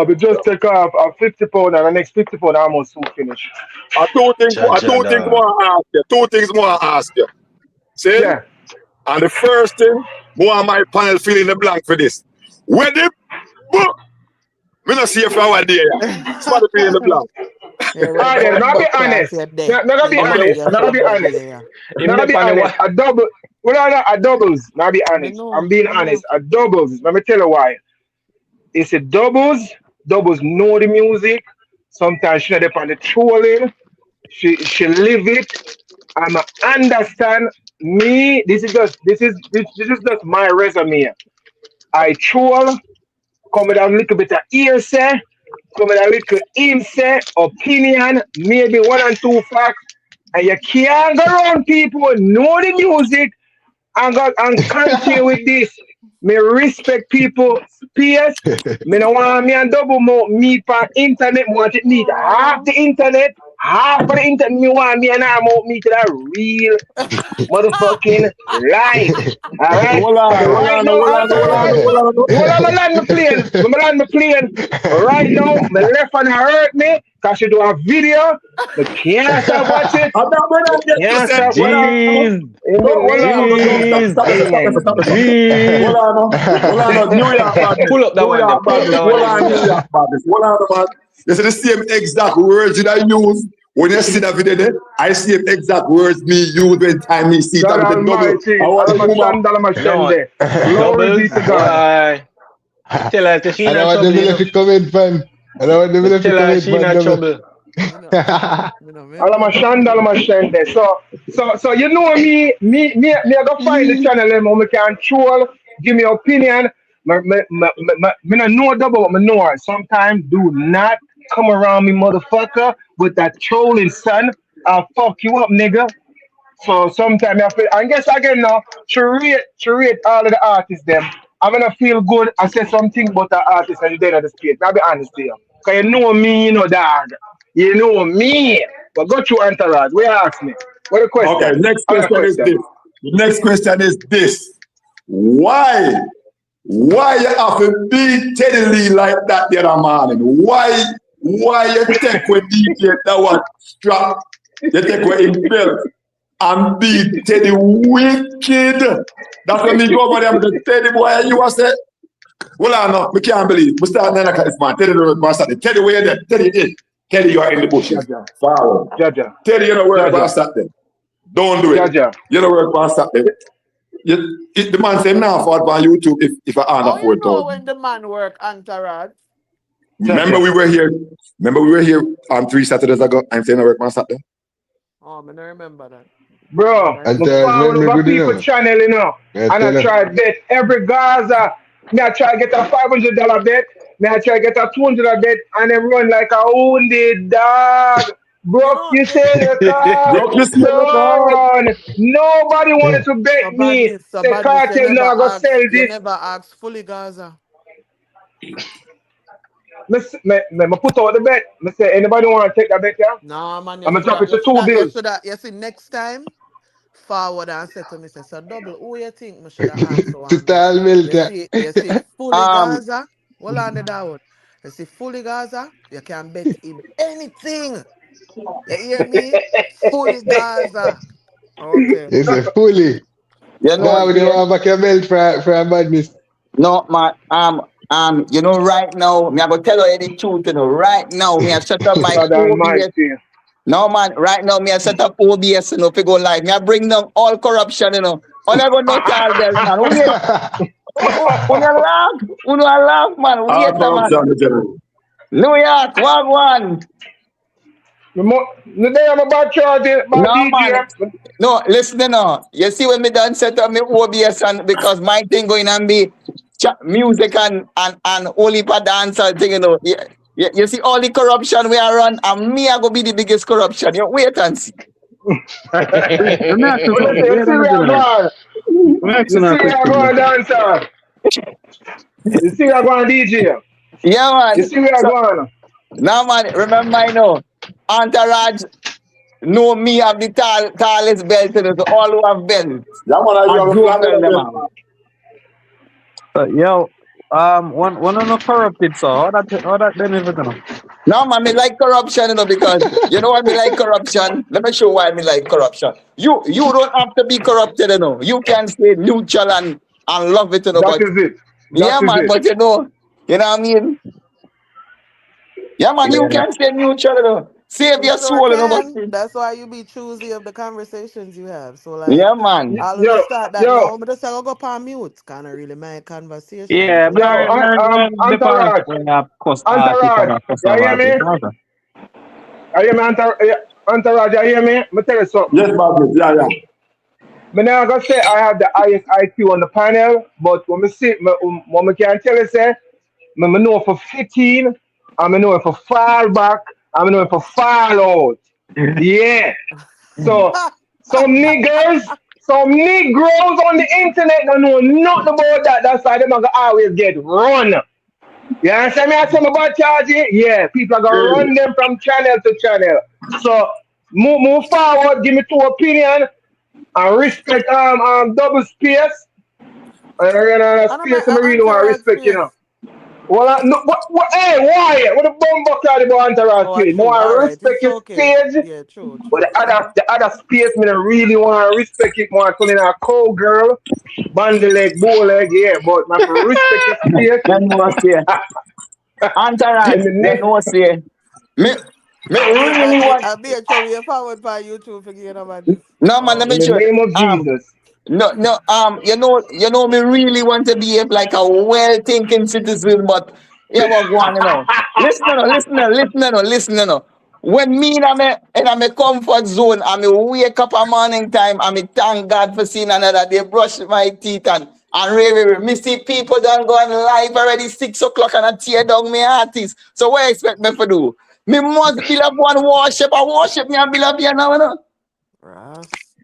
We just take off a 50 pound and the next 50 pound almost soon finish. Jaja, Two things dog. more I ask you. Two things more I ask you. See? Yeah. And the first thing, more on my panel fill in the blank for this. Where the book? We not see if I were there. Somebody fill in the blank. Yeah, All red right, bone now be buck can't honest. say day. Now be You know, honest. you Now say be body honest. there. Him Now dep be on the honest. what? A double. Well, no, a doubles. Now be Me honest. I'm know, being me know. honest. A doubles. Let me tell you why. It's a doubles. Doubles know the music. Sometimes she not up on the trolling. She live it. I'm understand me. This is just my resume. I troll. Come with a little bit of hearsay. Come with a little insight, opinion, maybe one and two facts. And you can't go around people who know the music and continue with this. Me respect people space. Me no want me and double more meet for internet. Me want it meet half the internet. Half of the internet me want me and I more meet that real motherfucking life. Alright? Hold on, So hold right on, now, hold on, hold on, Entourage, hold on. hold on, me land my plane. Me land my plane. Right now, my left hand hurt me because she do a video. Me can't stop watch it. I'm not going Me to get to can't say, stop hold watch it. on. Jeez, In No, the hold name on, of no, stop, jeez, stop it, stop it, stop it, stop it. jeez. Hold on, no. Hold on, no. New York badness. Pull up that New one there. York Pull up badness. that one Hold there, on, New New York. York badness. Hold on, man. You see the same exact words that I use when you see that video there. I see the exact words me use when time me see that God with the double. Almighty. I want the woman. No, Alama Glory be doubles. to God. Why? Me tell her say she I in don't a want them trouble, you know. to come in, fam. I don't want them Me to tell come her in, she in fam. a Double. trouble. Me know, me know, me know. Remember that. Alama Shende. So you know me I go find the channel them how me can troll, give me opinion. Me no know double what me know. Sometimes do not come around me, motherfucker, with that trolling son. I'll fuck you up, nigga. So sometimes I feel, I guess again now, to rate all of the artists them. I'm gonna feel good. I say something about the artist and then at the street. I'll be honest with you. Cause you know me, you know dog. You know me. But go through Entourage. Where you ask me? What the Okay, question? next Other question is question. this. The next question is this. Why? Why you have to beat Teddy Lee like that the other morning? Why you take with DJ that was strap, you take with him belt and beat Teddy wicked? That's when me go over there with the Teddy boy and you was say, well, I know, we can't believe. We start 9 o'clock this morning. Teddy the work Saturday. Teddy where you there? Teddy in. Teddy you are in the bushes. Jaja. Forward. Jaja. Teddy you know work Jaja. Saturday. Don't do it. Jaja. You know work Saturday. The man say now for on YouTube if I earn How a you know 4,000. when the man work Entourage? Remember Jaja. we were here. Remember we were here on 3 Saturdays ago. I'm saying I work on Saturday. Oh, I don't remember that. Bro, Right. And I follow memory over good people enough. channel, you know. I And I tell you. try to bet every Gaza. Me I try to get a $500 bet. Me I try to get a $200 bet and then run like a wounded dog. You Broke know, you sell your car. Broke you see the card. Son. Nobody wanted to bet me. so Say badness, cartel now go sell you this. never ask fully Gaza. Me put out the bet. Me say anybody want to take that bet, yeah? Nah, man, I'm gonna drop it to two bills. you see, next time, forward and say to me, say, so double, who you think me should have answer one bet? Total milk. You see, fully Gaza, well on the down. You see, fully Gaza, you can bet him anything. You hear me? Fully Gaza. Okay. It's a fully. You know, Now we don't yeah. have back your belt for a badness. No, man. You know, right now, me I go tell you the truth. You know, right now, me I set up my God OBS. Almighty. No, man. Right now, me I set up OBS. You know, to go live. Me I bring down all corruption. You know, all I go no Charles Bell, man. Wait, uno laugh, man. All Wait, man. corruption, the general. New York, one. The day I'm about charge, about No, man. DJ. No, listen now. You see when me done set up my OBS and because my thing going on be music and only for dancer thing, you know. You see all the corruption we are run and me I go be the biggest corruption. You wait and see. Let me ask you What something. you say? You Wait see a where I minute. go on? Let me ask You you a see where I question. go on, dancer? You see where I go on, DJ? Yeah, You man. see where I So go on? now, man, remember I know. Entourage know me have the tallest belt in it. So all who have belts. Yeah, man, I I have a don't flag tell with them them. out. Yo, one of the corrupted, so how that benefit, you know? No, man, me like corruption, because you know why me like corruption? Let me show why me like corruption. You don't have to be corrupted, You can stay neutral and love it, That but is it. yeah, That is man, it. but you know what I mean? Yeah, man, you Yeah. can stay neutral, Save You your sure soul, but can. That's why you be choosy of the conversations you have. So like, yeah, man. all of Yo, the start that yo, now, but just go up on mute. Kind of really my conversation. Yeah, So yo, the part Entourage. where I cost artist Entourage. and I cost You of hear artist. me? You hear me, Entourage? You hear me? Let me tell you something. Yes, Badness. Yeah, yeah. Me now gonna say I have the highest IQ on the panel, but when me see, what me can tell you say, me know for 15, and me know for fall back, and me know for fall out. Yeah. So some niggers, some Negroes on the internet don't know nothing about that. That's why them gonna always get run. You understand me? I say about charging. Yeah, people are gonna run them from channel to channel. So move forward. Give me two opinion and respect double space. I don't Space make I an really want to entourage respect, space. Well, no, hey, why? What the bomb box are the entourage Oh, space? More true. All right, respect it's your okay. stage. Yeah, true, But true. the other space, me don't really want to respect it. More calling a cowgirl, bandy leg, bow leg, yeah. But my for respect your space. You know say, In Entourage, the you next, know say, me really want, I'll be a show you forward by YouTube for getting about this. no, man, let Oh. me in the show name of you. Jesus. No, me really want to behave like a well-thinking citizen, but yeah, what go on, Listen, When me in my comfort zone, I me wake up a morning time, I me thank God for seeing another day, brush my teeth and really, me see people done go on live already 6 o'clock and I tear down my artist. So what you expect me to do? Me must build up one worship, I worship me and build up here now. Ras.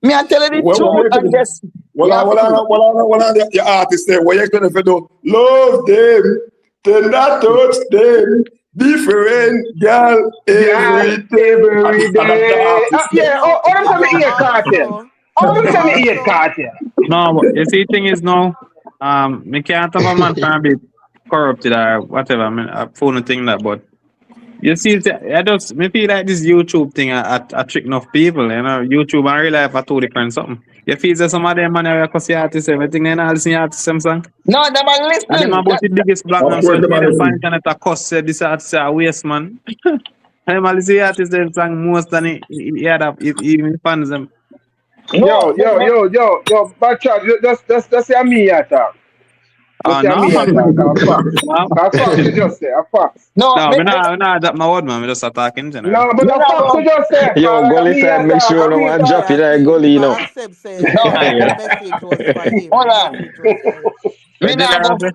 Me I tell you the What truth make and it? just you have to do it. Your artist say, what you expect to do? Love them, tender touch them, different girl Yeah, every day. every And that's the day. artist You say. know, Oh, them you say know, me eat cartel. also, Oh, them say me eat also, cartel. No, but you see, thing is now, me can't have a man can be corrupted or whatever. I mean, I phone thing that, but you see, I just me feel like this YouTube thing I trick enough people. YouTube and real life are two different something. You feel that some of them man are cause artists, everything they not listen to artists, them song. No, them are And them listening. about the biggest black Of man, so course, you the see man them listen. find internet a cuss say this artist a waste man. And them all listen to artists them song most than he had up even fans them. No, Bad chat, just say me attack. Just Oh say no me man. attack, a facts. No. A facts you just say, a facts. no, No, me not that my word man, me just attacking in general. No, but me a not facts you go. just say, Yo, like a gully me side, make attack, sure a no real one talk. drop yeah, it like see, gully, because Seb say No, the Yeah. message was for him. hold The on. message was for him. Me Wait, did not I go. say?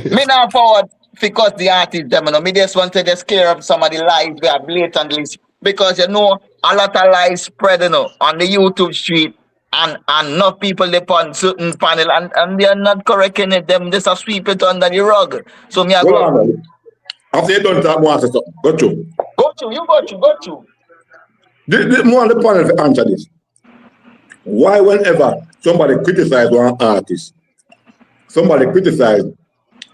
Me not forward because the artist them. Me just want to just clear up some of the lies we are blatantly because a lot of lies spread on the YouTube street and enough people they on certain panel and they are not correcting it. Them just a sweep it under the rug. So me I Hold go. on. After you done that, one say something. Go through. Go to. The more on the panel to answer this. Why whenever somebody criticize one artist, somebody criticize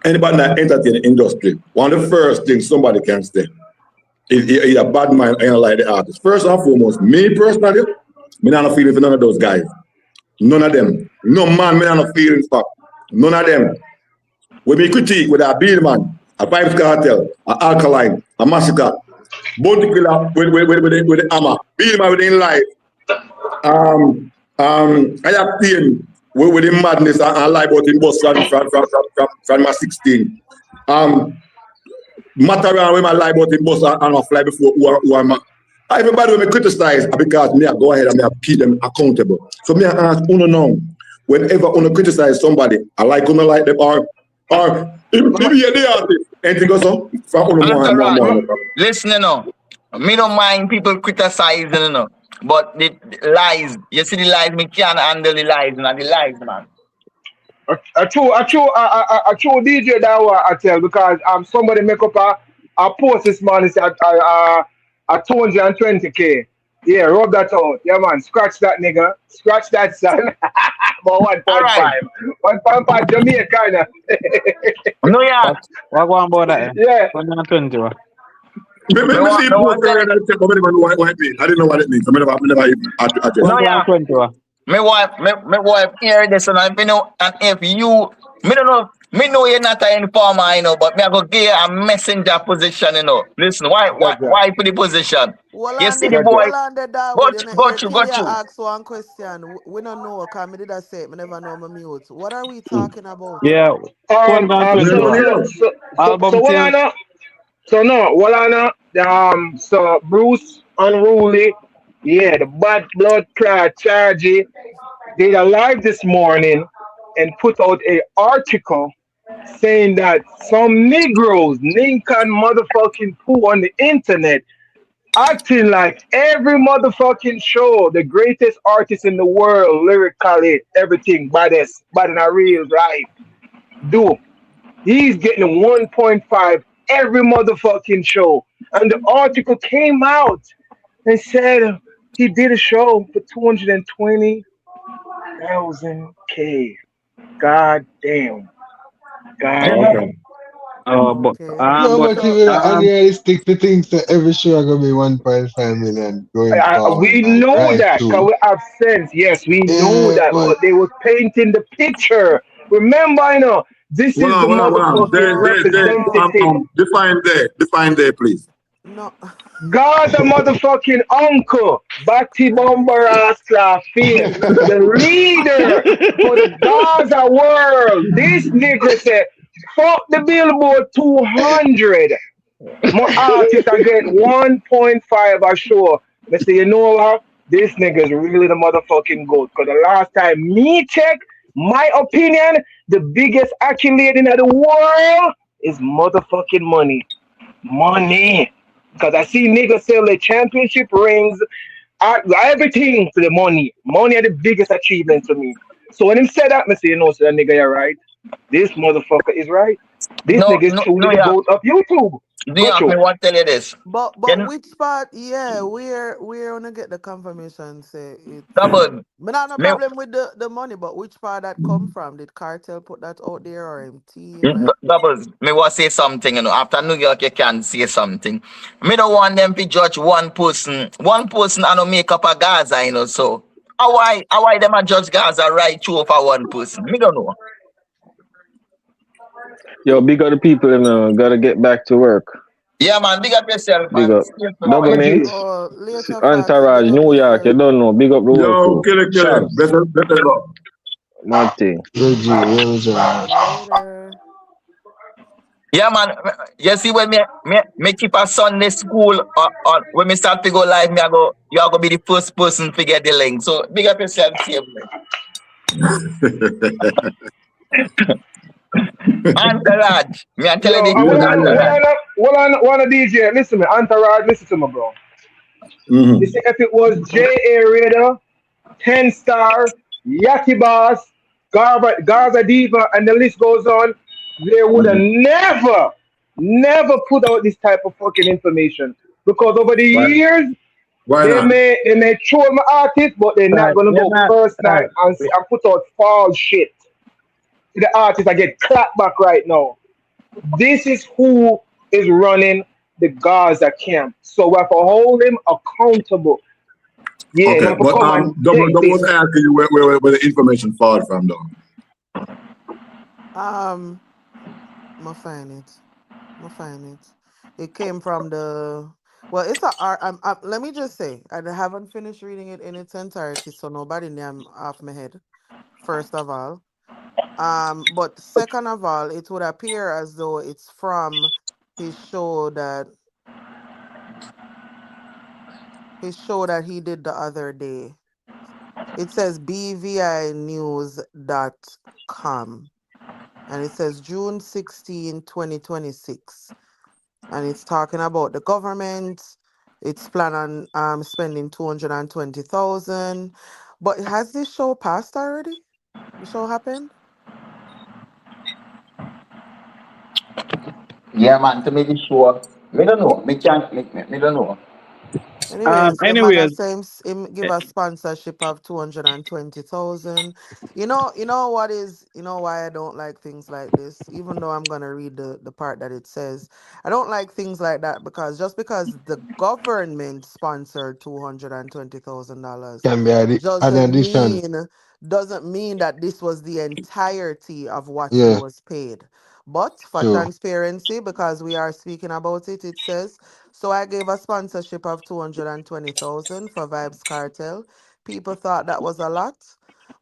anybody that entertain the industry, one of the first things somebody can say is a bad mind and like the artist. First and foremost, me personally, me not no feeling for none of those guys. None of them. No man, me not no feelings for. None of them. When me critique with a beat man, a Pipes Cartel, a Alkaline, a Massacre, Bounty Killer with the hammer, beat man with the life. I have pain with the madness and lie about him bus from my 16. Matter around when I lie about him bus and I fly before who am I. Everybody when me criticize because me I go ahead and me I keep them accountable. So me I ask Uno now, whenever Uno criticize somebody, I like Uno like them or maybe you're the artist. Anything goes on? From Uno more. Listen, me don't mind people criticizing, but the lies, you see the lies, me can't handle the lies, and the lies, man. A true DJ that I tell because somebody make up a post this morning say a 220K. Yeah, rub that out. Yeah man, scratch that nigga. Scratch that son. About All 1.5. right. 1.5 Jamaica kinda. No, yeah. What go on about that? Yeah. 120. Let Me me see want, it me post want tell there it. and I check, but I don't know what it means. I didn't know what it means. I never even addressed No, it. yeah. 120. Me wife hear this and if you know, and if you, me don't know, me know you're not an informer, you know, but me I go give you a messenger position, you know. Listen, Gotcha. why for the position? You see the boy, Gotcha. Wallanda go Dawood, you to, know, go here to, go Killia to. asked one question. We don't know, because me did I say it, me never know my mute. What are we talking about? Yeah, We 220. don't hear. So Album what I sales. know so no, what I know so Bruce Unruly, yeah, the bad blood clot charge did a live this morning and put out a article saying that some Negroes, Lincoln motherfucking poo on the internet, acting like every motherfucking show, the greatest artist in the world, lyrically, everything, baddest, better than a real life. Do. He's getting 1.5 every motherfucking show. And the article came out and said he did a show for 220,000 K. God damn. God You Oh, know, okay. damn. But Okay. No, but but So, even unrealistic to think that every show gonna be 1.5 million going forward, We man. know Right that because too. we have sense. Yes, we know Yeah, that. but But they were painting the picture. Remember, this Hold is the on, hold on, hold on. motherfucking representative. Define there, please. no. God, the motherfucking uncle, Batty Bomber Rasta face, the leader for the Gaza world. This nigga said, fuck the Billboard 200. My artist I get 1.5 a show. I say, you know what? This nigga is really the motherfucking goat. Because the last time me check, my opinion, the biggest accolade in the world is motherfucking money. Money. Because I see niggas sell their championship rings, everything for the money. Money are the biggest achievement to me. So when him said that, I say, so that nigga, you're right. This motherfucker is right. This no, nigga is no, truly no, the yeah. goat of YouTube. Do Go you me through. want tell you this? You But know, which part, yeah, we're gonna get the confirmation say it's double, me not no me, problem with the money, but which part that come from? Did Cartel put that out there or him team? Like doubles, me want say something, you know. After New York, you can say something. Me don't want them to judge one person. One person and no make up a Gaza, you know. So how why them a judge Gaza right through for one person? Me don't know. Yo, big up the people, gotta get back to work. Yeah, man, big up yourself, Big man. up. Stay Double forward. OG. mint, oh later facts, entourage, big up New York, you yourself. don't know. Big up the whole Yo, crew. kill it, kill it. Shabs, Better go. mad thing. OG, yeah, Later. Yeah, man. You see when me keep a Sunday school on when me start to go live, you are gonna be the first person to get the link. So big up yourself, same way. Entourage. Me I tell Yo, you the I truth, want to entourage. want to DJ. Listen to me, Entourage. Listen to me, bro. You Mm-hmm. see, if it was J.A. Raider, 10 Star, Yaki Boss, Gaza Diva, and the list goes on, they would have never put out this type of fucking information. Because over the Why? years, Why they not? may troll my artist, but they're not Right. gonna Yeah, go man. first night Right. and put out false shit to the artist. I get clapped back right now. This is who is running the Gaza camp. So we have to hold him accountable. Yeah, you Okay, have to but come and double take was this. asking you where the information fall from though. Um, I find it. I find it. It came from the well, it's a art. let me just say, I haven't finished reading it in its entirety, so nobody name off my head. First of all, but second of all, it would appear as though it's from his show that he did the other day. It says bvinews.com and it says June 16, 2026. And it's talking about the government. It's planned on spending 220,000. But has this show passed already? The show happened? Yeah, man, to make it sure. Me don't know. Me can't, me don't know. Anyways, the man Anyways, has him give a sponsorship of 220,000. You know what is, you know why I don't like things like this, even though I'm gonna read the part that it says. I don't like things like that because just because the government sponsored $220,000 Can be an doesn't addition. mean doesn't mean that this was the entirety of what he Yeah, was paid. But for true. transparency, because we are speaking about it, it says so I gave a sponsorship of 220,000 for Vibes Cartel. People thought that was a lot,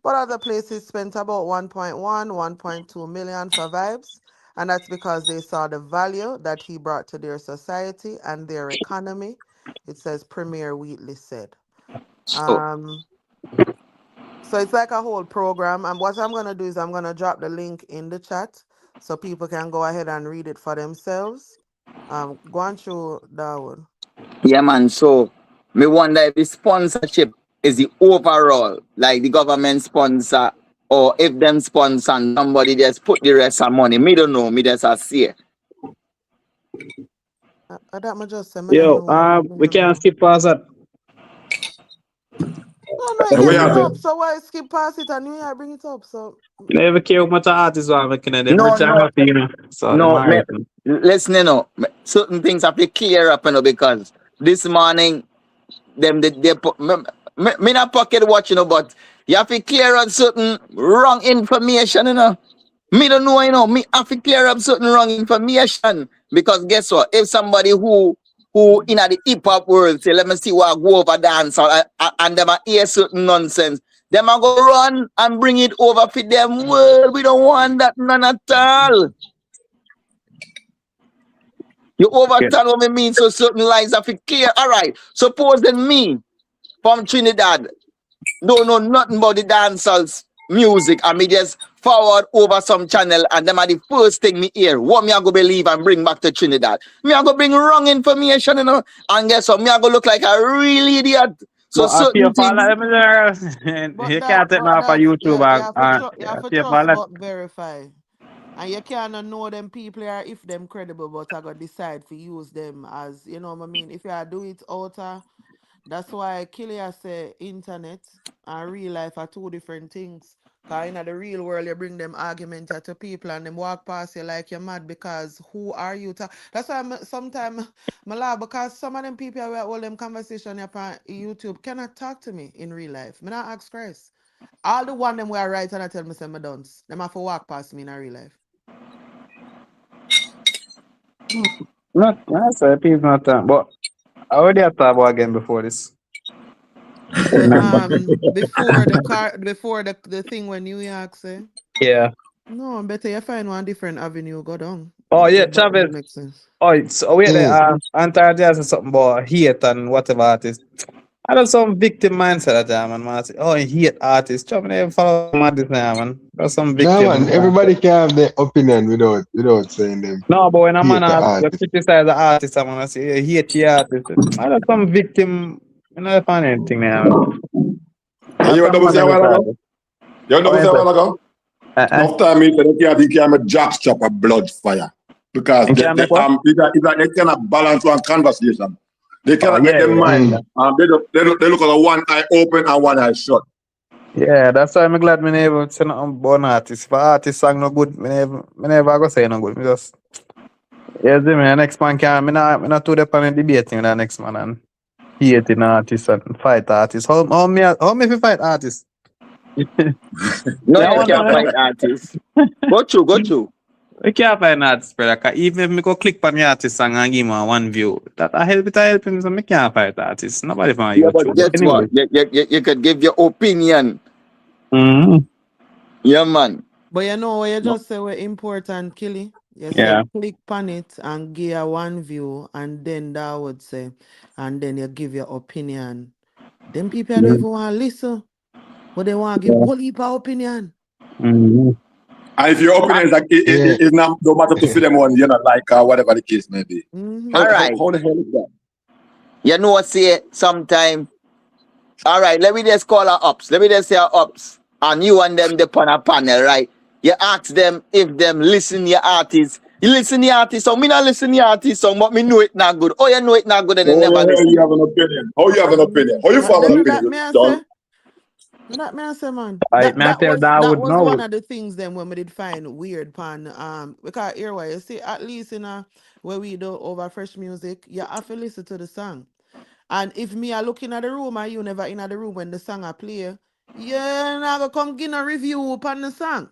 but other places spent about 1.1, 1.2 million for Vibes, and that's because they saw the value that he brought to their society and their economy. It says Premier Wheatley said. So, Um, so it's like a whole program, and what I'm gonna do is I'm gonna drop the link in the chat so people can go ahead and read it for themselves. Go on through Dawood. yeah, man. So, me wonder if the sponsorship is the overall, like the government sponsor, or if them sponsor and somebody just put the rest of money. Me don't know. Me just a see. That me just say, me not yo, know. Me we not can't know. skip past that. No, no, I And get we it have up. to, So why skip past it and I bring it up? So You never care how much artists are making it. Them No, rich and no, happy, you know. So them no. alright. Listen, certain things have to clear up, because this morning them they put me not pocket watch, but you have to clear up certain wrong information, Me don't know, me have to clear up certain wrong information, because guess what? If somebody who in the hip hop world say, let me see what I go over dance and them a hear certain nonsense, them a go run and bring it over for them world. We don't want that none at all. You Yeah. overstand what me mean, so certain lines have to clear. All right. Supposing me from Trinidad don't know nothing about the dancehall music, and me just forward over some channel, and them are the first thing me hear. What me I go believe and bring back to Trinidad? Me I go bring wrong information, and guess what? Me I go look like a real idiot. So But I pay certain for all things. of them there. but You that can't take me but off of that YouTube you have to you yeah, have to pay for all trust that. but verify. And you cannot know them people are if them credible, but I got decide to use them as you know what I mean. If you do it outer, that's why Killia say internet and real life are two different things. Cause in the real world, you bring them argument to people and them walk past you like you're mad because who are you? That's why sometimes I laugh because some of them people who all them conversation upon YouTube cannot talk to me in real life. Me not ask Christ. All the one them where I write and I tell me say me don't. Them have to walk past me in a real life. Not, that's why people not talk. But I already had thought about again before this. You say before the thing when New York say Yeah. no, better you find one different avenue go down. Oh yeah, That Chavez. don't make sense. Oh, so wait there. Mm. Anti said something about hate and whatever artist. I know some victim mindset at that man. Man, say, oh, he hate artists. Chop me never follow madness now, man. That's some Nah, victim man. mindset. Everybody can have their opinion without saying them No, but when a man hate the you artist. criticize the artist, I'm gonna say he hate the artist. I know some victim. You know, find anything there, man. and That's you were some double man say a every while ago? time. You were Oh, double say yes, a sir. while ago? Enough time me said they can't make jacks chop a blood fire. Because You can't make what? it's like they cannot balance one conversation. They Oh cannot make yeah, their yeah, mind. Mm. They look at one eye open and one eye shut. yeah. That's why I'm glad me never say nothing about an artist. If an artist song no good, me never go say no good. Me just yeah, see me. The next man can. Me not too dependent debating with the next man and hating artists and fight artists. How me fi fight artists? No, Yeah, you one can't time. fight artists. Go through. We can't find an artist, brother. 'Cause even if me go click on the artist song and give him one view, that I help him. So me can't fight artists. Nobody from Yeah, but YouTube. But guess what? anyway. You could give your opinion. Mm-hmm. Yeah, man. But you know what you No. just say were important, Killy. You say Yeah. click on it and give a one view, and then that would say, and then you give your opinion. Them people don't even want to listen, but they want to give Yeah. whole heap of opinion. Mm-hmm. And if your opinion is like Yeah. it not don't matter to fit them one, you're not like whatever the case may be. Mm-hmm. All How, how, right. how the hell is that? You know, say sometime. All right, let me just call her ups. Let me just say her ups. And you and them dep on a panel, right? You ask them if them listen your artist. You listen your artist song. Me not listen your artist song, but me know it not good. Oh, you know it not good and they Oh, never yeah, listen. you have an opinion. How you have an opinion? How you form an opinion? That You me I done? say. That me I say, man. May I tell That Dawood was one now? of the things then when we did find weird pan because here why you see at least in where we do over fresh music, you have to listen to the song. And if me are looking at the room and you never in the room when the song I play, yeah, now go come give a review upon the song.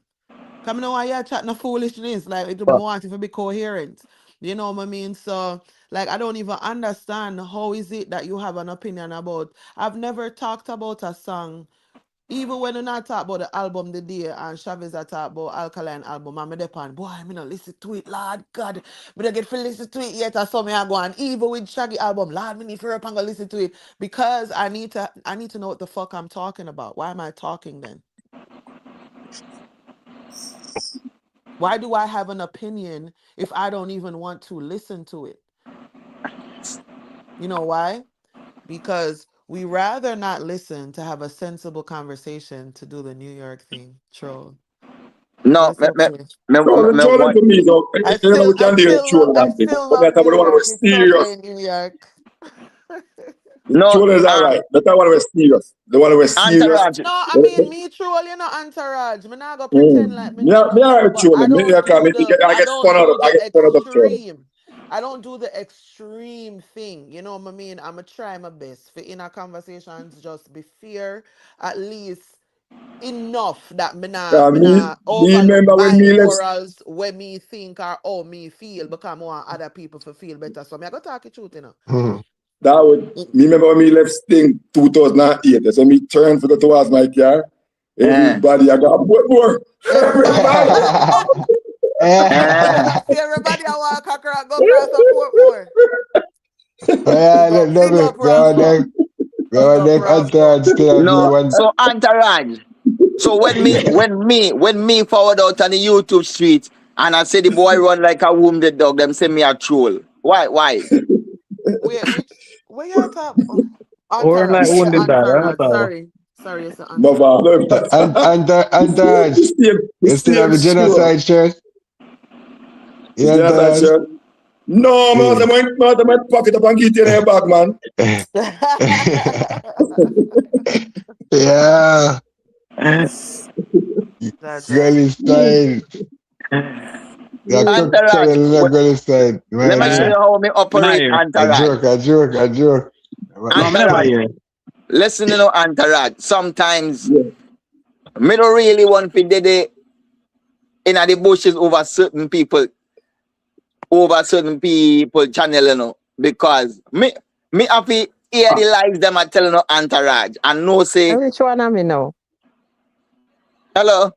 Come know why you're chatting foolishness, like it want it to be coherent. You know what I mean? So like I don't even understand how is it that you have an opinion about. I've never talked about a song. Even when you not talk about the album the day and Chavez a talk about Alkaline album, I'm depend, boy, I not listen to it, Lord God. Me don't get to listen to it yet, or so me I go on. Even with Shaggy album, Lord, me need to up and go listen to it. Because I need to know what the fuck I'm talking about. Why am I talking then? Why do I have an opinion if I don't even want to listen to it? You know why? Because we rather not listen to have a sensible conversation to do the New York thing, troll. But No, it's okay. Trolling what? to me, though. You know, we can deal with trolling I and thing. still But love that's about New the one who York. was It's serious. okay, New York. No, Trolling is alright. That's the one who was serious. The one who was serious. Entourage. No, I mean me troll, you know, entourage. Me not go pretend like me Me, no me know. are But trolling. Me, I get spun out of. I get spun out of trolling. I don't do the extreme thing. You know what I mean? I'ma try my best for in our conversations just be fair, at least enough that me Me not overlook remember when my me left. morals when me think or how me feel because I want other people to feel better. So me I go talk the truth, you know. That would me remember when me left Sting 2008. So me turned to go towards my car. Everybody, I got more. Everybody. See everybody I want to go cross a fort more. Big up Ralph. Big up them Ralph. entourage still have me No, one. so entourage. So when me forward out on the YouTube street and I say the boy run like a wounded dog, them say me a troll. Why? Wait, where you talk? Oh, Or entourage. like It's wounded an dad, entourage. right? Sorry, it's an No, entourage. Entourage. You still have a genocide shirt? Yeah, Genocide entourage. shirt. No, man, Yeah. I might pack it up and get it in your back, man. Yeah. That's Gully style. Yeah, cook Entourage. channel in a gully style. Let me My show G. you how me Me not operate here. A entourage. joke, a joke, a joke. No, me never Entourage. hear. Listen to no entourage. Sometimes me don't really want to dead in the bushes over certain people channel, you know, because me have to hear the lies them are telling no entourage and no say Which one am I now? hello.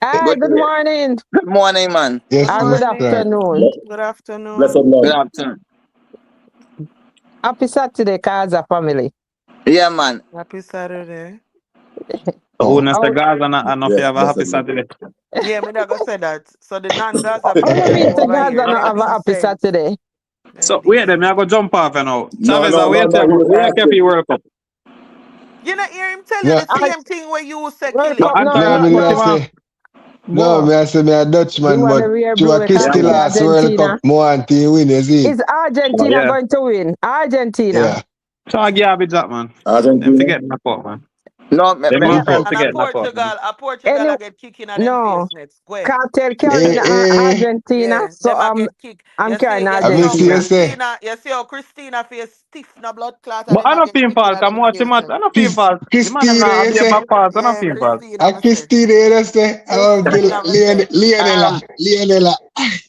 Hi, good morning. Good morning, man. Good Or good morning. afternoon. Good Bless up, afternoon. Good Lord. afternoon. Happy Saturday, Kaza family. Yeah, man. Happy Saturday. Who knows the How guys and not Yes, have a bless happy up, Lord. Saturday. Yeah, me not gonna say that. So the non-Gaza you people mean them the over Gaza here, not them have a happy decent. Saturday? So wait them, I go jump off you know. No, Chavez, no, no, wait no. He was for asking. World Cup. You not hear him tell you No, the same thing where you say World killy. But Cup no Anthony no, not me put happen. him not off. say. No, Boy, me I say me a the Dutchman, one but the rare to blow a it can't Christy say last World Cup, Argentina. more want to win, you see? Is Argentina Yeah. going to win? Argentina. Yeah. So I garbage that man. Them Argentina. forget my fault, man. No, Them And young a, folk and forget my fault, man. A Portugal Any I get kicked in a them face no next. Go ahead. cartel carrying Eh. Argentina. Yeah, So them I get kicked. I'm carrying You see I how see you Argentina. say. Christina face stiff na blood clot and But them I I don't get feel kicked in fault. a I'm them watching face. match. I don't feel fault. The man them Christina, not you be my say? fault. I don't Yeah, feel fault. Christina A me say. Christina, you say? I want to Christina me say. Lionela. Lionela.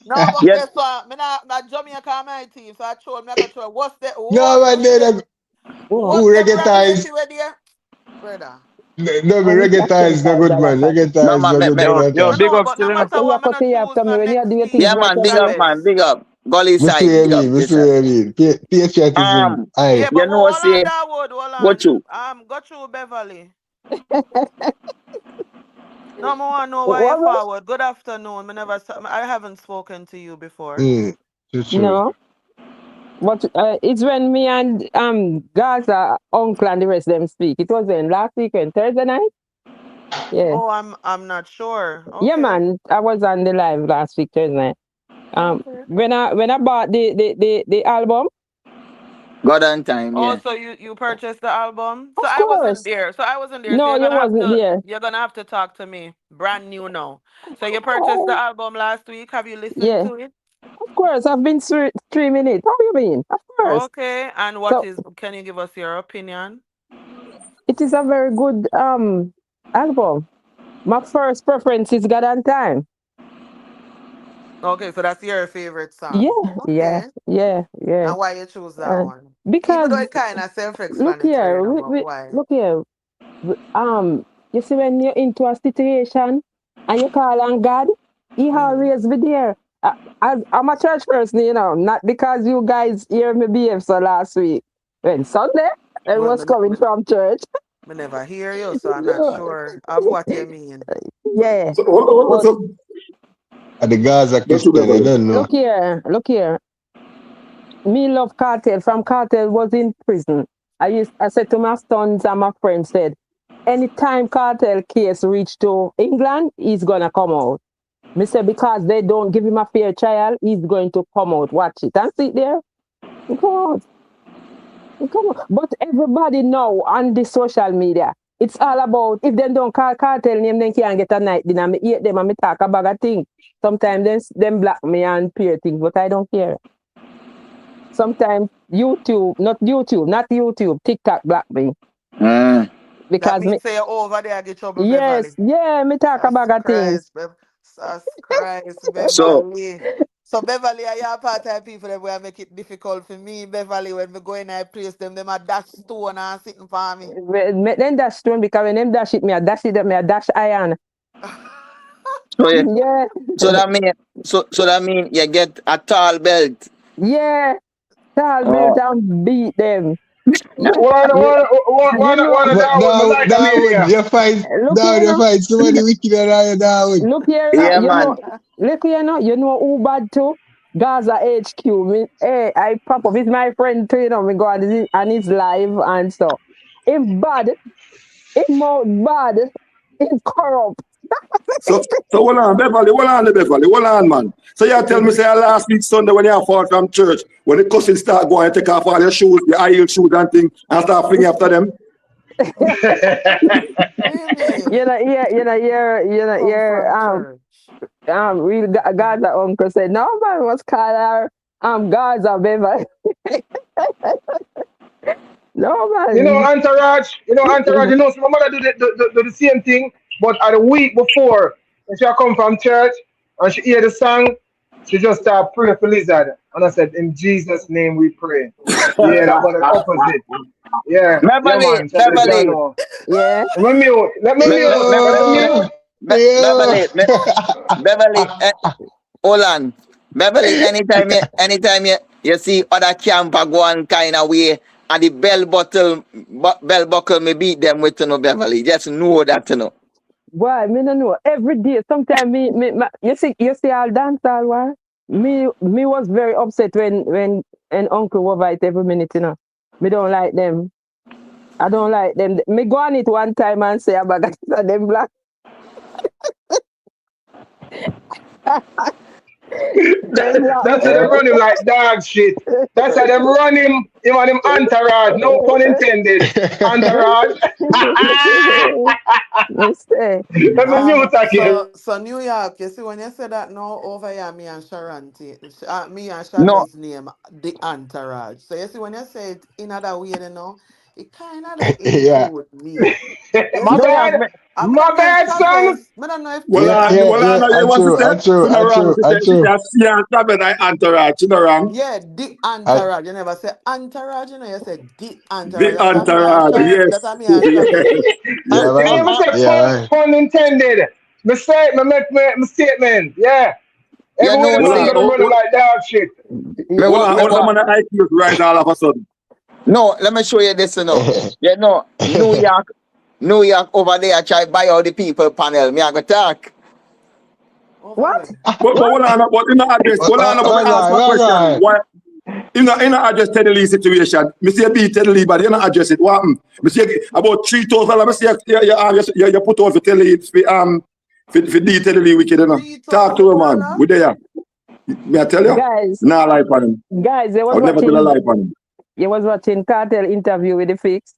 No, but yes. guess what? Me not my Jamaica my team, so I told me I got to what's the No, man, what's the Oh, who what's them reggae rat ties? race with there? Brother. No, but we reggae catch them ties no cause good, them man. back. Reggae No, ties man, no good, me, Yo, I Jonathan. big know, up but no still in matter So you what, I'm cut not you choose after for me when you next do your yeah, things team. right man. and Big up, left. man. Chavez. Big up. Gully Mr. side. Big up. Mr. Yes, sir. Patriotism. Aye. Yeah, You but know, hold on, say Darwood, hold go on. to. Go through Beverly. No, I want to know why you're What was? forward. Good afternoon. I haven't spoken to you before. Mm, true, true. No. But it's when me and Gaza, uncle and the rest of them speak. It was when last weekend, Thursday night. Yeah. Oh, I'm not sure. Yeah, Okay. man. I was on the live last week, Thursday night. Okay. When I bought the album. God on time, Oh, yeah. so you purchased the album? So Of I wasn't course. there. So I wasn't there. So No, you wasn't there. you're gonna have to talk to me. Brand new now. So you purchased the Oh, album last week. Have you listened yeah. to it? Of course. I've been 3 minutes. How do you mean? Of course. Okay. And So can you give us your opinion? it is a very good album. My first preference is God on Time. Okay, so that's your favorite Yeah, song. yeah, Okay. yeah, yeah. And why you choose that one? Even though Because it kind of look self-explanatory, here, but why? look here. You see when you're into a situation and you call on God, He Mm. always be there. I'm a church person, not because you guys hear me behave so last week. When Sunday, I Well, was coming from church. me never hear you, so I'm not sure of what you mean. Yeah, So, what's but up? At the Gaza That's what Christian, I don't know. look here. Me love Cartel. From Cartel was in prison. I said to my sons and my friends said, anytime Cartel case reach to England, he's gonna come out. Me say because they don't give him a fair trial, he's going to come out. Watch it and sit there. He come out. He come out. But everybody now on the social media, it's all about if they don't call Cartel name, they can't get a night dinner. Me eat them and me talk about a thing. Sometimes them block me and peer things, but I don't care. Sometimes not YouTube, TikTok block me. Mm. That Because means say you're over there get trouble, yes, Beverly. yeah, me talk Jesus about things. Christ, Jesus Christ, So Beverly. So Beverly, are you part time people that will make it difficult for me, Beverly, when we go in I place them a dash stone and sitting for me. Then dash stone because when them dash it, me I dash it, me I dash iron. so yeah. Yeah. So that mean you get a tall belt. Yeah. Tall belt Oh. and beat them. You, One, you, one, one, you one, know, one of But that would like a Darwin, media. look here now. somebody wicked around Darwin. Look here now. Yeah, man. Look here now. You know who bad too? Gaza HQ. I pop up. He's my friend too, me go on his live and stuff. Him bad. Him mouth bad. Him corrupt. So hold on, Beverly, hold on, man. So you tell me, say last week Sunday when you fall from church, when the cousins start going, take off all your shoes, your high heel shoes and thing, and start flinging after them. What do you mean? You're From church. real Gaza uncle said, no man was call her Gaza Beverly. No man. Entourage, so my mother do the same thing, but at the week before, when she come from church and she hear the song, she just start praying for Lizard. And I said, in Jesus' name we pray. Yeah, that was the opposite. Yeah, man. So let you Beverly. know. Yeah. Let me mute. Let me Me- me- mute. me- Let me me- mute. Beverly, hold on. Beverly, anytime you see other camper go on kind of way, and the bell buckle me beat them with Beverly. Just know that Why? Me no know. Every day, sometimes you see I'll dance all why? Me was very upset when an uncle was right every minute, Me don't like them. I don't like them. Me go on it one time and say about them black. That's how they run him like dog shit. That's how them run him and him entourage. No pun intended. Entourage. Let me mute again. So New York, you see when you say that now over here, me and Sharanti, me and No. Shana's name, the entourage. So you see when you say it in other way, it kind of don't Yeah. include me. You My see? bad. I My don't know if bad, son. Chavez, I don't know if Well, Chavez. you want to say? True. You know wrong. You just see and stop it, I entourage, you know wrong. Yeah, the entourage. You never say entourage, you say the entourage. The That's how me and entourage, Sharon. That's how yes. me and Chavez. Yeah, You man. never say Yeah. pun intended. Mistake, make my statement. Yeah. You Everywhere know, them see see, them running like dog shit. Hold on, I accuse right now all of a sudden. no, let me show you this New York over there try buy all the people panel. Me I go talk. Over What? where? But hold on, but in the address, hold on, but we ask my question. Why? You not address Teddy Lee situation. Me say beat Teddy Lee, but you not address it. What happened? Me say about $3,000. Me say you put out for Teddy Lee for D Teddy Lee wicked, you know. Talk to him, man. We there. Me I tell you. Guys. Nah lie on him. Guys, I would never tell a lie on him. You was watching Cartel interview with the Fix.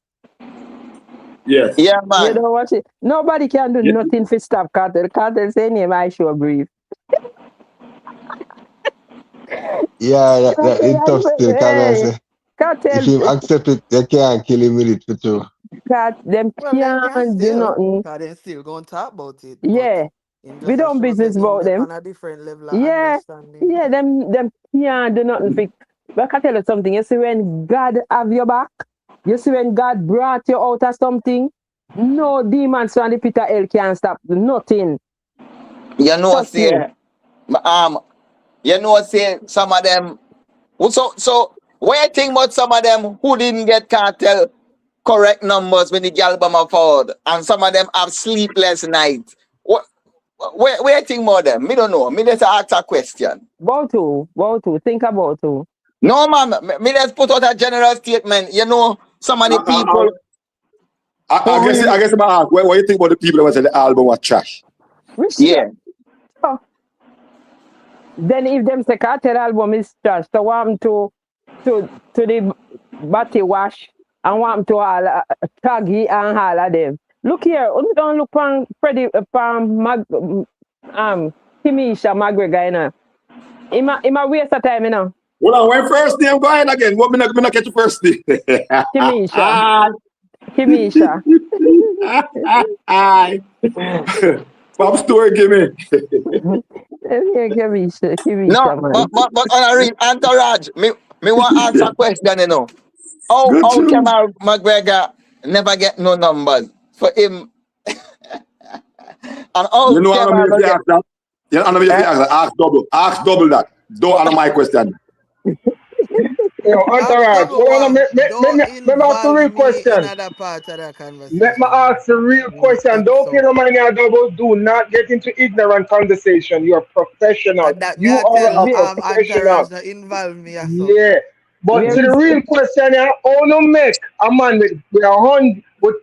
Yes. Yeah, You man. don't watch it. Nobody can do nothing for stop Cartel. Cartel say name I sure brief. Yeah, that is tough still. Because Cartel, if you accept it, you can't kill him with it for true. them Well, them can can't do still, nothing. because they still going to talk about it. Yeah. We don't business about them. On a different level of Yeah, understanding. yeah, them can't do nothing for. But I can tell you something. You see when God have your back, you see when God brought you out of something, no demons from the pit of hell can stop nothing. You know, say, you know, say some of them. So what you think about some of them who didn't get Cartel correct numbers when the album are forward, and some of them have sleepless nights? Where you think about them? Me don't know. Me just ask a question. About who? Think about who. No, man. Me just put out a general statement. You know, some of the people. I guess I'm ask, what you think about the people that was in the album was trash? Yeah. Oh. Then if them say Cartel album is trash, so want to the Batty Wash and want to all Taggy and all of them. Look here, don't look on Freddie Kimisha McGregor, you know. Him a waste of time, you know. Hold on, when first name go ahead again? What me not catch the first name? Kimisha. Kimisha. Pop story, give me. Kimisha, no, man. but on a real entourage, me want to answer a question, you know. How can McGregor never get no numbers for him? And how you know what I mean if you ask that? You know what I mean if you ask that? Ask double that. Don't answer my question. Yo, entourage. Let me ask a real question. Another part of that conversation. Let me ask a real question. Don't pay no money at double. Do not get into ignorant conversation. You are professional. You are a professional. Involve me. Yeah. But to the real question, how no make a man with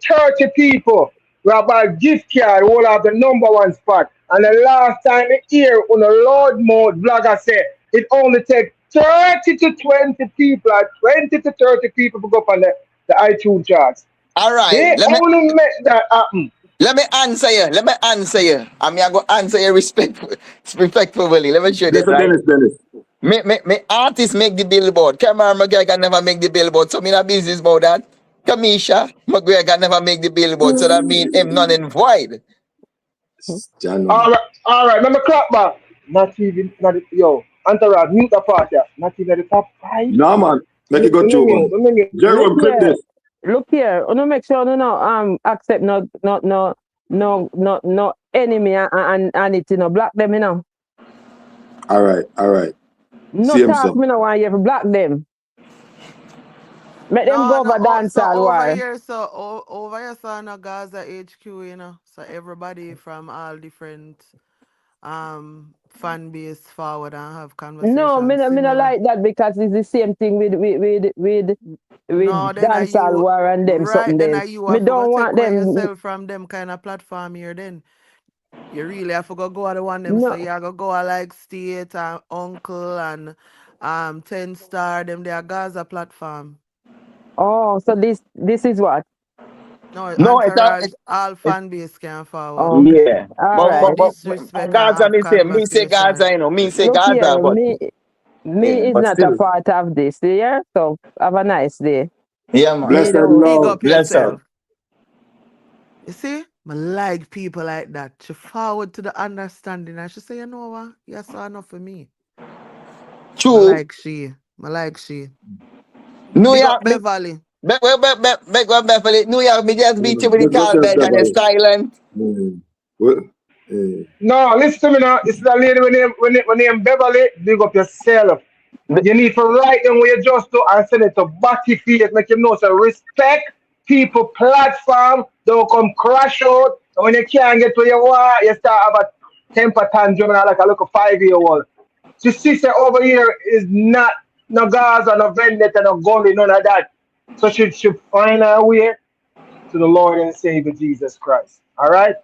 30 people, we have a gift card, all have the number one spot. And the last time here on a loud mode vlogger said it only takes 30 to 20 people, or 20 to 30 people to go up on the iTunes charts. All right. They only make that happen. Let me answer you. I mean, I'm going to answer you respectfully. Let me show you this, right? Dennis. Me artists make the Billboard. Cameron McGregor never make the Billboard. So me not business about that. Kamisha McGregor never make the Billboard. So that means him none and void. All right. Let me clap back. Yo, Entourage, mute the part here. Not even the top 5. No, man. Let it go through. Jerome, clip this. Look here, no make sure no accept no enemy and it, you know, block them, you know. All right. No See talk me no want you to block them. Make them go over dance all over war. here, over here, so no Gaza HQ, you know. So everybody from all different fan base forward and have conversations. No, me no like that because it's the same thing with dance all war and them something. Then me don't want them yourself from them kind of platform here. Then you really have to go at the one them. So you have to go like State and Uncle and 10 Star them. They are Gaza platform. Oh, so this is what? No, it's all fan base can forward. Oh, yeah. All right. Gaza, me say Gaza, you know. Me say Gaza, but me is not a part of this, yeah? So have a nice day. Yeah, man. Bless yourself. You see? I like people like that. She forward to the understanding and she say, you know what? You saw enough for me. True. I like she. New York, Beverly. Beverly. New York, me just beat you with the call bed and you're silent. No, listen to me now. This is a lady when name Beverly, big up yourself. You need to write them where you just do and send it to Batty Feed, make him know so respect people platform, don't come crash out. And when you can't get where you want, you start have a temper tantrum like a little 5-year-old. So sister over here is not no Gaza, no vendetta, no gun, none of that. So she should find her way to the Lord and Savior Jesus Christ. All right.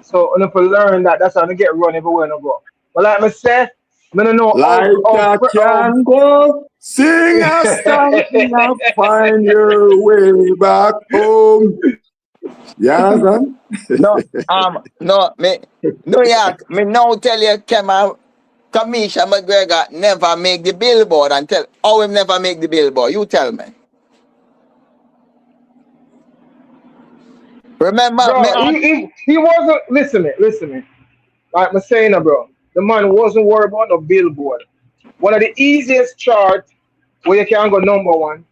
So I'm to learn that. That's how I get run everywhere I go. But like I said, I don't know Like a candle, sing a song and find your way back home. Yeah, man. No, New York, me now tell you, Kamisha McGregor never make the Billboard and tell how him never make the Billboard. You tell me. Remember, me bro, he wasn't listening. Like I'm saying, bro, the man wasn't worried about no Billboard. One of the easiest charts where you can go number one.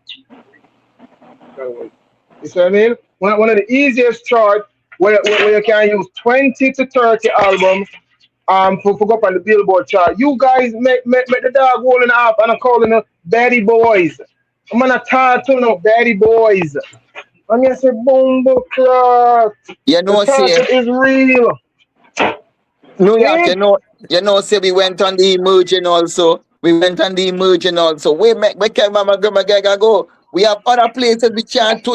You see what I mean? One of the easiest charts where you can use 20 to 30 albums for go up on the Billboard chart. You guys make the dog rolling up and I'm calling them Daddy Boys. I'm gonna talk to no Daddy Boys. I'm gonna say Bumbo Clock. you The know, title say is real. New York, See? say we went on the emerging also. We went on the emerging also. We came on McGregor go. We have other places we chant to,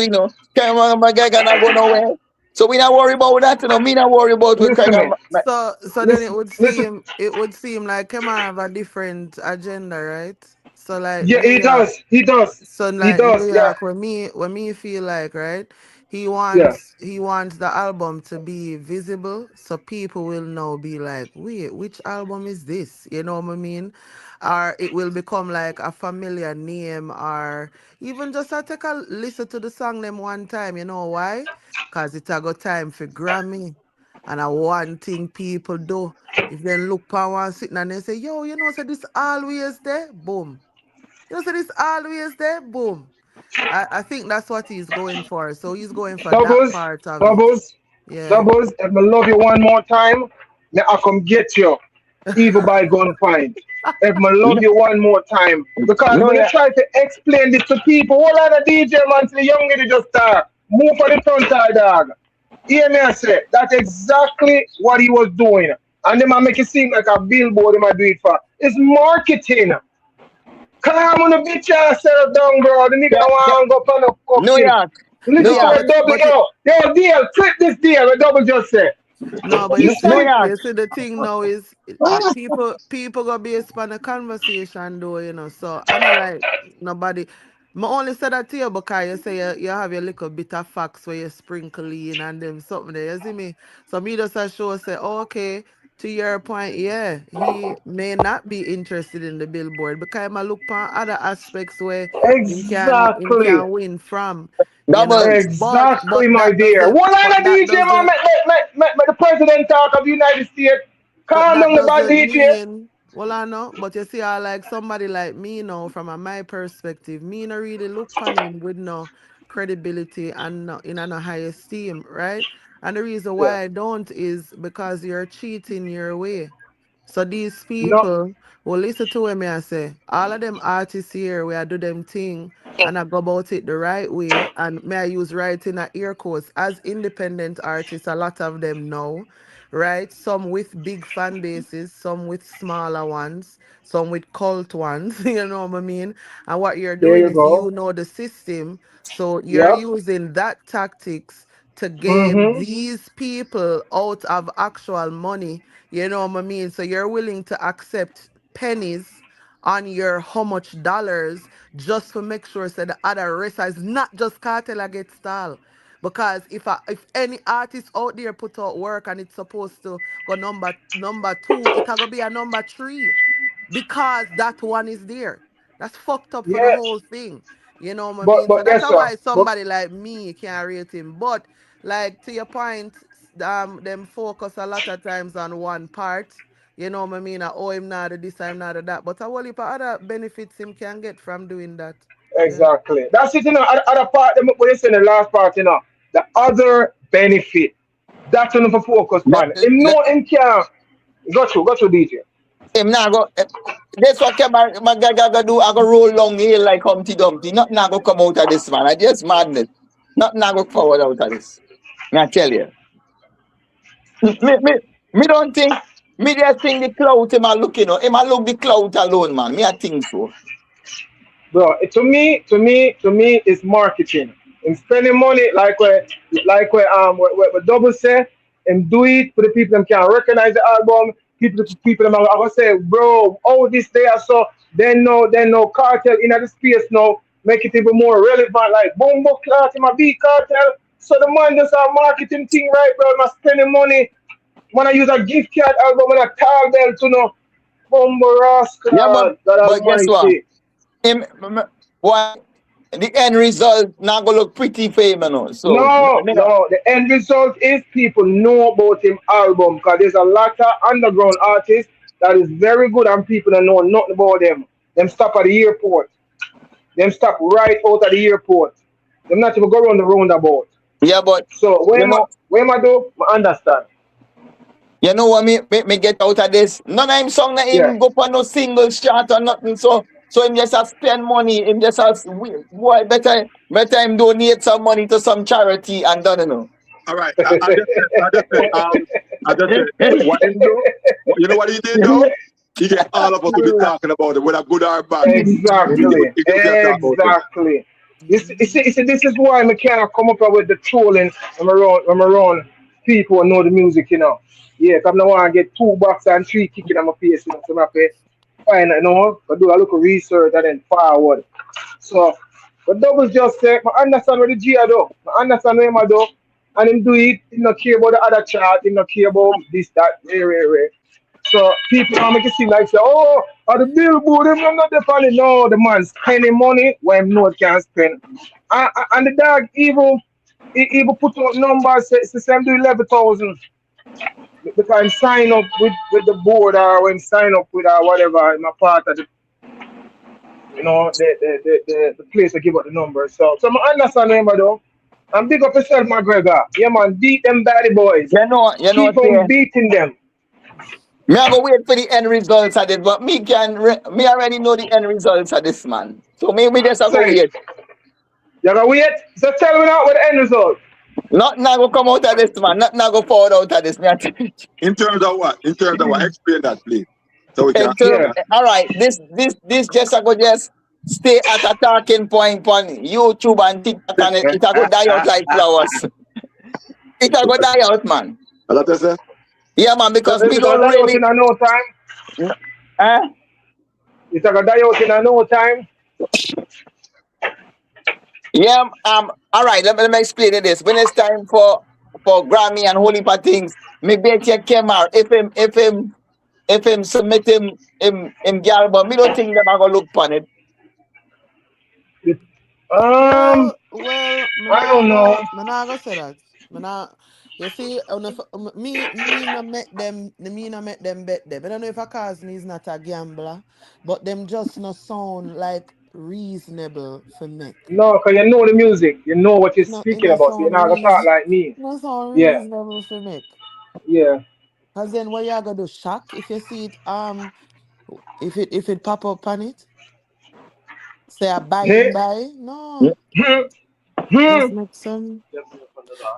Came on McGregor not go nowhere. So we not worry about that, Me not worry about we Listen me. So then Listen, listen. it would seem like Kemar have a different agenda, right? So like Yeah, New he York. does. He does. So He like New does. Yeah. York, when me feel like, right, Yeah. he wants the album to be visible, so people will now be like, wait, which album is this? You know what I mean? Or it will become like a familiar name, or even just I take a listen to the song them one time. You know why? Cause it a got time for Grammy, and I one thing people do. If they look for one sitting and they say, yo, so this always there, boom. So this always there, boom. I think that's what he's going for. So he's going for that Doubles, part of it. doubles, Yeah. doubles. If I love you one more time, may I come get you, even by gunpoint. If I love you one more time, because No, when you yeah. try to explain this to people, what are the DJ man to the young lady just move for the front side dog. Hear me I say, that's exactly what he was doing. And they might make it seem like a billboard they might do it for. It's marketing. Come on the bitch ass settle down, bro. The nigga Yeah, yeah. want to go on a New fucking. York. New Listen to No, York. what double but yo deal, flip this deal. What double just said. no, but You New see? York. you see the thing now is people gonna be on the conversation though, So I know like nobody. I only said that to you because you say you have your little bit of facts where you sprinkle in and them something there. You see me? So me just a show say, okay, to your point, yeah, he may not be interested in the billboard because I look for other aspects where Exactly. him can win from, Doubles. But Exactly, my that dear. doesn't What but line of that DJ man doesn't make the president talk of the United States? But Calm that down the bad doesn't DJ. mean, well, I know. But you see, I like somebody like me now, from my perspective, me no really look upon him with no credibility and no, in a no high esteem, right? And the reason Yeah. why I don't is because you're cheating your way. So these No. people will listen to me and say, all of them artists here, where I do them thing and I go about it the right way. And may I use right in a ear quotes as independent artists, a lot of them know, right? Some with big fan bases, some with smaller ones, some with cult ones, you know what I mean? And what you're There doing you is go. you know the system. So you're Yep. using that tactics to game Mm-hmm. these people out of actual money, you know what I mean? So you're willing to accept pennies on your how much dollars just to make sure so the other rest is not just cartel I get style. Because if any artist out there put out work and it's supposed to go number two, it gonna be a number three because that one is there. That's fucked up for the Yeah. whole thing. You know what I But mean? So but that's guess what? why But somebody like me can't rate him. But like to your point, them focus a lot of times on one part. You know what I mean? Oh, him not the this, I'm not the that. But a whole heap of other benefits him can get from doing that. Yeah. exactly. That's it, Other part, what you say in the last part, the other benefit. That's enough for focus, man. Him know him can go through DJ. Him now go. That's what McGregor go do. I go roll long hill like Humpty Dumpty. Nothing now go come out of this, man. I just madness. Nothing now go forward out of this. I tell you. Me don't think. Me just think the clout him a look, Him a look the clout alone, man. Me I think so. bro. To me, it's marketing. And spending money like where double say and do it for the people that can recognize the album. People them are gonna say, bro, oh this day or so. Then no cartel in the space now. Make it even more relevant. Like Bombo Clat in my beat cartel. So the man just a marketing thing, right, bro? Not spending money. When I use a gift card album and a tall belt to know Bombo Yeah, Rascal, God but guess what? Almighty. Why the end result not gonna look pretty famous, no. So No, no. The end result is people know about him album because there's a lot of underground artists that is very good and people don't know nothing about them. Them stop at the airport. Them stop right out at the airport. Them not even go around the roundabout. yeah, but So you know, where I do, I understand. you know what me get out of this? None of him song that Yeah. him go for no single chart or nothing. So him just have spend money. Him just have boy better him donate some money to some charity and done, you know. All right. I just said, what him do? You know what he did though? He get all of us to be talking about it, whether good or bad. Exactly. Exactly. You see, this is why I can't come up with the trolling when I'm around people who know the music, you know. Yeah, because I don't want to get 2 bucks and 3 kicking on my face, you know. So I have to find, you know, I do a little research and then forward. So, but doubles just say, I understand what the G I do. I understand what him do. And him do it, he not care about the other chart, he not care about this, that, rare. So people are making it seem like say, oh, are the billboard, them not depending. No, the man spending money when him know it can spend. And the dog even put out numbers, say him do 11,000. Because him sign up with the board or when sign up with whatever, I'm a part of the the place to give out the numbers. So I understand him though. And big up yourself, McGregor. Yeah man, beat them daddy boys. You know, Keep on beating them. me I go wait for the end results of this, but me already know the end results of this, man. So maybe just I go Say, wait. you gotta wait. So tell me now what the end result. Nothing I go come out of this, man. Nothing I go forward out of this. In terms of what? Explain that, please. So we can. All right, this just I go just stay at a talking point on YouTube and TikTok and it a go die out like flowers. It a go die out, man. What you say? Yeah, man, because So me it's don't gonna die out really. in no time. It's gonna die out in no time. Yeah, all right, let me explain it this. When it's time for Grammy and Holy for things, me bet you Kemar, if him submit him album, me don't think them are gonna look on it. I don't know. Me nah go say that. You see, me no make them bet them. I don't know if a cousin is not a gambler, but them just no sound like reasonable for make. No, because you know the music. You know what you're It speaking no about. So you're sound not gonna talk like me. no sound Yeah. reasonable for make. Yeah. Cause then what you gonna do? Shock if you see it if it pop up on it. Say a Hey. buy. No. Just make some.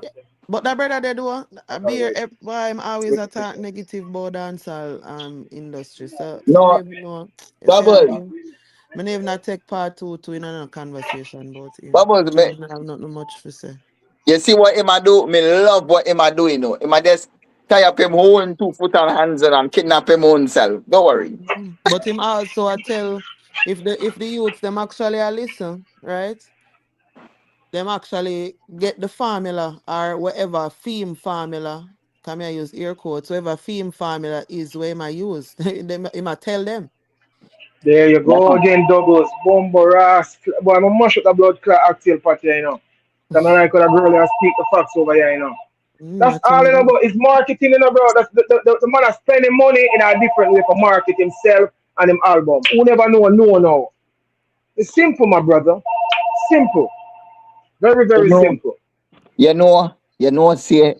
Yeah. But that brother they do a beer why I'm always attack negative about dancehall industry. So No, never know. You see Bubbles, him. Me never not take part to in another conversation about him. Bubbles, I have not much to say. you see what him a do? Me love what him a do, you know. Him a just tie up him whole 2 foot and hands and kidnap him own self. Don't worry. But him also I tell if the youths them actually listen, right? Them actually get the formula or whatever theme formula. Come here use air quotes. Whatever theme formula is where I use. They might tell them. There you go again, Douglas. Bombo Rascal. Boy, I'm a mush up the blood clot cocktail party, you know. I'm like with a girl and speak the facts over here, you know. That's all you know about. It's marketing, you know, bro. That's the man is spending money in a different way for market himself and him album. Who never know now. It's simple, my brother. Simple. Very, very simple. You know, say,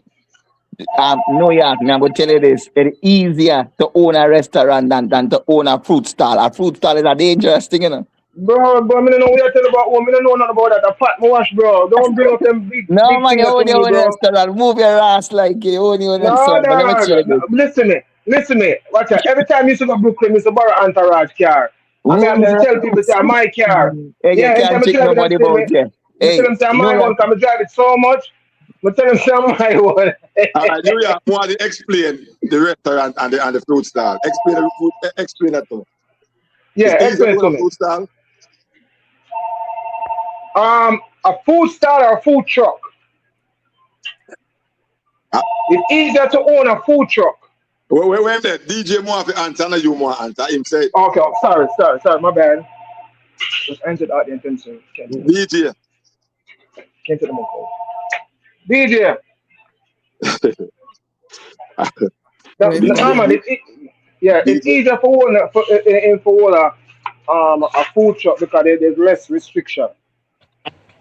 New York, me I'm going to tell you this, it's easier to own a restaurant than to own a fruit stall. A fruit stall is a dangerous thing, you know. Bro, I don't know what you're telling about. I don't know nothing about that. A fat wash, bro. Don't bring up them big No, big man, you things own to your me, own bro. restaurant. Move your ass like you own your own No, restaurant. But let me dog. tell you this. Listen me. Watch out. Every time you see go Brooklyn, Mr. Borrow Entourage car. I mean, I'm just tell people say my car. Hey, you Yeah, and can't I'm check driving them nobody say about me. you. I tell Hey, them say you my know one, that. because I drive it so much. I tell them say my one. All right, New York, want to explain the restaurant and the fruit stall. Explain the food. Explain that to me. Yeah, It's easier explain to it to a me. food stall. A food stall or a food truck. Ah, It's easier to own a food truck. wait a minute. DJ more to answer, and you more answer. Him say, Okay, sorry, my bad. Just entered out the intention. DJ. Can't tell them okay. DJ. No, man, DJ, it's DJ. easier for one for a food truck because there's less restriction.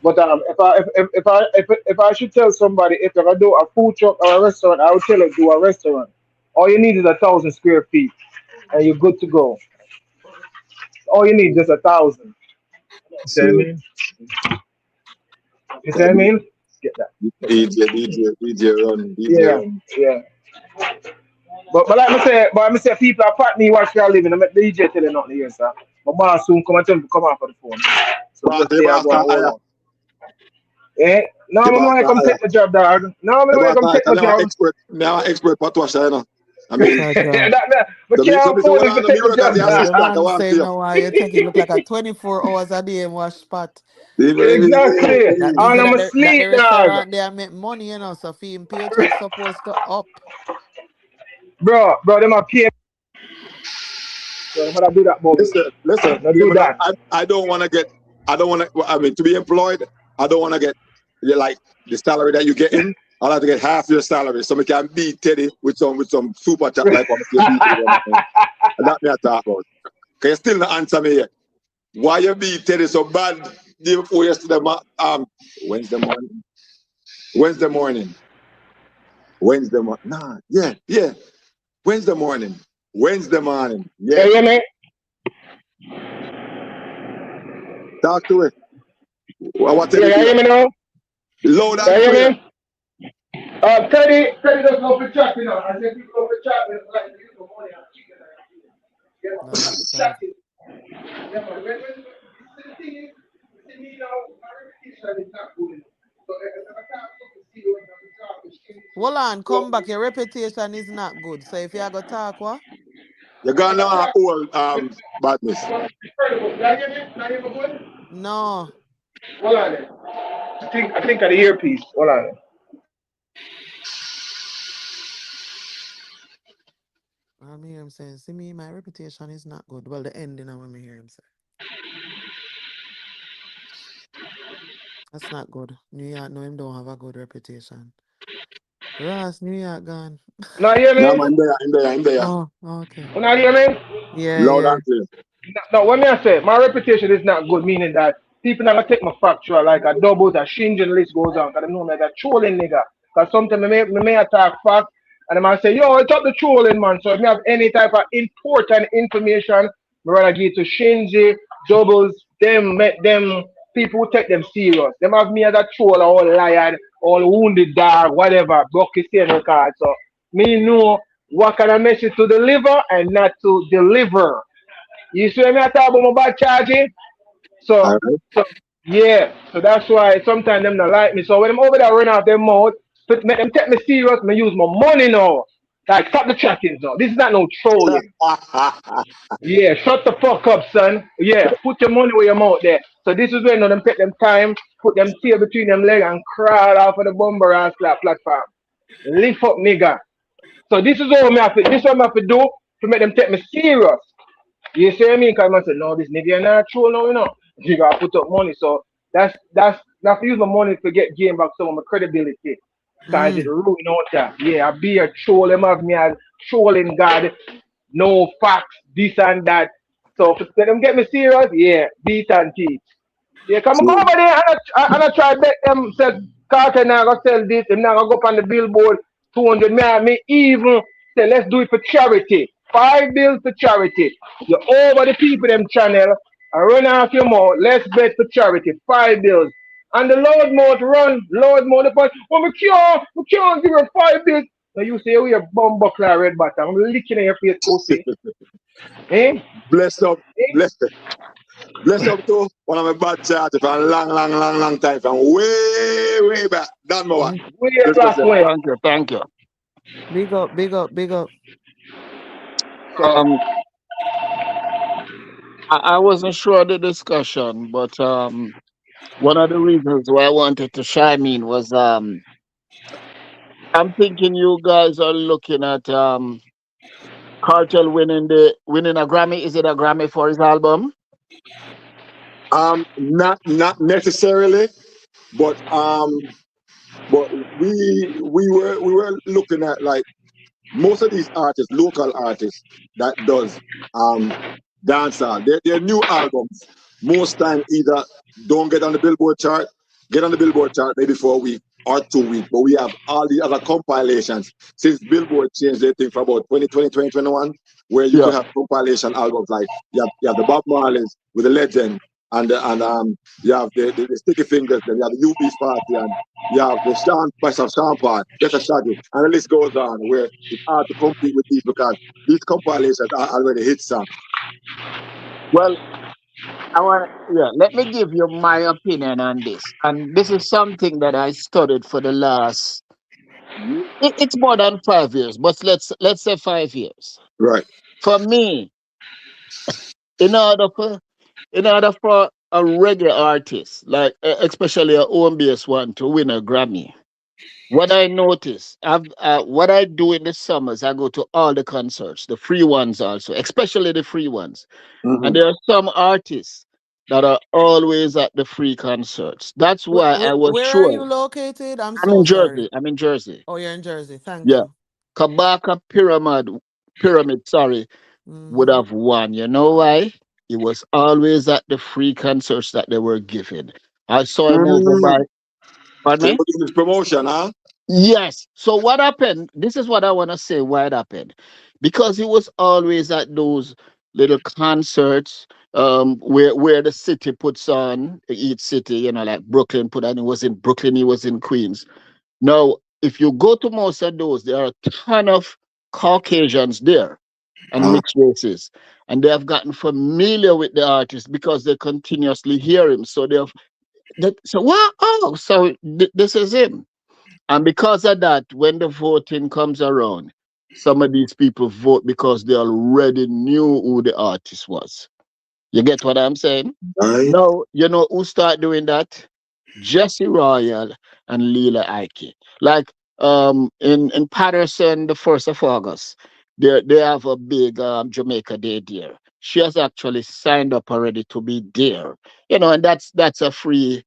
But if I should tell somebody if I do a food truck or a restaurant, I would tell them do a restaurant. All you need is 1,000 square feet, and you're good to go. All you need is just 1,000. You see what I See, mean? You see what I mean? Get that. DJ Yeah, run. yeah. But like I say, people apart me watch their living. I'm at the DJ telling nothing here, sir. My boss soon come and tell me to come out for the phone. So just The stay and boss go and can hold hire. on. Eh? No, The I'm boss gonna can come hire. take the job, dog. No, I'm The gonna boss come can hire. take my I'm an job. expert. I'm an expert patwasher, you know. I mean, Jaja. But so can't me say, afford well, him to I me take the work as job, the Yeah, dog. the assistant. I man want to say see you. no, you take it look like a 24 hours a day in wash spot. Exactly. That means And that I'm that asleep, the dog. restaurant they make money, you know, so fee and paycheck supposed to up. Bro, them are pay. So how I do that, Bobby? Listen. Now do that. I don't want to get. I don't want to. I mean, to be employed, I don't want to get like the salary that you get in. I'll have to get half your salary, so we can beat Teddy with some super chat like what you beat Teddy. And that me I talk about. Can you still not answer me yet? Why you beat Teddy so bad day before yesterday? Wednesday morning. Wednesday morning. Wednesday morning. Nah, yeah. Wednesday morning. Wednesday morning. Yeah, Yes. yeah, man. Talk to it. What Yeah, Teddy yeah, do? hear me now? Loud Yeah, and hear clear. me? Teddy doesn't go for chat, you know. I said people go for chat, like you use the money and chicken and yeah, No, man. that's sad. Chat it. Yeah, man. The thing is, see me now, my reputation is not good enough. So if I can't fucking see you and I'm talk with shit, Hold on, so come back. Your reputation is not good. So if you go talk, what? You're gonna old badness. incredible. Did I hear me? Did I hear my voice? No. Hold on then. I think of the earpiece. Hold on then. I hear him saying, see me, my reputation is not good. Well, the ending of when I hear him say. That's not good. New York, no, him don't have a good reputation. Ross, New York gone. Now hear No, me? man, in there. Oh, okay. Now hear me? Yeah, Loud yeah. and clear. No, when I say my reputation is not good, meaning that people never take my factual like a doubles, a shinge, and list goes on. Because I know me like a trolling nigga. Because sometimes me may attack fact and I might say, yo, it's up the trolling, man. So if you have any type of important information, me rather give it to Shinji, doubles, them, make them people who take them serious. Them have me as a troll or lion or wounded dog, whatever, Bucky saying record. So me know what kind of message to deliver and not to deliver. You see me I talk about my bad charging? All So, right. so yeah, so that's why sometimes them not like me. So when I'm over there run out their mouth, make them take me serious, me use my money now. Like stop the chatting now. This is not no trolling. Yeah, shut the fuck up, son. Yeah, put your money where your mouth there. So this is when them take them time, put them tail between them legs and crawl off of the bumper and slap platform. Lift up nigga. So this is all me have to this is what I have to do to make them take me serious. You see what I mean? Because I said, no, this nigga not true now, you know. You gotta put up money. So that's not to use my money to get gain back some of my credibility. Cause it Mm. ruin out that. Yeah, I be a troll, them have me as trolling God, no facts, this and that. So if them get me serious, yeah, beat and teach. Yeah, come go See, over there and I try to bet them said Carter now gonna sell this, him now gonna go up on the billboard 200 me even say let's do it for charity. 5 bills for charity. You over the people them channel and run off your mouth, let's bet for charity. 5 bills. And the Lord mouth run, Lord mouth the point, well we can't give her 5 bills. So you say we a bum buckler red bottom. I'm licking in your face pussy. Eh? Bless up, Eh? bless up to one of my bad charts from a long time, from way back. Don't know what. Way Bless back yourself. when. Thank you, thank you. Big up, big up, big up. Um, I wasn't sure of the discussion, but one of the reasons why I wanted to chime in was I'm thinking you guys are looking at Cartel winning a Grammy. Is it a Grammy for his album? Not necessarily, but we were looking at, like, most of these artists, local artists that does dancehall, their new albums most time either don't get on the Billboard chart, get on the Billboard chart maybe for a week or 2 weeks, but we have all the other compilations since Billboard changed their thing for about 2020, 2021, where you Yeah. could have compilation albums, like you have the Bob Marleys with the Legend, and you have the Sticky Fingers, then you have the UB's Party, and you have the Sean Paul, Better Shaggy, and the list goes on, where it's hard to compete with these because these compilations are already hit songs. Well, let me give you my opinion on this. And this is something that I studied for the last it's more than 5 years, but let's say 5 years. Right. For me, in order for a reggae artist, like especially a home based one, to win a Grammy, what I notice, what I do in the summers, I go to all the concerts, the free ones also, especially the free ones. And there are some artists that are always at the free concerts. That's why I was Where are you sure. located? I'm I'm so in sorry. Jersey. I'm in Jersey. Oh, you're in Jersey. Thank Yeah. you. Kabaka Pyramid, sorry, would Mm-hmm. have won. You know why? It was always at the free concerts that they were giving. I saw him over Mm. by, pardon So me? you're doing this promotion, huh? Yes. So what happened? This is what I want to say. Why it happened? Because he was always at those little concerts where the city puts on each city. Like Brooklyn put on. He was in Brooklyn. He was in Queens. Now, if you go to most of those, there are a ton of Caucasians there and mixed races, and they have gotten familiar with the artist because they continuously hear him. So so what? Oh, so this is him. And because of that, when the voting comes around, some of these people vote because they already knew who the artist was. You get what I'm saying? Right. No, you know who start doing that? Jesse Royal and Leela Ike. Like in Patterson, the 1st of August, they have a big Jamaica Day there. She has actually signed up already to be there. And that's a free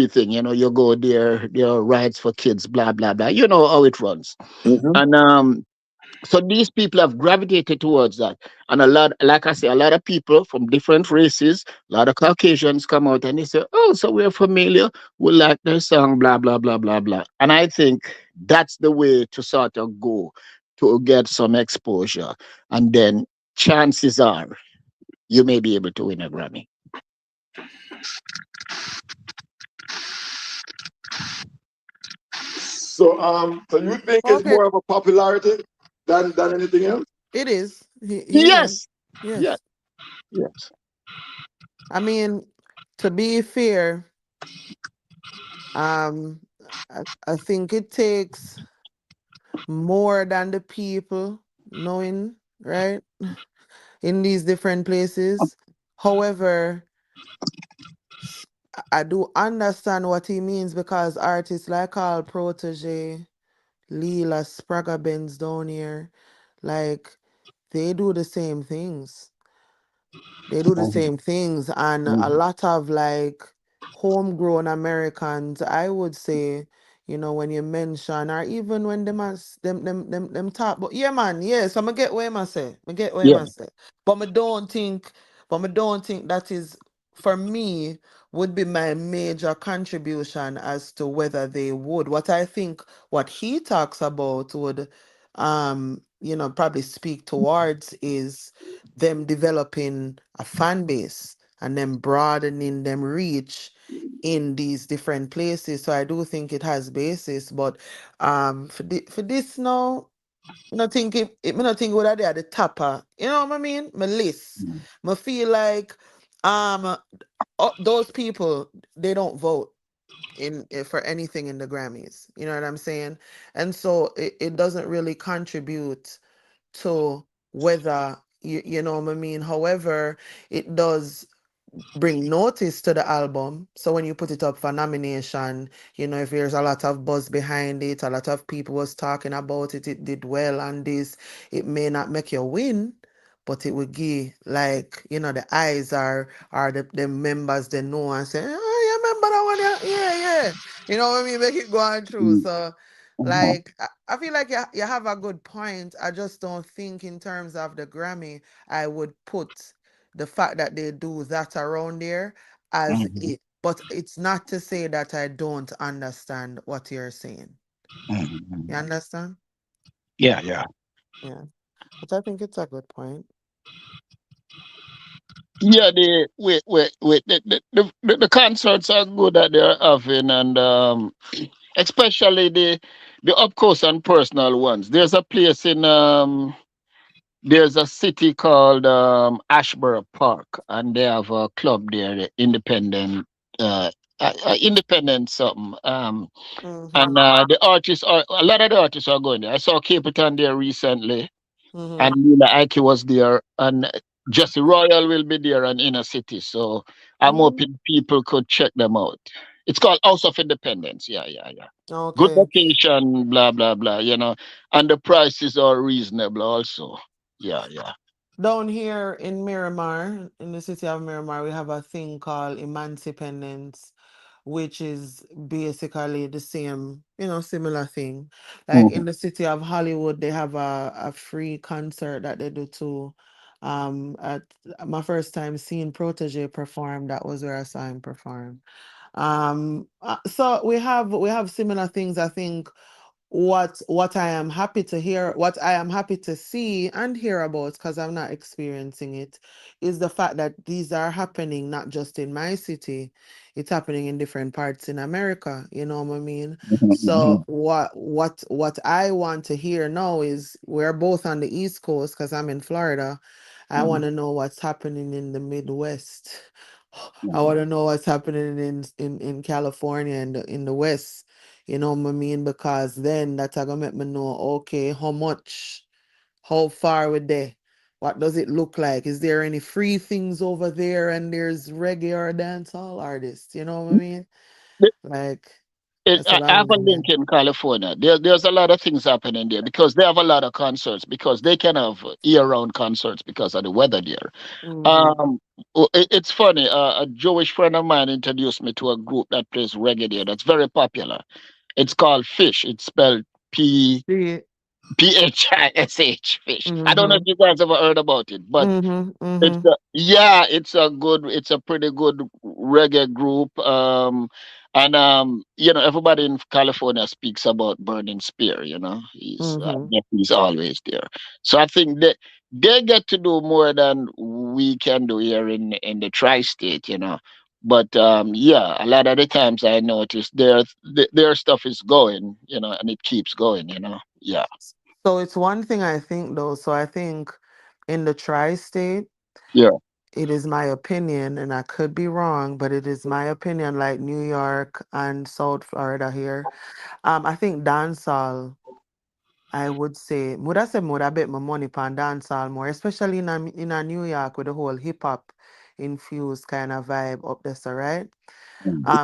thing. You go there are rides for kids, blah blah blah. You know how it runs. Mm-hmm. And so these people have gravitated towards that. And a lot, like I say, a lot of people from different races, a lot of Caucasians come out and they say, oh, so we're familiar. We like their song, blah, blah, blah, blah, blah. And I think that's the way to sort of go to get some exposure. And then chances are you may be able to win a Grammy. So you think it's Okay, more of a popularity than anything else? it is. He is. Yes. Yes. Yes. Yes. I mean, to be fair, um, I think it takes more than the people knowing, right? In these different places. However, I do understand what he means because artists like Al Protege, Leela Sprague Benz down here, like they do the same things. They do the Mhm. same things, and a Mhm. lot of like homegrown Americans, I would say, when you mention, or even when them talk, but yeah, man, yeah. So I get what I say, I get what Yeah. I say, but I don't think that is for me would be my major contribution as to whether they would. What I think, what he talks about would, probably speak towards is them developing a fan base and them broadening them reach in these different places. So I do think it has basis, but for this now, Me not think what they are the topper. You know what I mean? My list. Me feel like um those people they don't vote for anything in the Grammys. You know what I'm saying? And so it doesn't really contribute to whether you know what I mean. However, it does bring notice to the album. So when you put it up for nomination, you know, if there's a lot of buzz behind it, a lot of people was talking about it, it did well on this, it may not make you win, but it will give like, you know, the eyes are the members they know and say, oh, you remember that one? Yeah, yeah, yeah. You know what I mean? Make it go on through. So like I feel like you have a good point. I just don't think in terms of the Grammy, I would put the fact that they do that around there as Mhm. it. But it's not to say that I don't understand what you're saying. You Mhm. understand? Yeah, yeah. Yeah. But I think it's a good point. Yeah, the concerts are good that they're having, and especially the up close and personal ones. There's a place in there's a city called Ashborough Park, and they have a club there, the Independent, Independent something. And Mm-hmm. the artists are a lot of the artists are going there. I saw Capleton there recently, and Mm-hmm. Lila Ike was there, and Jesse Royal will be there, and Inner City. So I'm Mm. hoping people could check them out. It's called House of Independence. Yeah, yeah, yeah. Good Okay. location, blah blah blah. And the prices are reasonable also. Yeah, yeah. Down here in Miramar, in the city of Miramar, we have a thing called Emancipendence, which is basically the same, you know, similar thing. Like in Mhm. the city of Hollywood, they have a free concert that they do too. At my first time seeing Protege perform, that was where I saw him perform. So we have similar things. I think what I am happy to hear, what I am happy to see and hear about, because I'm not experiencing it, is the fact that these are happening not just in my city, it's happening in different parts in America. You know what I mean? So Mhm. what I want to hear now is we're both on the East Coast because I'm in Florida. I want Mhm. to know what's happening in the Midwest. I Mhm. want to know what's happening in California and in the West. You know what I mean? Because then that's gonna make me know, okay, how much, how far we there? What does it look like? Is there any free things over there and there's reggae or dancehall artists? You know what I mean? Like that's what I I'm have a wondering. link in California. There's a lot of things happening there because they have a lot of concerts because they can have year-round concerts because of the weather there. Mm-hmm. Um, it's funny. A Jewish friend of mine introduced me to a group that plays reggae there. That's very popular. It's called Fish. It's spelled P See? Phish. Fish. I don't know if Mm-hmm. you guys ever heard about it, but Mm-hmm. it's Mm-hmm. it's a pretty good reggae group. Everybody in California speaks about Burning Spear. Mm-hmm. He's always there. So I think that they get to do more than we can do here in the tri-state. But yeah, a lot of the times I notice their stuff is going, and it keeps going. Yeah, So it's one thing I think though. So I think in the tri-state, yeah. it is my opinion, and I could be wrong, but it is my opinion, like New York and South Florida here. I think dancehall, I would say, would I say would I bet my money on dancehall more, especially in a New York with the whole hip hop infused kind of vibe up there, so right?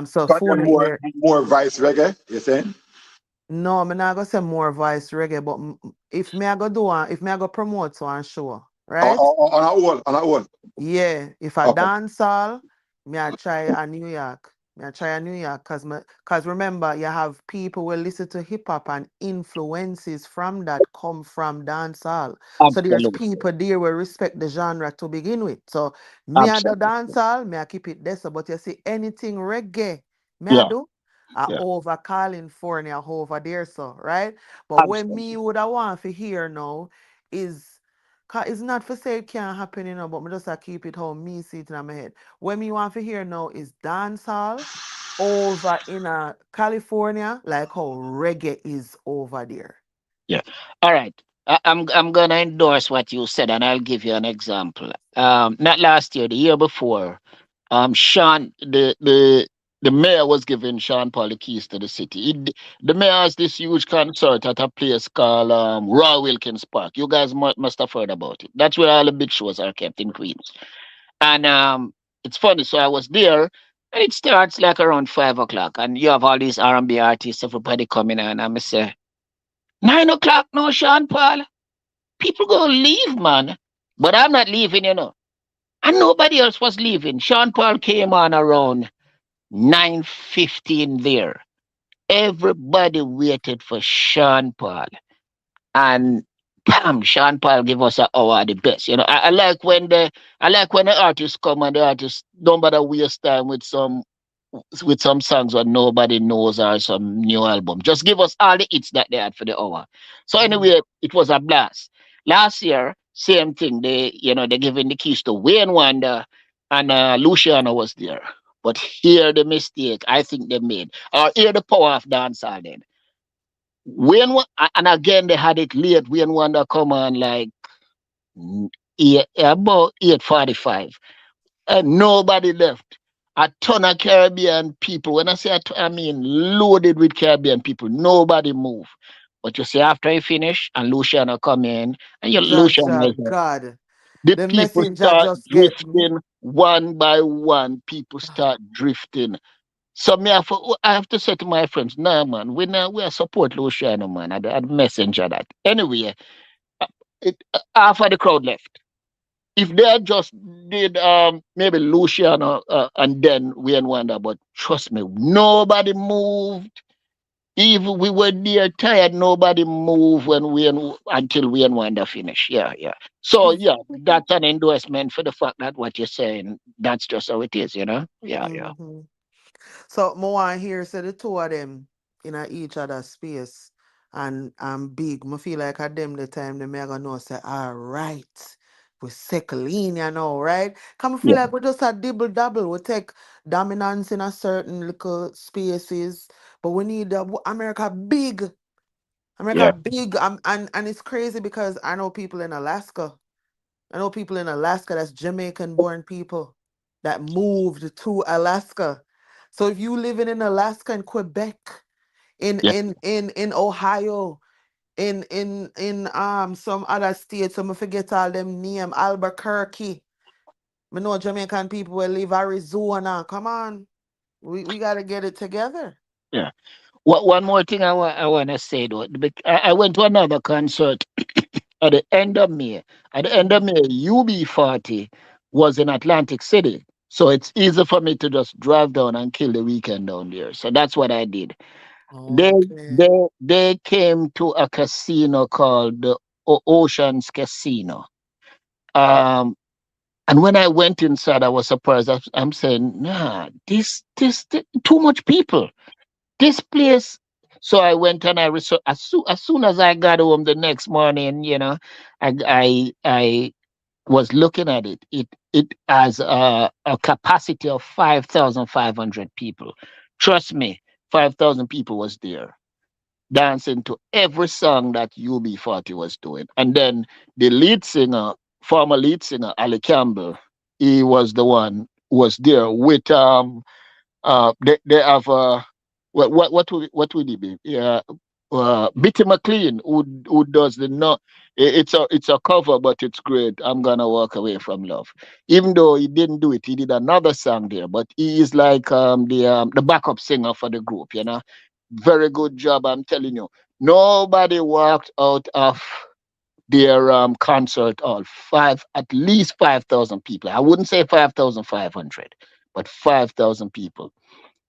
So But they're phone it here. more vice reggae, you saying? No, I'm not gonna say more voice reggae, but if me I go do one, if me I go promote one show, right? On a wall. Yeah, if I Okay. dance all, me I try a New York. Me I try a New York cause remember you have people will listen to hip hop and influences from that come from dancehall. So there's Absolutely, people there will respect the genre to begin with. So me I do absolutely. dancehall, me I keep it there. So but you see anything reggae, me I Yeah, do. I yeah, over California over there, so right. But when absolutely. me would I want to hear now is it's not for say it can't happen, but me just keep it how me see it in my head. What me want to hear now is dancehall over in California, like how reggae is over there. Yeah. All right. I'm gonna endorse what you said, and I'll give you an example. Not last year, the year before. Sean, the mayor was giving Sean Paul the keys to the city. The mayor has this huge concert at a place called Roy Wilkins Park. You guys must have heard about it. That's where all the big shows are kept in Queens. And it's funny. So I was there, and it starts like around 5 o'clock, and you have all these R&B artists, everybody coming in, and I say 9 o'clock, no Sean Paul. People gonna leave, man. But I'm not leaving, and nobody else was leaving. Sean Paul came on around 9:15 there. Everybody waited for Sean Paul. And bam, Sean Paul give us an hour the best. I like when the artists come and the artists don't bother waste time with some songs that nobody knows or some new album. Just give us all the hits that they had for the hour. So anyway, it was a blast. Last year, same thing. They giving the keys to Wayne Wonder, and Luciano was there. But here the mistake I think they made, or here the power of dancehall then. And again they had it late. Wayne Wonder come on like about 8:45. And nobody left. A ton of Caribbean people. When I say I mean loaded with Caribbean people. Nobody moved. But you see, after he finish and Luciano come in, and Luciano Jaja is there, God. the The people messenger start just get me. drifting one by one. People start drifting. So I have to say to my friends, nah, man, we support Luciano, man. I'd messenger that. Anyway, half of the crowd left. If they had just did maybe Luciano and then Wayne Wonder, but trust me, nobody moved. Even we were there tired, nobody moved until Wayne Wonder finished. Yeah, yeah. So yeah, that's an endorsement for the fact that what you're saying, that's just how it is. Yeah, yeah. Hmm. So more here say the two of them in a each other space and big. I feel like at them the time they may gonna know say, all right, we settle in, right? Come feel Yeah, like we just a dibble double. We take dominance in a certain little spaces, but we need America big. America yeah, big. And it's crazy because I know people in Alaska. I know people in Alaska that's Jamaican born people that moved to Alaska. So if you living in Alaska and Quebec, in yeah, in in in Ohio, in some other states, I'm forget all them name, Albuquerque. I know Jamaican people will live Arizona. Come on. We gotta get it together. yeah. One more thing I want to say though. I went to another concert at the end of May. At the end of Mhm. May, UB40 was in Atlantic City. So it's easy for me to just drive down and kill the weekend down there. So that's what I did. They Okay. they came to a casino called the Oceans Casino. Um, and when I went inside, I was surprised. I'm saying, nah, this too much people. This place. So I went and I researched as soon as I got home the next morning. I was looking at it. It has a capacity of 5,500 people. Trust me, 5,000 people was there dancing to every song that UB40 was doing. And then the lead singer, former lead singer Ali Campbell, he was the one who was there with they have what would he be? Yeah, Bitty McLean who does the no. It's a cover, but it's great. I'm gonna walk away from love. Even though he didn't do it, he did another song there. But he is like the backup singer for the group. Very good job. I'm telling you. Nobody walked out of their concert hall. At least 5,000 people. I wouldn't say 5,500, but 5,000 people.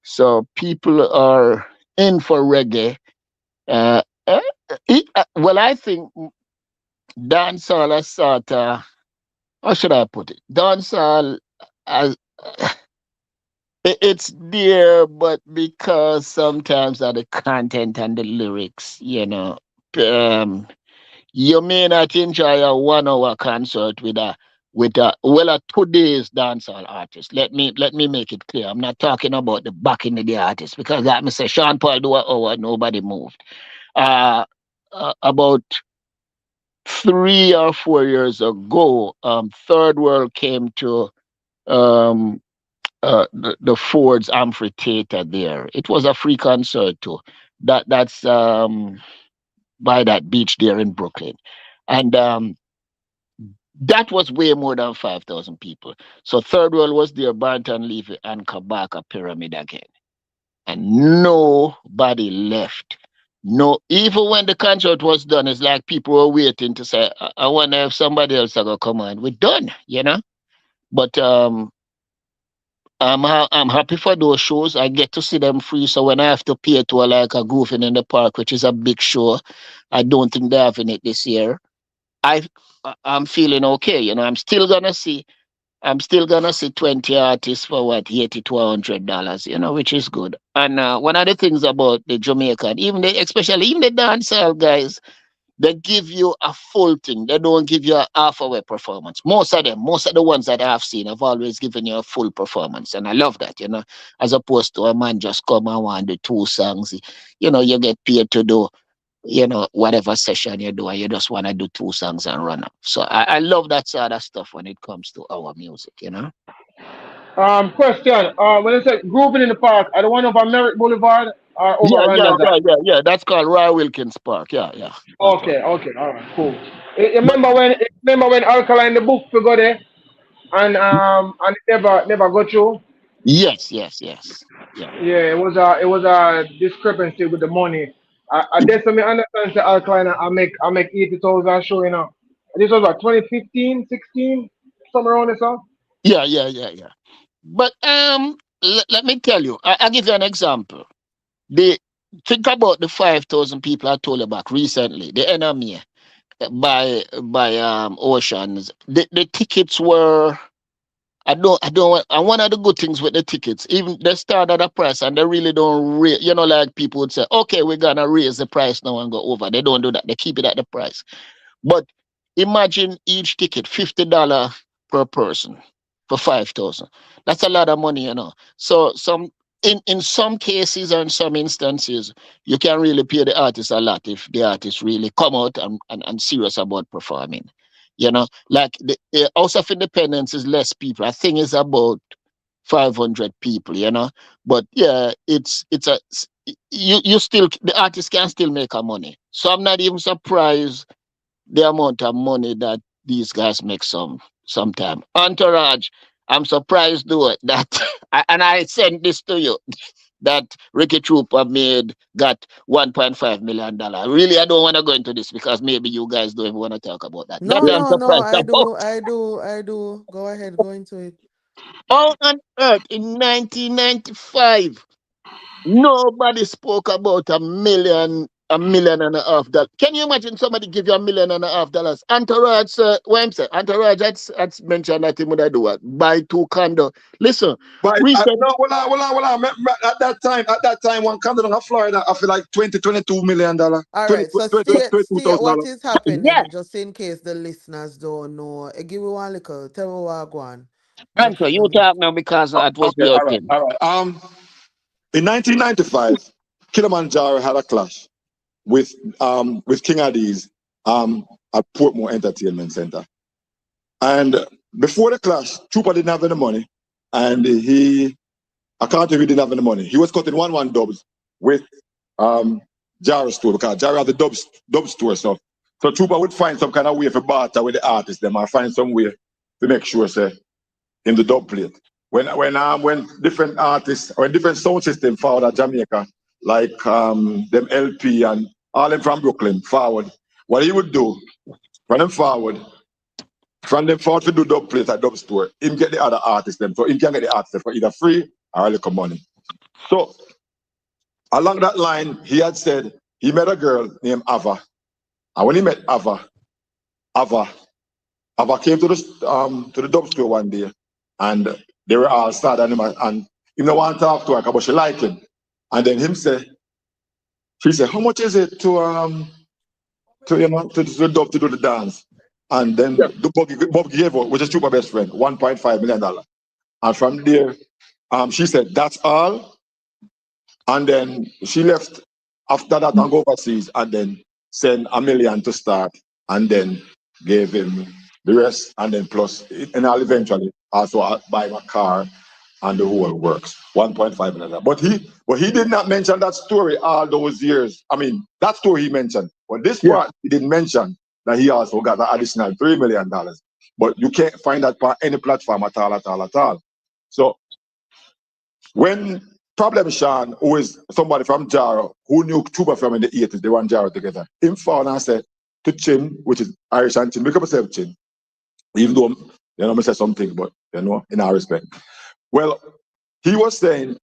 So people are in for reggae. Well, I think dancehall has sort of, how should I put it? Dancehall, as it's there, but because sometimes of the content and the lyrics, um, you may not enjoy a 1 hour concert with a 2 days dancehall artist. Let me make it clear. I'm not talking about the back in the day artist because that me say Sean Paul do an hour, nobody moved. Uh, about 3 or 4 years ago, Third World came to um, the Ford's Amphitheater there. It was a free concert too. That's by that beach there in Brooklyn, and that was way more than 5,000 people. So Third World was there, Barton Levy and Kabaka Pyramid again, and nobody left. No, even when the concert was done, it's like people were waiting to say, I wonder if somebody else are gonna come on. We're done, you know. But I'm happy for those shows. I get to see them free. So when I have to pay to like a Goofing in the Park, which is a big show, I don't think they're having it this year. I'm feeling okay. You know, I'm still gonna see 20 artists for what, $80 to $100, you know, which is good. And one of the things about the Jamaican, especially even the dancehall guys, they give you a full thing. They don't give you a half-hour performance. Most of the ones that I've seen have always given you a full performance. And I love that, you know, as opposed to a man just come and want to do 2 songs. You know, you get paid to do, you know, whatever session you do, and you just want to do 2 songs and run up. So I love that sort of stuff when it comes to our music, you know. Question. When I say grooving in the park, I don't want over Merritt Boulevard or over Randall. Yeah. That's called Roy Wilkins Park. Yeah. That's right. Okay, all right, cool. Remember when Alkaline the book to go there and it never got through? Yes. Yeah. Yeah, it was a discrepancy with the money. I definitely understand the Alkaline. I make 80,000 show, you know. This was what 2015, 16, somewhere around there, sir. Yeah. But let me tell you, I'll give you an example. Think about the 5,000 people I told you about recently, the enemy by Oceans. The tickets were, and one of the good things with the tickets, even they start at a price and they really don't you know, like people would say, okay, we're gonna raise the price now and go over. They don't do that, they keep it at the price. But imagine each ticket $50 per person for 5,000. That's a lot of money, you know. So in some cases or in some instances, you can really pay the artist a lot if the artist really come out and serious about performing. You know, like the House of Independence is less people. I think it's about 500 people, you know. But yeah, it's a you still, the artist can still make a money. So I'm not even surprised the amount of money that these guys make sometime. Entourage, I'm surprised though that and I sent this to you that Ricky Trooper got $1.5 million. Really, I don't want to go into this because maybe you guys don't even want to talk about that. That I'm No. surprised about. I do. Go ahead, go into it. How on earth in 1995 nobody spoke about $1.5 million. Can you imagine somebody give you $1.5 million? Entourage, what I'm saying, Entourage, that's mentioned that he would do what? Buy 2 condo. Listen, But recent, no, well, at that time, one condo in Florida, I feel like $22 million. All right, so see what $22,000. is happening, yes, just in case the listeners don't know. Give me one little, tell me what go on. Anto, you talk now because that was Okay, your all thing. right. In 1995, Kilimanjaro had a clash with King Addies at Portmore Entertainment Center. And before the clash, Trooper didn't have any money, and I can't tell you he didn't have any money. He was cutting 1-1 dubs with Jaro store because Jaro had the dub store. So Trooper would find some kind of way for barter with the artists, them, or find some way to make sure, say, in the dub plate. When different artists or different sound system forward at Jamaica, like them LP and all them from Brooklyn forward, what he would do, from them forward to do dub plate at dub store, him get the other artists them, so him can get the artists for either free or a little money. So along that line, he had said he met a girl named Ava, and when he met Ava came to the dub store one day, and they were all sad and him no want to talk to her, but she liked him. And then she said, how much is it to the dub to do the dance? And then Bob gave her, which is Trooper best friend, $1.5 million. And from there, she said, that's all. And then she left after that and go overseas and then send $1 million to start and then gave him the rest, and then plus, and I'll eventually also buy him a car and the whole works. 1.5 million. But he did not mention that story all those years. I mean, that story he mentioned. But this part he didn't mention that he also got an additional $3 million. But you can't find that on any platform at all. So when Problem Sean, who is somebody from Jaro, who knew Tuba from in the 80s, they were in Jaro together, him found and said to Chin, which is Irish and Chin, make up yourself Chin. Even though, I say something, but, in our respect. Well, he was saying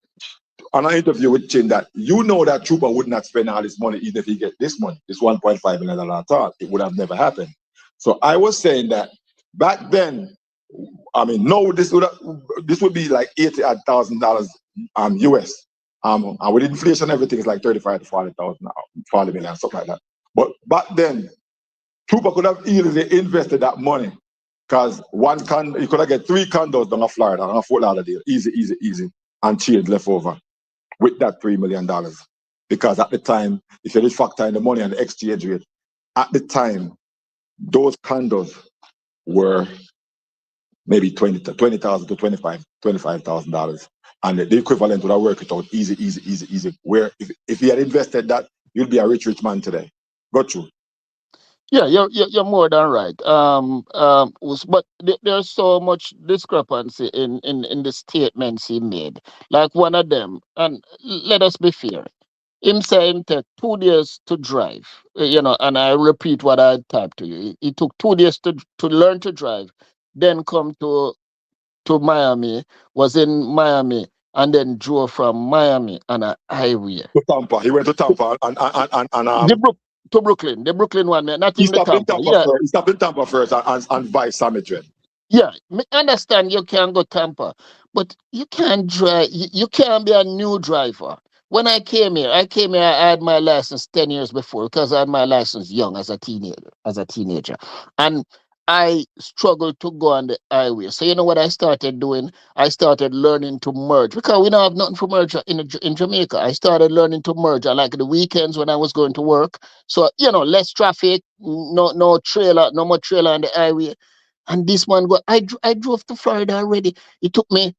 on an interview with Chin that that Trooper would not spend all this money even if he get this money, this $1.5 million at all. It would have never happened. So I was saying that back then, I mean, no, this would be like $80,000 US. And with inflation and everything, it's like 35 to 40,000 now, 40 million, something like that. But back then, Trooper could have easily invested that money because you could have get 3 condos down in Florida, on a Fort Lauderdale, easy, and change left over with that $3 million. Because at the time, if you did factor in the money and the exchange rate, at the time, those condos were maybe $20,000 to $25,000. And the equivalent would have worked it out easy. Where if he had invested that, you'd be a rich man today. Got you. Yeah, you're more than right. But there's so much discrepancy in the statements he made. Like one of them, and let us be fair. Him saying take 2 days to drive, and I repeat what I typed to you. It took 2 days to learn to drive, then come to Miami, was in Miami, and then drove from Miami on a highway. To Tampa. He went to Tampa to Brooklyn. The Brooklyn one, not he in the Tampa. He stopped in Tampa first and by Samadred. Yeah, I understand you can go Tampa, but you can't drive. You can't be a new driver. When I came here, I had my license 10 years before because I had my license young as a teenager. And I struggled to go on the highway. So you know what I started doing? I started learning to merge because we don't have nothing for merge in Jamaica. I started learning to merge. I like the weekends when I was going to work. So, less traffic, no more trailer on the highway. And this one I drove to Florida already. It took me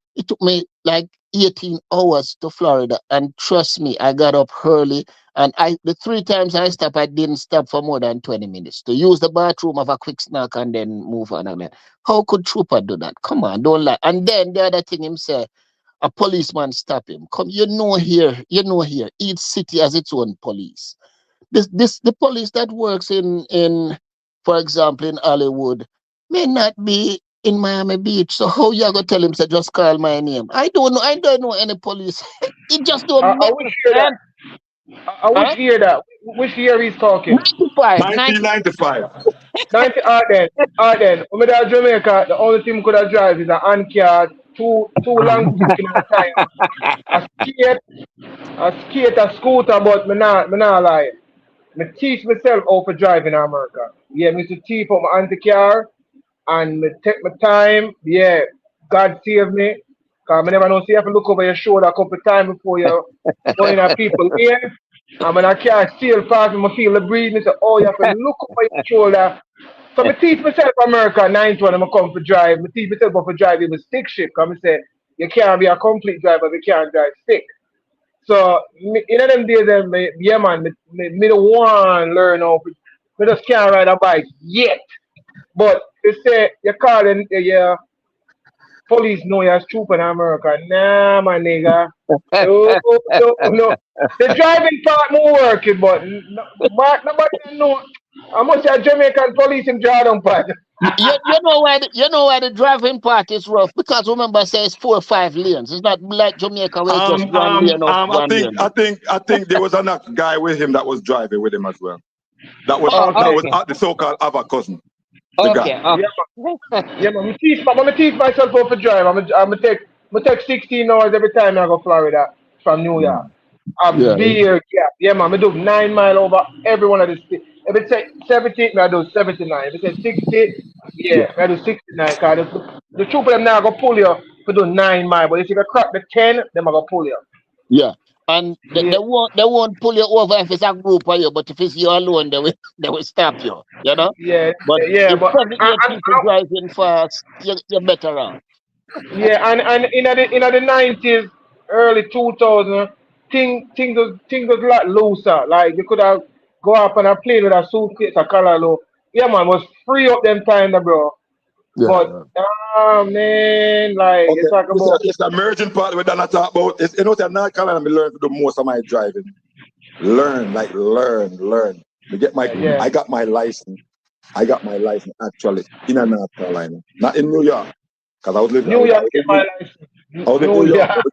like 18 hours to Florida. And trust me, I got up early. And the 3 times I stopped, I didn't stop for more than 20 minutes to use the bathroom, have a quick snack, and then move on. Again. How could Trooper do that? Come on, don't lie. And then the other thing him say, a policeman stop him. Come, here, each city has its own police. The police that works in for example, in Hollywood, may not be in Miami Beach. So how you gonna tell him to just call my name? I don't know any police. It just don't make sense. I wish hear that. Which year he's talking? 1995. 90. Alright then. When we at Jamaica, the only thing could have drive is an Ankia, two long booking at a time. A skate, a scooter, but me not lie. Me teach myself how to drive in America. Yeah, me to teach up my anti-car and me take my time. Yeah, God save me. Because I never know, so you have to look over your shoulder a couple of times before you go in at people ear. And when I can't still pass me, I feel the breathing. So, you have to look over your shoulder. So I teach myself America 9 when I come for drive. I teach myself how to drive with stick shift. Because I say, you can't be a complete driver if you can't drive stick. So, in them days, yeah, man, me don't want to learn how to, I just can't ride a bike yet. But they say, you call in, police know you're trooper in America. Nah, my nigga. No. The driving part more working, but nobody know. I must say Jamaican police in Jordan part. You know why the driving part is rough because remember, I say it's 4 or 5 lanes. It's not like Jamaica where it's just one lane or one lane. I think there was another guy with him that was driving with him as well. That was the so-called other cousin. Okay. Yeah, man. I teach myself how to drive. I'm take 16 hours every time I go Florida from New York. Yeah, man. I do 9 miles over every one of the states. If it say 70, I do 79. If it say 60, I do 69. Cause the trooper them now go pull you to do 9 miles. But if you can crack the 10, then I go pull you. Yeah. And they won't pull you over if it's a group of you, but if it's you alone, they will stop you. You know. Yeah, But yeah, if but 78 people driving fast, you're better off. yeah, and in the 90s, early 2000, things was a lot looser. Like you could have go up on a plane with a suitcase, a collar low. Yeah, man, was free up them time, bro. But Yeah. man, like you Okay, talk about it's the merging part we don't talk about. You know what I'm not calling me learn to do most of my driving. Learn. yeah, I got my license. Actually in North Carolina, not in New York, because I was living. New York get my license. I was in New New York. York.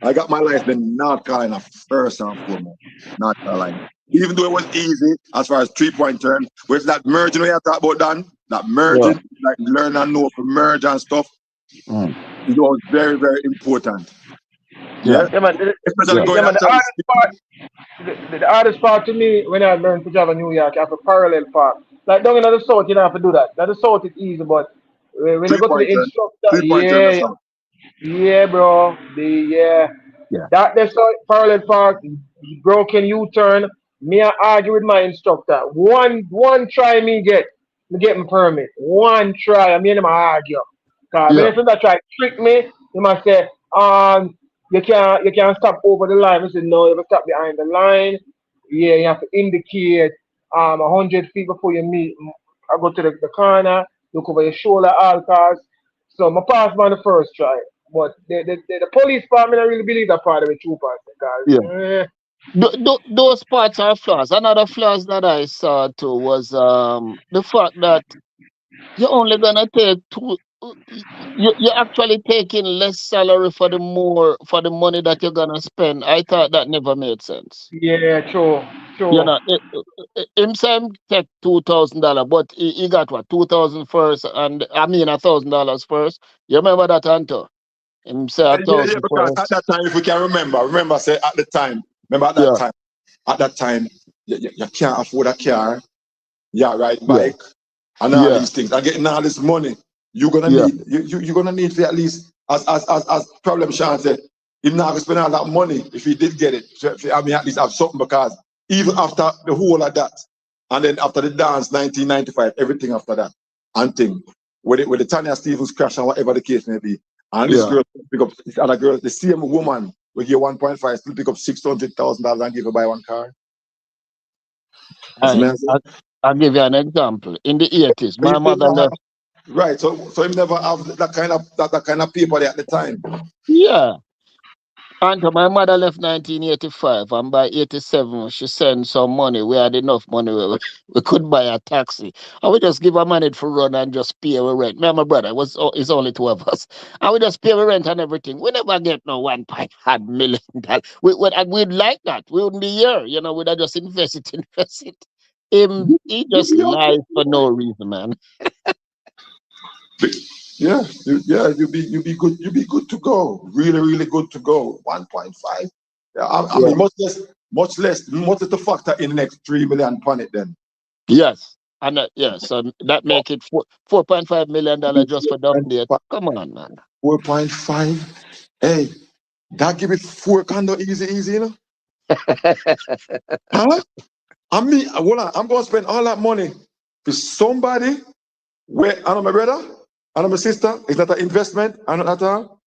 I got my license in North Carolina first and foremost. North Carolina. Even though it was easy as far as 3-point turn, which that merging we have talked about, Dan, that merging, like learn and know for merge and stuff, it was very, very important. Yeah. Yeah, man. Especially going Yeah, man. outside. The hardest part to me when I learned to drive in New York, I have a parallel park. Like down in the south, you don't have to do that. Now the south is easy, but when you go to the 3-point turn. instructor, 3-point turn or something. yeah, bro, that there's a parallel park, broken U-turn. Me I argue with my instructor. One try me get my permit. One try, I mean him argue. Cause when Yeah. if that try to trick me, he must say, you can't stop over the line. I said, no, you have to stop behind the line. Yeah, you have to indicate 100 feet before you meet. I go to the corner, look over your shoulder, all cars. So I passed by the first try. But the police department, I really believe that part of it too, Yeah. because Those parts are flaws. Another flaws that I saw too was the fact that you're only gonna take two. You're actually taking less salary for the money that you're gonna spend. I thought that never made sense. yeah, true, You true. know, him say him take $2,000, but he got what 2,000 first, and I mean $1,000 first. You remember that, Anto? Him say a Yeah, thousand because at first. that time, if we can remember, say at the time, Yeah, at that time, you can't afford a car, ride yeah, bike, and all yeah, these things, and getting all this money, you're gonna yeah. need, you're gonna need for at least, as problem Sean said, he's not gonna spend all that money if he did get it. So, I mean, at least have something, because even after the whole of that, and then after the dance, 1995, everything after that, and thing, with the Tanya Stevens crash and whatever the case may be, and this Yeah. girl pick up this other girl, the same woman will give 1.5, still pick up $600,000 and give her buy one car. That's I, amazing. I'll give you an example. In the 80s, So my he mother never have, left. right. So he never have that kind of paper there at the time. Yeah. And my mother left 1985, and by 87, she sent some money. We had enough money. We could buy a taxi. And we just give her money for run and just pay our rent. Me and my brother, it's only two of us. And we just pay our rent and everything. We never get no $1.5 million. And we'd like that. We wouldn't be here. You know, we'd have just invest it. He You just be okay. lies for no reason, man. Yeah, you be good. You be good to go. Really, really good to go. 1.5. Yeah, I Yeah. mean, much less to factor in the next 3 million on it then. Yes. And so that make it $4.5 million just for the update. Come on, man. 4.5. Hey, that give it 4 condo easy, you know? Huh? I'm gonna spend all that money for somebody where I know my brother, I know my sister. It's not an investment, I know that all.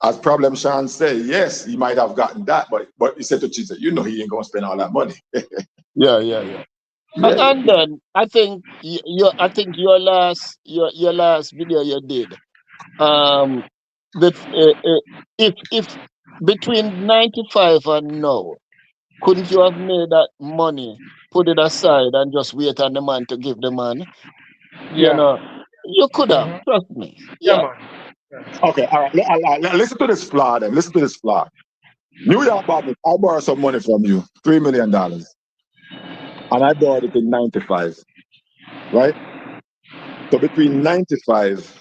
As problem Sean say, yes, he might have gotten that, but he said to Jesus, you know he ain't gonna spend all that money. Yeah. Yeah. And then I think your last video you did, if between 95 and now, couldn't you have made that money, put it aside, and just wait on the man to give the man? You Yeah. know, you could have. Trust me. Yeah, Yeah. man. Okay, all right. Listen to this flaw then. Listen to this flaw. New York Bobby, I borrowed some money from you, $3 million. And I borrowed it in 95. Right? So between 95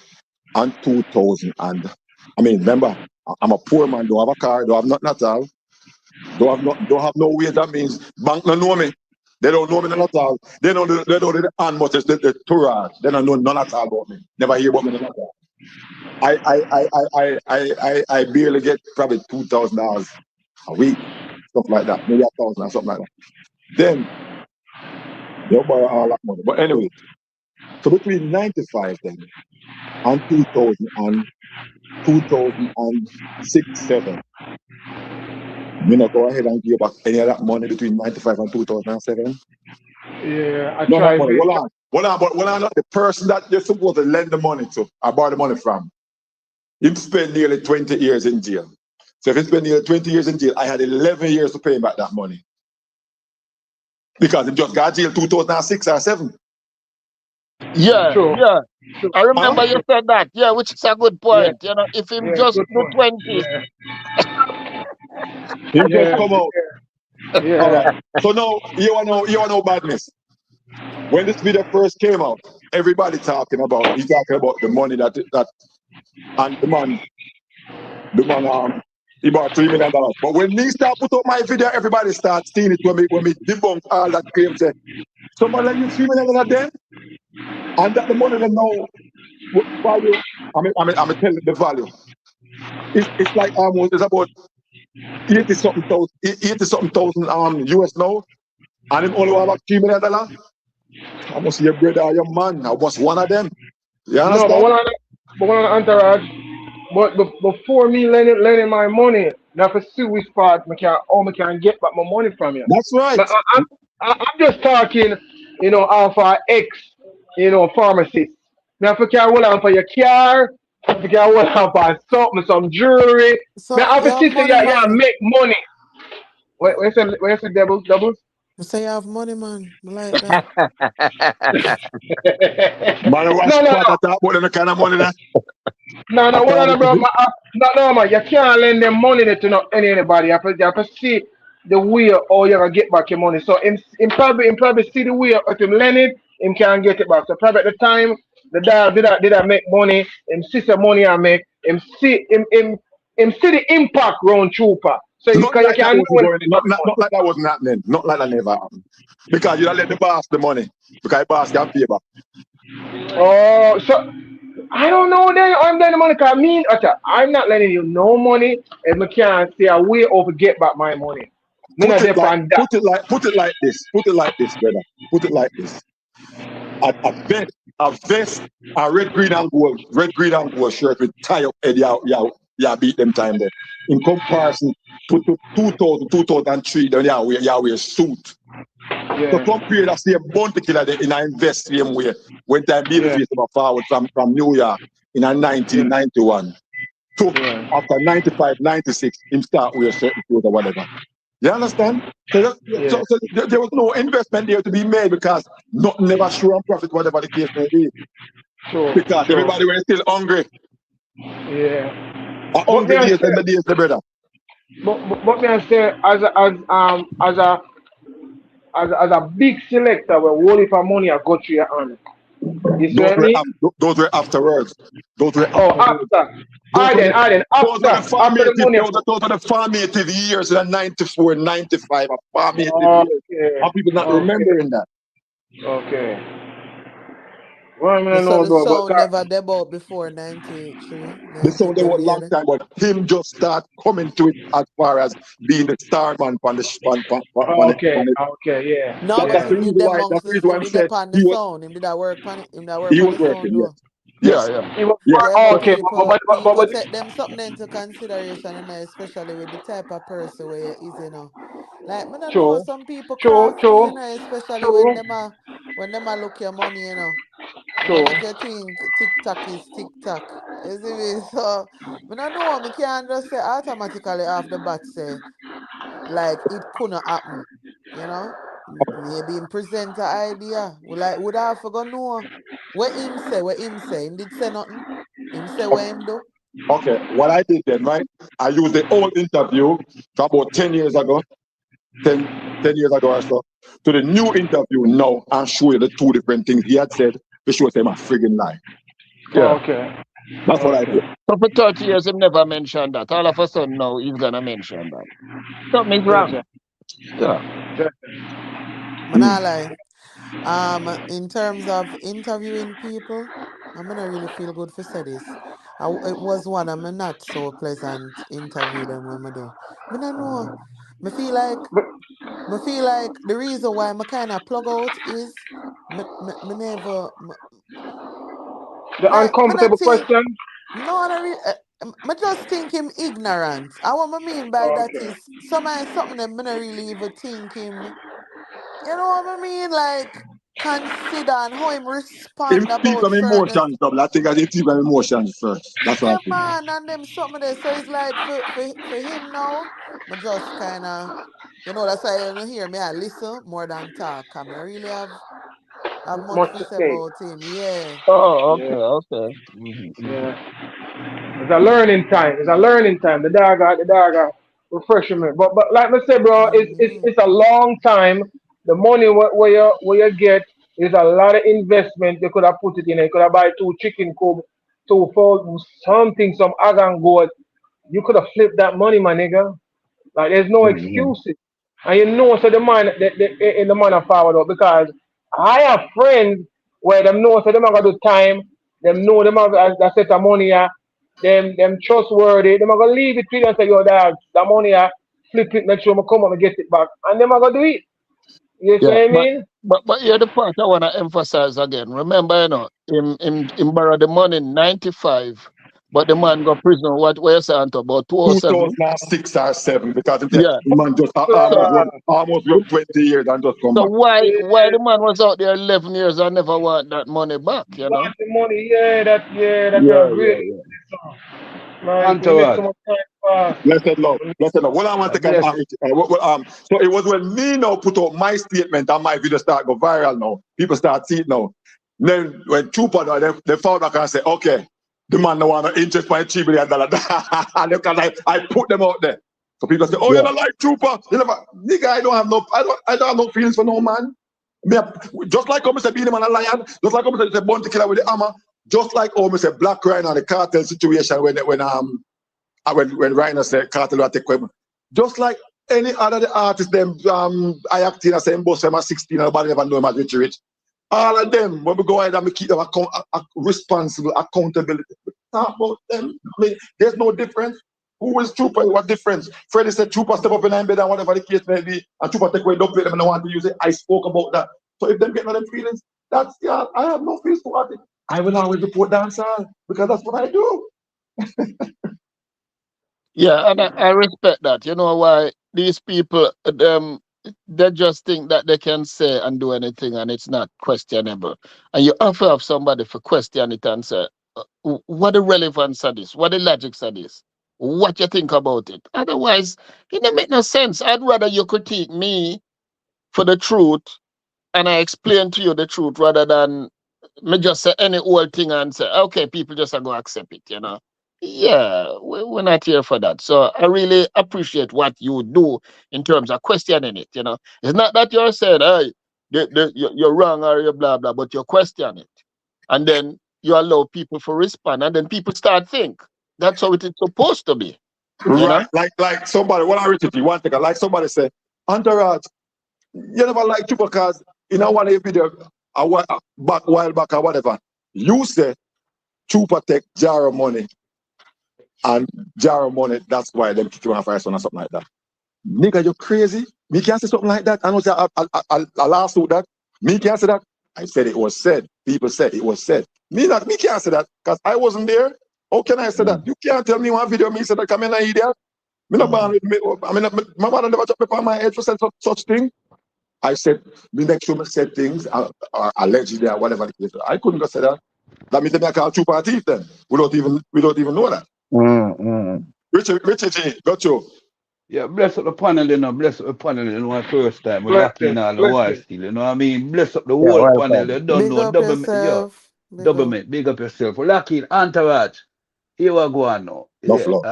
and 2000, and I mean, remember, I'm a poor man, don't have a car, don't have nothing at all. Don't have no way. That means bank don't know me. They don't know me none at all. They don't know the and much as the tourage. They don't know none at all about me. Never hear about me none at all. I barely get probably $2,000 a week. stuff like that, maybe 1,000 or something like that. Then they'll borrow all that money. But anyway, so between 95 then and 2000 and 2006, 7, you know, go ahead and give back any of that money between 95 and 2007. Yeah, I No, try money. to. Hold on, but the person that you're supposed to lend the money to or borrow the money from, he spent nearly 20 years in jail. So if he spent nearly 20 years in jail, I had 11 years to pay him back that money. Because he just got jail 2006 or 7. Yeah, True. yeah. True. I remember you said that. Yeah, which is a good point. You know, if him just Good do point. 20, He just come out. Yeah. All right. So now you want know badness. When this video first came out, everybody talking about the money that and the man he bought $3 million. But when me start put up my video, everybody start seeing it when me debunk all that claim. Say someone lend you $3 million then, and that the money they know value. I'm telling the value. It's like almost it's about 80 something thousand US now, and him only have about $3 million. I must be your brother or your man. I was one of them. You understand? No, but one of the entourage. But before me lending my money, now for see which part I can get back my money from you. That's right. But I'm just talking, off our ex, pharmacist. Now if you can hold on for your car, if you can hold on for something, some jewelry. So Now you have obviously money, yeah, man. make money. Where's the doubles? You say you have money, man. I like that. Man, watch part of that, what kind of money that? No, what on, bro? No, man. You can't lend them money to anybody. You have to see the way or you gonna get back your money. So him probably see the way if him lend it, him can get it back. So probably at the time the dad did I make money, him see some money I make, him see the impact round trooper. So you Not like can that wasn't going, not like that wasn't happening. Not like that never happened. Because you don't let the boss the money. Because the boss can pay back. Oh, so I don't know then I'm lending money because I'm not lending you no money and I can't say a way over get back my money. Put it like this, brother. Put it like this. A vest, a red, green, and gold shirt with tie up head, yeah, beat them time there. In comparison to 2000, 2003, then you wear suit. Yeah. So compare that same bounty killer in an invest same way. When time Babyface came forward from New York in 1991 to after 95, 96, him start wear certain clothes or whatever. You understand? So there was no investment there to be made because nothing never sure on profit, whatever the case may be. Because everybody was still hungry. Yeah. Hungry days and the days, the brother. But me I say as a big selector where only for money I got through your hand. You see what I mean? Those were afterwards. Those were after. Those are the formative years in 94, 95. Formative years. And people not remembering that. Okay. Well, So the sound never debuted before 93. The sound there was a long time, but him just start coming to it as far as being the star man on the yeah. No, but him did them amongst the sound. He did on the sound. Him did that work on it. Him that work on the sound though. Yes. People take them something into consideration, and especially with the type of person where you is, Like I don't know some people crafty, especially when them a look your money, They make you think TikTok is TikTok. You see me? So I don't know, I can't just say automatically off the bat say like it couldn't happen. Maybe him present an idea. Would I forgot know what him say, Him did say nothing. Him say what him do. Okay, what I did then, right? I used the old interview from about 10 years ago. 10 years ago or so. To the new interview now and show you the two different things he had said to show them a friggin' lie. Yeah. Okay. That's what I did. So for 30 years, he never mentioned that. All of a sudden now, he's going to mention that. Something's wrong. Yeah. I'm not lie. In terms of interviewing people, I'm gonna really feel good for say this. It was one of my not so pleasant interview them when I do. I don't know. me feel like the reason why I kind of plug out is me never The me not uncomfortable think question. no me just think him ignorant. And what I mean by that Okay. is something that me not really even think him. You know what I mean? Like consider and how him Him respond speak about from certain. emotions, double. I think I did speak from emotions first. That's what I Yeah, think. man, and them something there. So it's like for him now, I just kind of, that's why you don't hear me. I listen more than talk. I really have much Much to to say say. about him. Yeah. Oh, okay, Yeah. okay. Mm-hmm. Yeah. It's a learning time. It's a learning time. The dog got refreshment. But like I said, bro, Mm-hmm. it's a long time. The money where you get is a lot of investment. You could have put it in. You could have buy two chicken coop, two for something, some egg and goat. You could have flipped that money, my nigga. Like there's no Mhm. excuses. And so the man in the man are forward up because I have friends where them know so them are gonna do time, them know them have a set of money them trustworthy, them are gonna leave it to you and say, yo dog, the money flip it, make sure I come up and get it back. And them are gonna do it. You see Yeah, what I mean? but here the part I wanna emphasize again. Remember, him borrow the money in 95, but the man go prison. What you saying to about 207? 2006 or 7, because the Yeah. man just So almost worked 20 years and just come so back. why the man was out there 11 years and never want that money back? Want the money, that you're Yeah, great. yeah, yeah. Man, we make so Entourage. much time fast. Blessed love. Blessed love. What I want to take Bless. so it was when me now put out my statement and my video start go viral now. People start seeing it now. Then when Chupa they fall back and say, okay, the man no want to interest my $3 billion. Because I put them out there. So people say, oh, you Yeah. don't like Chupa. You never, nigga, I don't have no feelings for no man. Me, just like how I say Beenie Man a lion, just like how I say Bounty Killer with the hammer, just like how I say Black Rhino and the cartel situation when Rhino said cartel will take equipment. Just like any other the artists, them I act in the same boss when I'm 16, nobody ever know him as rich. All of them, when we go ahead and we keep them responsible, accountability. Talk about them. I mean, there's no difference. Who is Trooper? What difference? Freddie said Trooper step up in bed and whatever the case may be, and Trooper take away don't play them and I want to use it. I spoke about that. So if them get no them feelings, that's I have no feelings for it. I will always report dancehall because that's what I do. Yeah, and I respect that. You know why these people, they just think that they can say and do anything and it's not questionable. And you have to have somebody for question it and say, what the relevance of this? What the logics of this? What you think about it? Otherwise, it don't make no sense. I'd rather you critique me for the truth and I explain to you the truth rather than me just say any old thing and say, okay, people just are going to accept it. Yeah, we're not here for that. So I really appreciate what you do in terms of questioning it. It's not that you're saying, hey, you're wrong or you're blah, blah, but you question it. And then you allow people to respond and then people start think. That's how it is supposed to be, you know? Right, like somebody, what I read to you, one thing, like somebody said, Entourage, you never like you because you know one video back while back or whatever. You say Chupa take jar of money and jar of money, that's why them kick you on first one or something like that. Nigga, you crazy? Me can't say something like that. I know say I lawsuit that. Me can't say that. I said it was said. People said it was said. Me can't say that because I wasn't there. How can I say that? You can't tell me one video me said that come in an idiot. Me not born with me. I mean, my mother never dropped upon my head for such thing. I said, me make sure me said things, or allegedly or whatever the case. I couldn't go say that. That means me I call Chupa a thief then. We don't even know that. Richie G, got you. Yeah, bless up the panel, bless up the panel, my first time. We lock in Blessing, all the while blessing. still, you know what I mean? Bless up the Yeah, whole panel, welcome. you don't Big know, up double me, yeah, yourself. Big double up. me, big up yourself. We lock in, Entourage. Here we go on now. No Yeah, flow.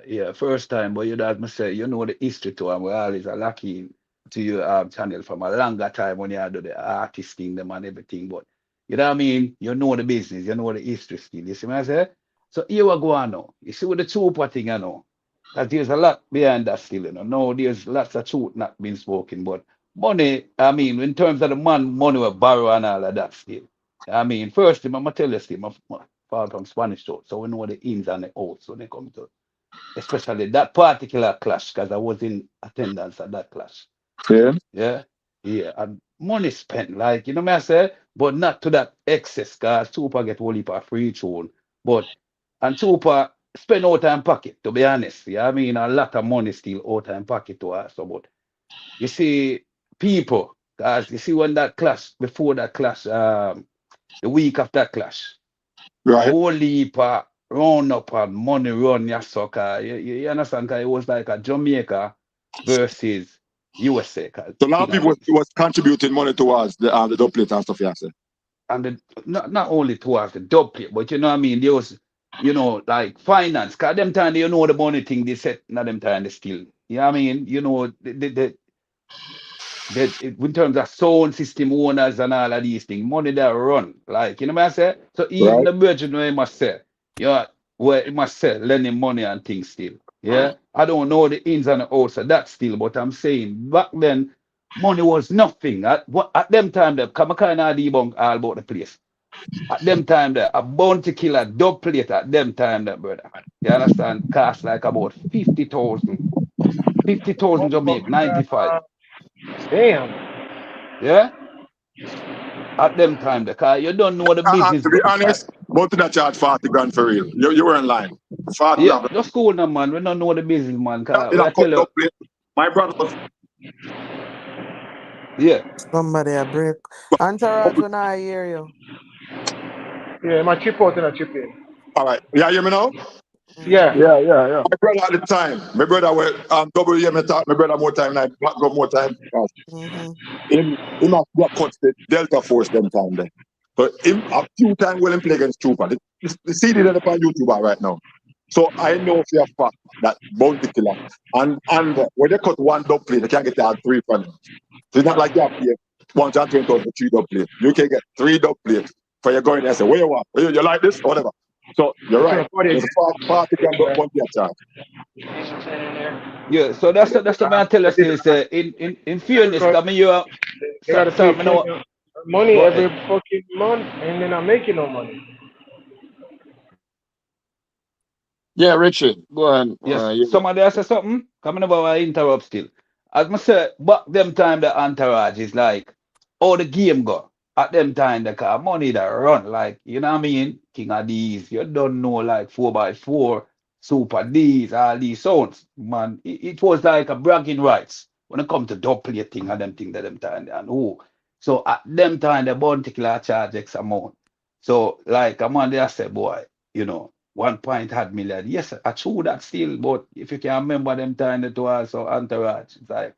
yeah, first time, but you know, as me say, you know the history to and we always are lucky to your channel from a longer time when you do the artist thing, them and everything. But you know what I mean? You know the business, you know the history still. You see what I say? So here we go on now. You see with the super thing, that there's a lot behind that still. No, there's lots of truth not being spoken, but money, I mean, in terms of the money we borrow and all of that still. I mean, first, I'm going to tell you, still, fall from Spanish thought, so we know the ins and the outs when it comes to especially that particular clash, because I was in attendance at that clash. Yeah. Yeah, yeah, and money spent, like you know what I say, but not to that excess, cause Super get whole heap of free tune, but and Super spend out time pocket, to be honest. Yeah, I mean a lot of money still out time pocket to us, so but you see people, cause you see when that clash, before that clash, the week of that clash, a Right. whole heap of round up and money run your soccer. You understand? 'Cause it was like a Jamaica versus USA. 'Cause So a lot of King people Addies. was contributing money towards the dub plate and stuff, yeah, sir. And not only towards the dub plate, but you know what I mean? There was, like finance. Cause them time you know the money thing they set, not them time they still. You know what I mean? You know, in terms of sound system owners and all of these things, money that run. Like, you know what I say? So even Right. the virgin way must say, yeah, where it must say lending money and things still. Yeah. I don't know the ins and the outs of that still, but I'm saying back then money was nothing. At them time they come kind of debunk all about the place. At them time there, a bounty killer dub plate at them time there, brother. You understand? Cost like about 50,000. 50,000 Jamaican, 95. Damn. Yeah? At them time, because you don't know the business. To be honest, both of that charge 40 grand for real. You were in line. 40 Yeah, grand. just cool now, man. We don't know the business, man. Cause In we a I cup tell you, dub plate. My brother was yeah. Somebody a break. Entourage, when I hear you. Yeah, my chip out and a chip in. all right. Yeah, you hear me now? Yeah. Yeah, yeah, yeah. My brother at the time, my brother were double year me talk, my brother more time now, black go more time. Mm-hmm. Him have got cut the Delta Force them time there. So him a few times will him play against Trooper. The CD that up on YouTube right now. So I know for a fact that Bounty Killer and when they cut one dub plate, they can get that three from him. So it's not like you have to pay 120,000 for three dub plate. You can get three dub plates for your going there and say, where you want? You like this? Or whatever. So you're right. There's a party can go Bounty charge. Yeah, so that's the man I tell us is in fairness, Because I mean you are they gotta so pay I for know money go every ahead. fucking month and they're not making no money. Yeah, Richard, go on. Yes, You somebody else say something? Coming about I interrupt still. As I say, back them time the entourage is like how the game go. At them time the car money that run, like you know what I mean? King of these, you don't know like 4x4, Super D's, all these sounds. Man, it was like a bragging rights when it come to dub plating and them thing that them time and oh. So at them time the bounty killer charge X amount. So like a man there say, boy, 1 million. Yes, I true that still, but if you can remember them time that was so entourage, it's like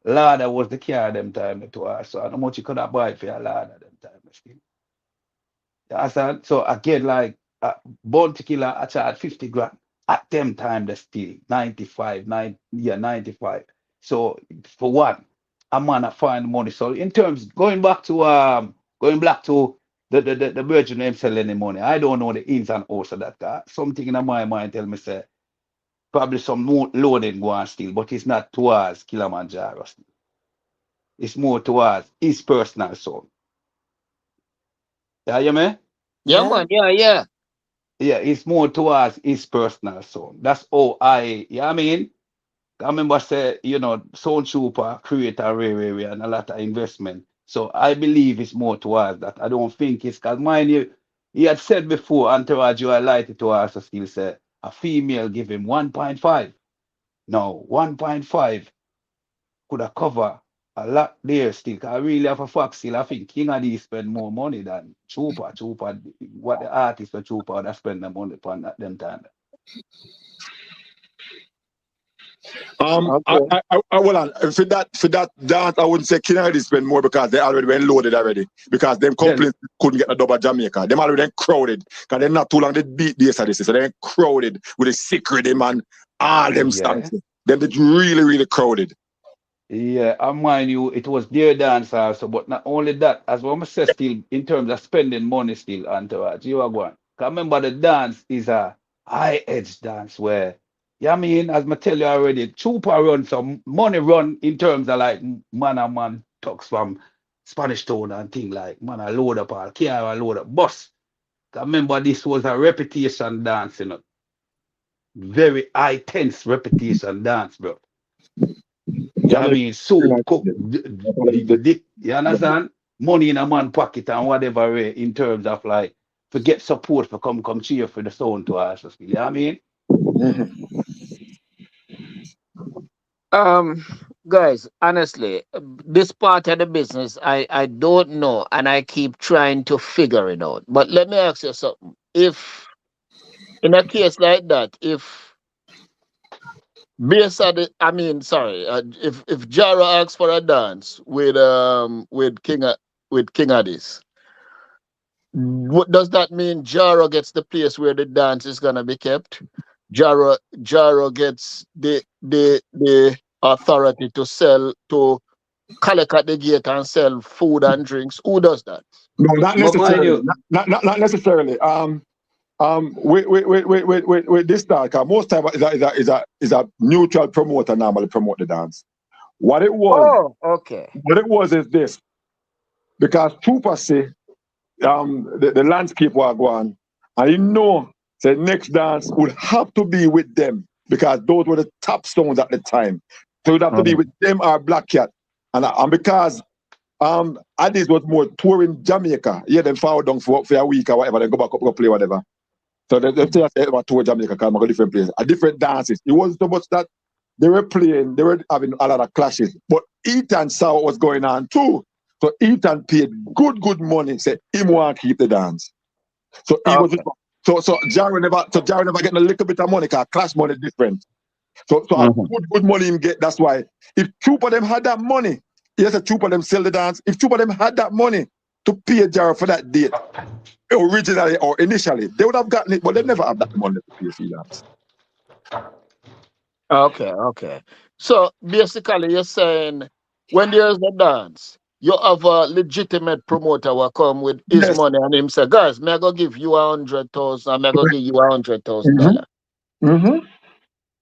Lada was the car them time that was. So how much you could have buy for your Lada them time still. You understand? So again, like Bounty Killer, I charge 50 grand. At them time they still 95, 95. So for one, a man I find money. So in terms going back to the virgin name selling the money. I don't know the ins and outs of that car. Something in my mind tell me say probably some more loading go on still, but it's not towards Kilimanjaro still. It's more towards his personal soul. Yeah, you me? yeah, Yeah. man, yeah, yeah. Yeah, it's more towards his personal soul. That's all I mean. I remember say, Soul Trooper create a rare and a lot of investment. So I believe it's more towards that. I don't think it's because mind you, he had said before, Entourage, you highlighted to us, still say a female give him 1.5. No, 1.5 could have covered a lot there still. 'Cause I really have a fact still. I think King of these spend more money than Trooper. Trooper, what the artist for Trooper that spend the money upon that them time. I, Okay. I, I, hold on. For that dance, I wouldn't say Kennedy spend more because they already went loaded already. Because them Then complaints couldn't get a double Jamaica. Them already then crowded. Because they're not too long, they beat this and this. So they're crowded with the secret them and all them yeah. stunts. Them did really, really crowded. Yeah, I mind you, it was their dance also, but not only that, as what I say still, in terms of spending money still, Entourage, you are going. 'Cause remember, the dance is a high-edge dance where, yeah, I mean, as I tell you already, Chupa run some money run in terms of like man and man talks from Spanish Town and thing like, man, I load up all car, I load up bus. 'Cause remember, this was a reputation dance, very high tense repetition dance, bro. That I is mean, so cook, the- you understand? Money in a man pocket and whatever way in terms of like to get support for come cheer for the sound to us. You know what I mean? Guys, honestly, this part of the business, I don't know, and I keep trying to figure it out. But let me ask you something. If in a case like that, if based on the, I mean, sorry, if Jara asks for a dance with King Addies, what does that mean? Jara gets the place where the dance is gonna be kept. Jara gets the authority to sell, to collect at the gate and sell food and drinks. Who does that? No, not But mind necessarily. you, Not necessarily. With this dance, 'cause most time is a neutral promoter normally promote the dance. What it Oh, okay. was is this, because Trooper say the landscape was going, and he know the next dance would have to be with them because those were the top stones at the time. So it would have to be with them or Black Cat, and because Addis was more touring Jamaica, yeah, them forward down for a week or whatever, then go back up go play whatever. So they say about tour Jamaica, because I go different places, different dances. It wasn't so much that they were playing, they were having a lot of clashes, but Ethan saw what was going on too. So Ethan paid good money, said he want to keep the dance. So he was so Jaro never getting a little bit of money, because clash money different. So a good money him get. That's why if two of them had that money, yes, a two of them sell the dance. If two of them had that money to pay Jaro for that date, originally or initially, they would have gotten it, but they never have that money to pay for dance. Okay. So basically, you're saying when there's a dance, you have a legitimate promoter will come with his money and him say, guys, may I go give you 100,000, I'm gonna give you $100,000.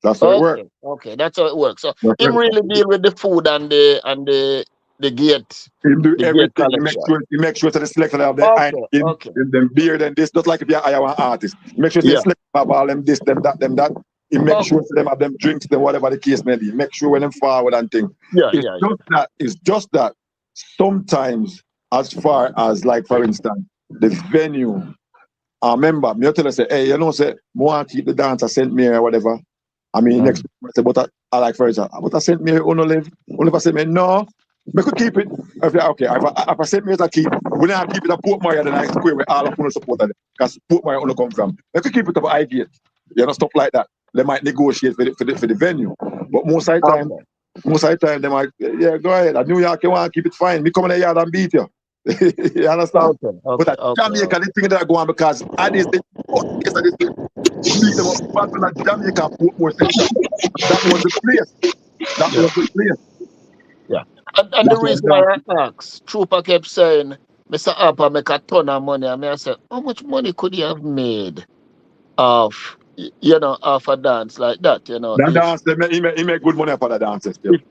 That's how it works. Okay, that's how it works. So him really deal with the food and the gate. He do the everything. gate He make sure that the selection have the in them beard and this, just like if you hire an artist. Make sure the selection have all them this, them that. He make sure them have them drinks, them whatever the case may be. Make sure when them forward and thing. It's just that sometimes, as far as like for instance, the venue. I remember me tell us say, hey, you know, say want to keep the dance at St. Mary or whatever. I mean, next say, but I like for example, but I St. Mary only live. Only if I say me no, we could keep it. If I St. Mary's I keep, we don't keep it at Port Maria, then I square where all of us support it. Because Port Maria only come from. They could keep it up Highgate. You know, stuff like that. They might negotiate for the venue. But most of the time, they might, yeah, go ahead. At New York, you want to keep it fine. Me come in the yard and beat you. You understand? But at Jamaica, the thing that are going because Addis, beat them up back when at Jamaica, Portmore Center. That was the place. Yeah. And the reason why I asked, Trooper kept saying, Mr. Upper make a ton of money. And I said, how much money could he have made off a dance like that? You know, that dance, he make good money for the dances. If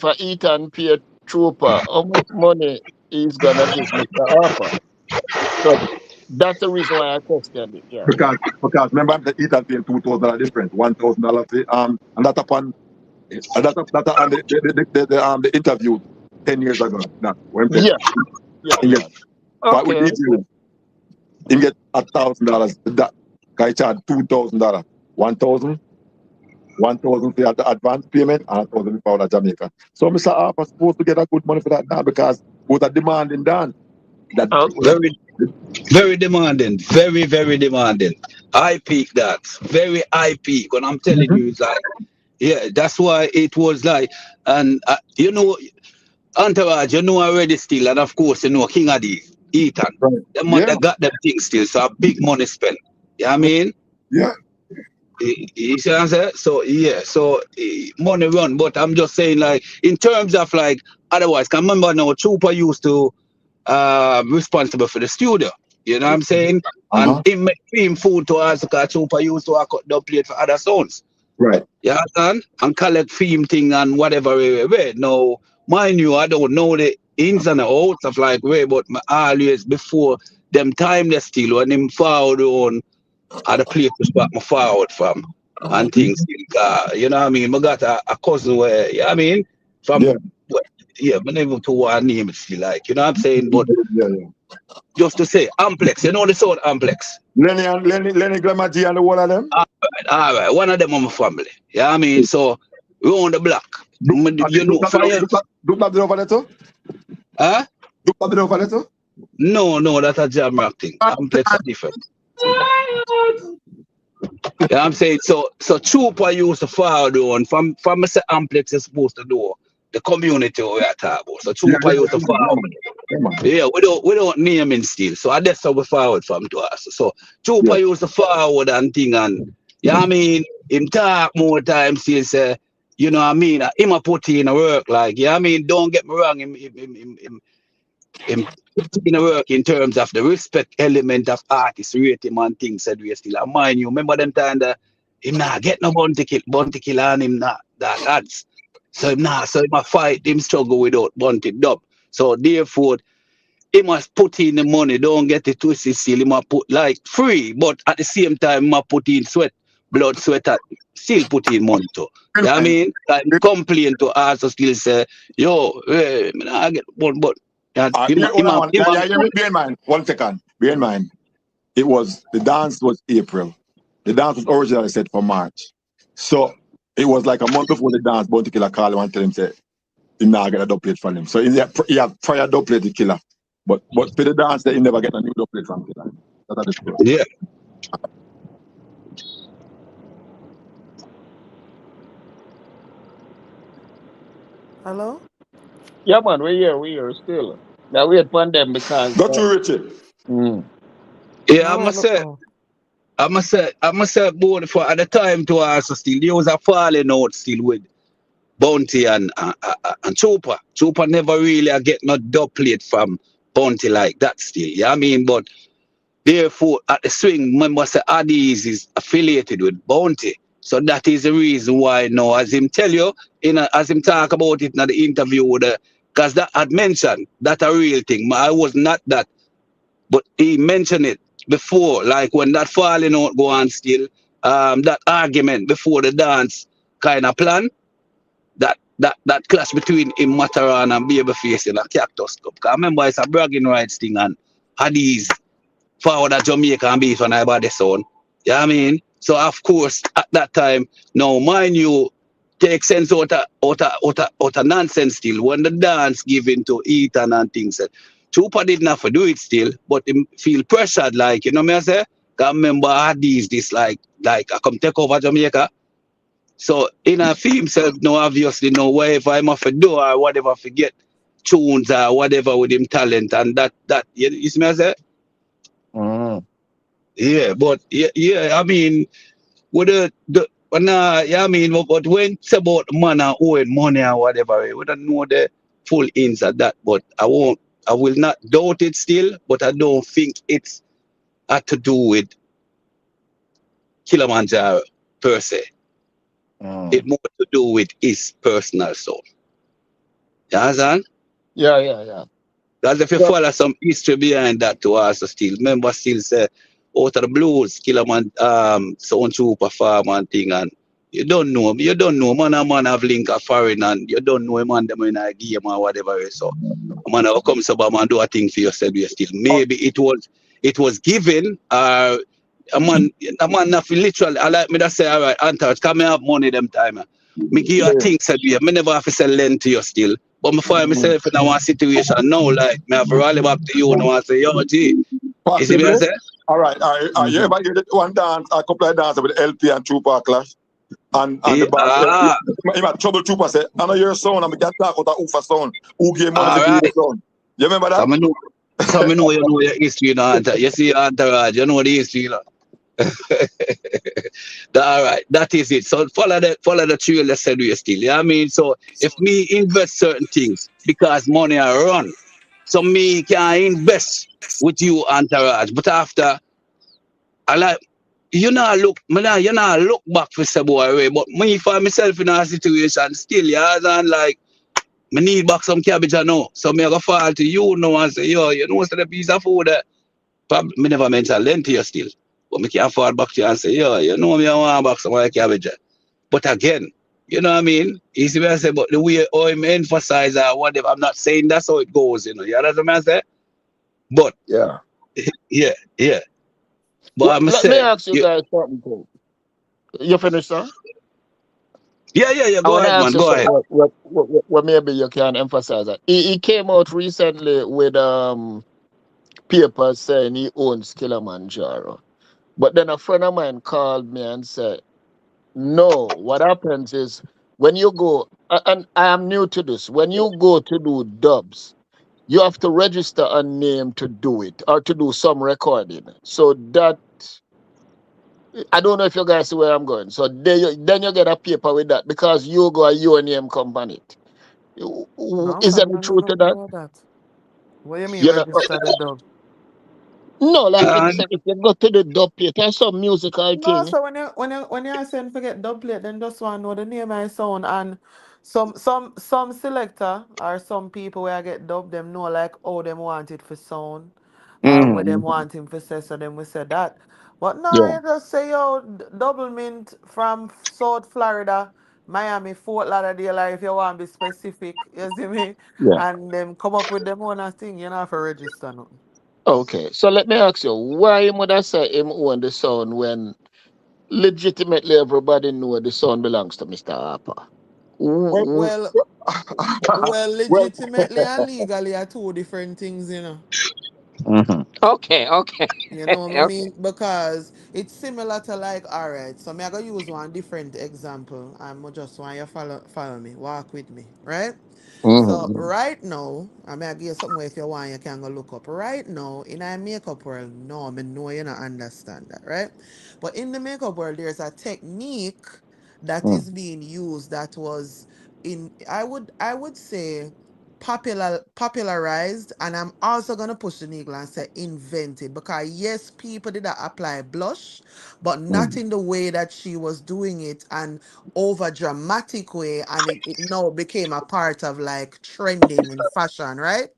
I eat and pay Trooper, how much money he's gonna give Mr. Harper? So that's the reason why I questioned it. Yeah. Because remember the eat and pay $2,000 difference, $1,000 and that upon that on the interview 10 years ago. But with you, he get $1,000. That guy charge $2,000, $1,000 for the advance payment and $1,000 for the Jamaica. So Mr. Harper supposed to get a good money for that now because with a demanding dance. Very demanding, very demanding. I peak that, very high peak. When I'm telling you, it's like, yeah, that's why it was like, and Entourage, already still, and of course, King Addies, Ethan. They got them things still, so a big money spent. You know what I mean? Yeah. You see what I'm saying? So, money run, but I'm just saying, like, in terms of, like, otherwise, can remember now, Trooper used to responsible for the studio. You know what I'm saying? And he make him food to us because Trooper used to cut the plate for other sounds. Right. You understand? And collect theme thing and whatever. Now, mind you, I don't know the ins and outs of like but always before them time they still when them forward on are the place to start my forward from and things. You know what I mean? I got a cousin where, you know what I mean? From, Yeah. yeah, I'm not even to what name it still like, you know what I'm saying? But Yeah. just to say, Amplex, you know the sound Amplex? Lenny Glamour G and the one of them? All right. One of them are my family. Yeah, I mean, so we on the block. You know, fire. Do not over there too? Huh? Do not over there too? No, that's a jam rock thing. Amplex are different. Yeah, I'm saying so Trooper used to forward on from Mr. Amplex is supposed to do the community we are talking about. So Trooper used to forward. Yeah, we don't name him still. So that's how we forward from to us. So Trooper used to forward and thing and yeah, I mean him talk more times he say, you know what I mean, him a put in a work like, yeah, I mean, don't get me wrong, him put in a work in terms of the respect element of artists rate him and things said we still. And mind you, remember them time that him not get no bounty kill and him not that ads. So him a fight, him struggle without bounty dub. So therefore he must put in the money, don't get it twisted still. He must put like free, but at the same time, he must put in blood, sweat, still put in money too. You know what I mean? Like complain to us, so still say, yo, I get one, but bear in mind, 1 second. Bear in mind, the dance was April. The dance was originally set for March. So it was like a month before the dance, Bounty Killer call him and tell him, say, he now get a dubplate from him. So he have prior dubplate the Killer. But for the dance, he never get a new dubplate from Killer. That's the story. Yeah. Hello? Yeah, man, we here still. Now wait for them because. Go to Richie. Yeah, I must say, both for at the time to also still there was a falling out still with Bounty and Trooper. Trooper never really get no dubplate from Bounty like that still. Yeah, I mean, but therefore at the swing, remember say Artiste is affiliated with Bounty. So that is the reason why now, as him tell you, as him talk about it in the interview with because that had mentioned that a real thing. I was not that, but he mentioned it before, like when that falling out go on still, that argument before the dance kind of plan, that clash between him, Mataran and Babyface in a Cactus Cup. Because I remember it's a bragging rights thing and Artiste forward at Jamaica and beef and I bought the sound. You know what I mean? So of course at that time, now mind you, take sense out of nonsense still. When the dance given to Ethan and things, Trooper didn't have to do it still, but him feel pressured, like, you know what I say? Cause remember Artiste this like I come take over Jamaica. So in a feel himself now obviously know whatever I'm off to do or whatever forget tunes or whatever with him talent and that you see me I say? Yeah, but yeah, I mean with I mean, but when it's about man and owing money or whatever, we don't know the full ins of that. But I will not doubt it still, but I don't think it's had to do with Kilimanjaro per se. It's more to do with his personal soul. You understand? Yeah. Because if you follow some history behind that to us still, remember still say out of the blues, Sound Trooper farm and thing and you don't know man and man have link a foreign and you don't know a man them in a game or whatever. So man how come so man do a thing for yourself you still. Maybe it was given a man not literally I like me to say alright, Antarch, come me have money them time. Me give you a thing said me never have to sell lend to you still. But me find myself in one situation now, like me have to rally back to you and I say, yo G. You see me I say? All right. You ever hear that one dance, a couple of dances with LP and Trooper clash? And the band, he had trouble Trooper say, I know your son, I'm going to talk about Ufa son. Who gave money to your son? You remember that? So I know you know your history, you know, you see your entourage, you know the history, you know. All right, that is it. So follow the trail that said we still. Yeah, I mean, so if me invest certain things because money I run, so me can invest with you entourage. But after I like you not look back for say boy, but me find myself in a situation still, yeah, and like me need back some cabbage I know. So me I go fall to you now and say, yo, you know what's the piece of food that me never mention lend to you still. But me can't fall back to you and say, yo, you know me, I want back somewhere cabbage. But again, you know what I mean? Easy way I say, but the way how him emphasize or whatever, I'm not saying that's how it goes, you know. You understand what I say? But Yeah. yeah. But I'm Let me say, ask you guys something too. You finished, sir? yeah. I Go want to ahead, ask man. you Go something. ahead. What maybe you can emphasize that. He came out recently with papers saying he owns Kilimanjaro. But then a friend of mine called me and said, no, what happens is when you go, and I am new to this, when you go to do dubs, you have to register a name to do it or to do some recording. So that, I don't know if you guys see where I'm going. So then you get a paper with that because you go a your name company. No, Is there fam, any I know truth to nothing that? about that. What do you mean You know, register the dub? no, like And if you go to the dub plate, there's some musical No, thing. so when you are saying forget dub plate, then just want to know the name and sound and some selector or some people where I get dub them know like how them want it for sound or what them Mm-hmm. want him for say so then we say that. But no, Yeah, you just say yo double mint from South Florida, Miami, Fort Lauderdale, like, if you want to be specific, you see me? yeah. And them come up with them own thing, you don't have to register nothing. Okay, so let me ask you, why would I say him own the sound when legitimately everybody know the sound belongs to Mr. Harper? Well, Well, well, well, legitimately and legally are two different things, you know. Mm-hmm. Okay. You know what I Okay. mean? Because it's similar to like, all right, so me I gonna use one different example. I'm just want you follow me, walk with me, right? So Mm-hmm. right now, I mean I give you something where if you want you can go look up. Right now, in our makeup world, no, I mean no you not understand that, right? But in the makeup world, there's a technique that is being used that was in I would say popularized, and I'm also gonna push the needle and say invented, because yes, people did that apply blush, but not in the way that she was doing it and over dramatic way, and it now became a part of like trending in fashion, right?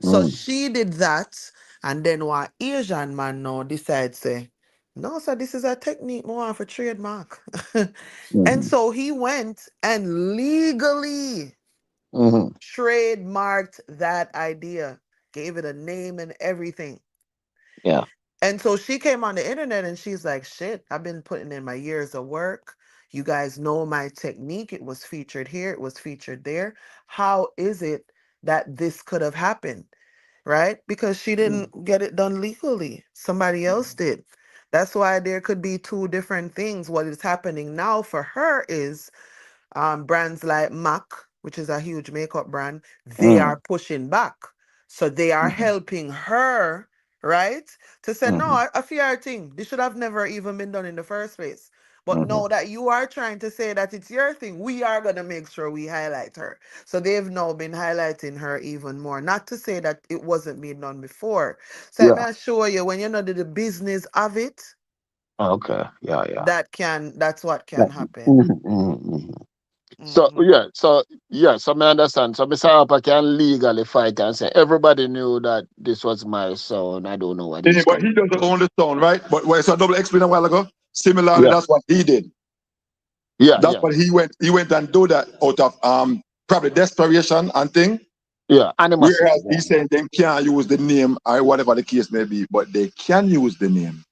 So Mm-hmm. she did that, and then one Asian man now decide say, no, so this is a technique more for trademark. And Mm-hmm. so he went and legally Mm-hmm. trademarked that idea, gave it a name and everything. Yeah. And so she came on the internet and she's like, shit, I've been putting in my years of work. You guys know my technique. It was featured here, it was featured there. How is it that this could have happened? Right? Because she didn't get it done legally, somebody else did. That's why there could be two different things. What is happening now for her is brands like MAC, which is a huge makeup brand, they Mm-hmm. are pushing back. So they are helping her, right? To say, no, Mm-hmm. I fear her thing. This should have never even been done in the first place. But Mm-hmm. now that you are trying to say that it's your thing, we are going to make sure we highlight her. So they've now been highlighting her even more. Not to say that it wasn't being done before. So let me Yeah. assure you, when you know the business of it, Okay. Yeah. that's what Yeah. can happen. Mm-hmm. So Hmm. so I understand. So Mr. Harper can legally fight and say everybody knew that this was my son. I don't know what yeah, he's but coming he doesn't from. own the sound, right? But where so double explained a while ago. Similarly, Yeah, that's what he did. yeah, That's yeah, what he went and do that out of probably desperation and thing. yeah. Animosity. Whereas Yeah, he's saying they can't use the name or whatever the case may be, but they can use the name.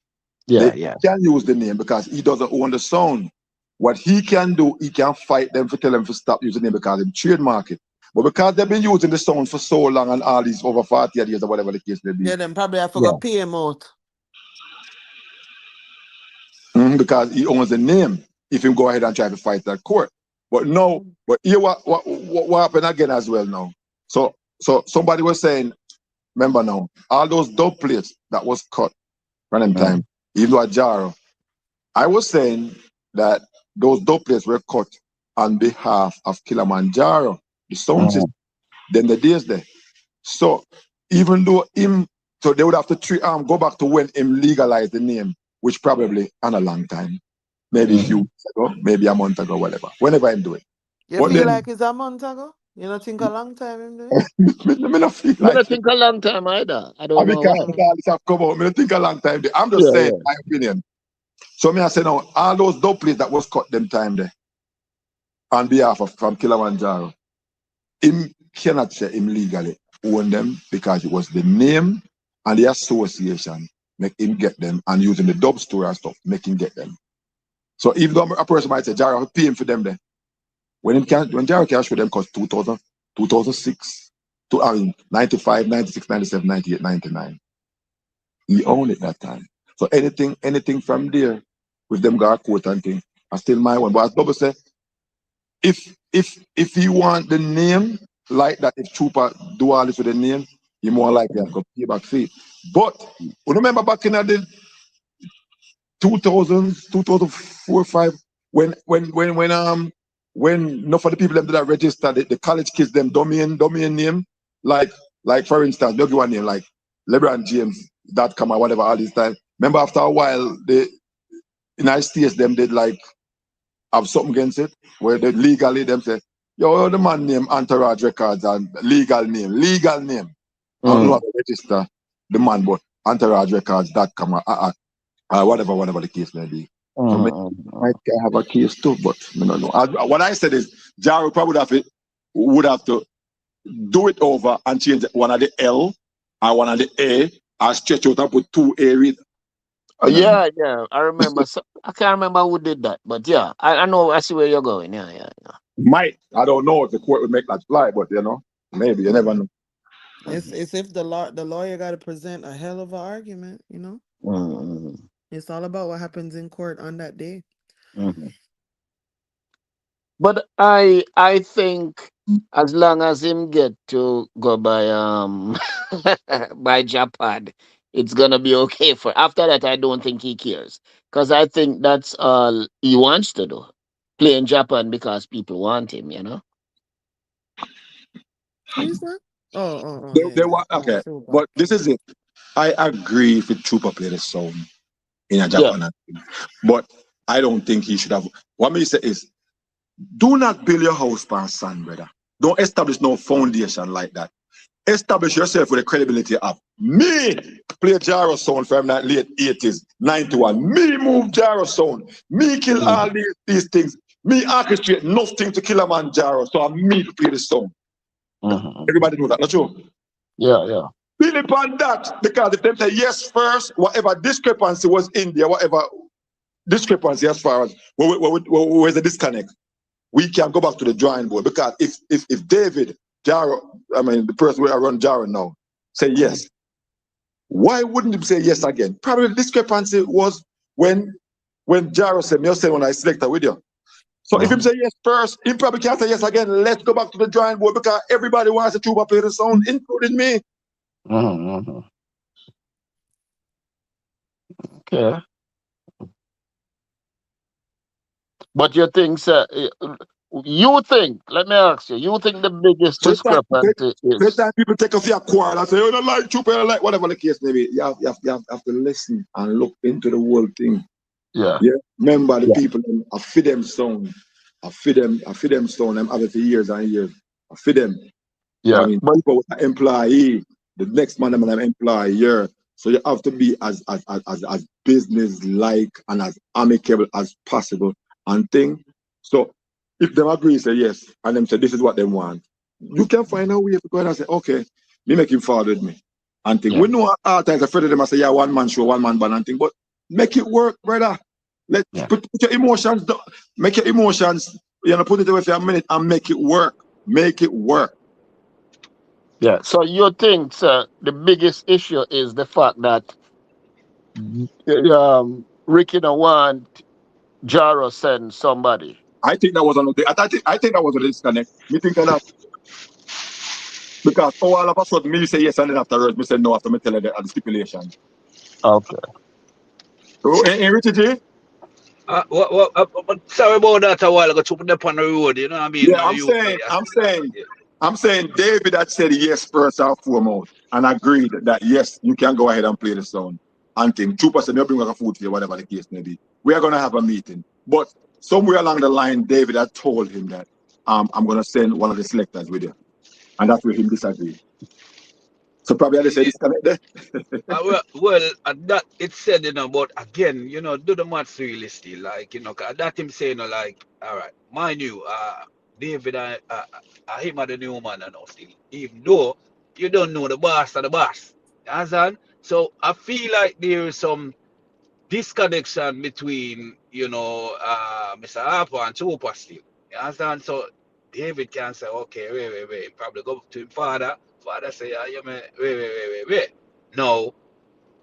They yeah. can use the name because he doesn't own the sound. What he can do, he can fight them for tell them to stop using the name because they trademark it. But because they've been using the sound for so long and all these over 40 years or whatever the case may be, Yeah, then probably I Yeah. forgot pay him out. because he owns the name, if he go ahead and try to fight that court. But no, but here what happened again as well now. So somebody was saying, remember now, all those dub plates that was cut from them time, Mm, even though a jar. I was saying that those dub plates were cut on behalf of Kilimanjaro, the sound mm, system. Then the days there. So even though so they would have to go back to when him legalized the name, which probably on a long time, maybe a few mm, weeks ago, maybe a month ago, whatever, whenever I'm doing. You But feel then like it's a month ago? You don't think a long time in there? Me not feel I like don't it. think a long time either. I I don't mean, know because why. this have come out, me don't think a long time there. I'm just Yeah, saying yeah. my opinion. So me I say now, all those dope plays that was cut them time there on behalf of from Kilimanjaro, him cannot say him legally own them because it was the name and the association make him get them and using the dub store and stuff make him get them. So even though a person might say Jaro pay him for them there, when Jaro cash for them cost 2000, 2006, to I mean 95, 96, 97, 98, 99. He owned it that time. So anything from there with them got quote and thing, I still my one. But as Bubba said, if you want the name like that, if Trooper do all this with the name, you more likely to pay back fee. But remember back in the 2000s, 2004, 5, when enough of the people them that register the college kids them domain name, like for instance, they'll give one name like LeBron James.com or whatever all this time. Remember after a while the United States them did like have something against it, where they legally them say, yo, the man name Entourage Records and legal name. I don't know how to register the man, but Entourage Records.com or whatever the case may be. So might have a case too, but I don't know. What I said is Jaro probably would have to do it over and change one of the L and one of the A and stretch out and put 2 A read. Yeah, yeah. I remember. So, I can't remember who did that, but yeah, I know. I see where you're going. Yeah, yeah, yeah. Might. I don't know if the court would make that fly, but maybe you never know. It's if the lawyer got to present a hell of an argument, you know. Mm-hmm. It's all about what happens in court on that day. Mm-hmm. But I think as long as him get to go by by Japan, it's gonna be okay for. After that, I don't think he cares because I think that's all he wants to do, play in Japan because people want him. You know. Who is that? Oh, They yeah. want Oh, okay, super. but this is it. I agree if Trooper play the song in a Yeah. Japan, but I don't think he should have. What me say is, do not build your house on sand, brother. Don't establish no foundation like that. Establish yourself with the credibility of me play Jaro sound from that late 80s, 91. Me move Jaro sound. Me kill all these things. Me orchestrate nothing to kill a man Jaro. So I'm me to play the song. Everybody know that, not true? Yeah, yeah. Build upon that, because if them say yes first, whatever discrepancy was in there, whatever discrepancy as far as where's the disconnect, we can go back to the drawing board. Because if David Jaro, I mean the person where I run Jaro now, say yes, why wouldn't he say yes again? Probably the discrepancy was when Jaro said, me say when I selected with you. So if him say yes first, he probably can't say yes again. Let's go back to the drawing board, because everybody wants to Tuba play the sound, including me. Okay. But you think, sir, you think, let me ask you, you think the biggest discrepancy First is. time people take off your quarrel and say, oh, I don't like Tuba, I don't like whatever the case may be. You have to listen and look into the whole thing. Yeah. Yeah. Remember the Yeah. people, I feed them sound. I feed them sound. I'm having for years and years. I feed them. Yeah. I mean, people with an employee, the next man I'm an employee here. So you have to be as business like and as amicable as possible and thing. So if them agree, say yes, and them say this is what they want, you can find a way to go ahead and say, okay, me make him forward with me. And thing. Yeah. We know all times afraid of them, I say, yeah, one man show, one man band and thing, but make it work, brother. Let put your emotions down. Make your emotions, put it away for a minute and make it work. Make it work. Yeah. So you think, sir, the biggest issue is the fact that Ricky don't want Jaro send somebody. I think that was I think that was a disconnect. Me think that because all of a sudden me say yes and then afterwards me say no after me tell her the stipulation. Okay. Richie G? Sorry about that a while ago. To put them on the road, you know what I mean? Yeah, I'm saying David had said yes first and foremost and agreed that yes, you can go ahead and play the song. And thing. Trooper said, "Maybe bring a food for you, whatever the case may be. We are gonna have a meeting." But somewhere along the line, David had told him that I'm gonna send one of the selectors with you, and that's where him disagree. So probably they say disconnect there. That it said, but again, do the maths really still, like, 'cause that him saying, like, all right, mind you, David, I him are the new man and all still, even though you don't know the boss of the boss. You understand? So I feel like there is some disconnection between, Mr. Harper and Chupa still. You understand? So David can say, okay, wait. Probably go to him father. Father say, yeah, man, wait. No,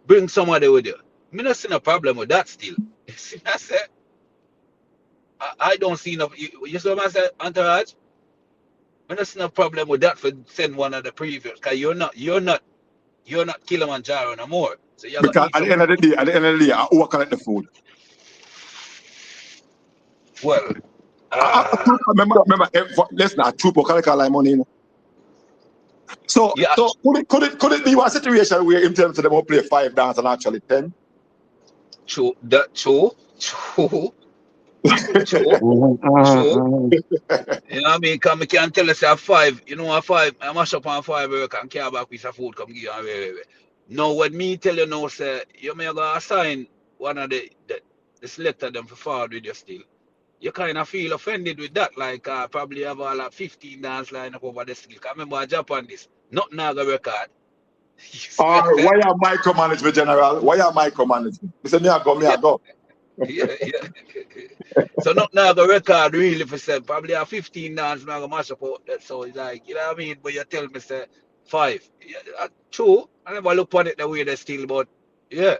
bring somebody with you. Me not see no problem with that still. See, I said, I don't see no. You see what I said, Entourage? Me not see no problem with that for send one of the previous. Cause you're not Kilimanjaro no more. So you got Because need at the some. end of the day, I overcollect the food. Well, remember, listen, a trooper collect all my money. So, yeah, could it be one situation where him tell them to them play 5 dance and actually 10? true. You know what I mean? Because I can tell us at 5, at 5, I mash up on 5 work and carry back piece of food, come give you and wait. Now, what me tell you now, say, you may go assign one of the selector them for forward with you still. You kind of feel offended with that, like probably have all like 15 dance line up over the still. Because remember, I Japan this, not Naga record. Or why are micromanagement, General? Why are micromanagement? He said, me I go. Yeah. So not now the record really for say probably a 15 dance now go mash up out that. So it's like, you know what I mean? But you tell me say 5. Yeah, true. I never look on it the way they still, but yeah.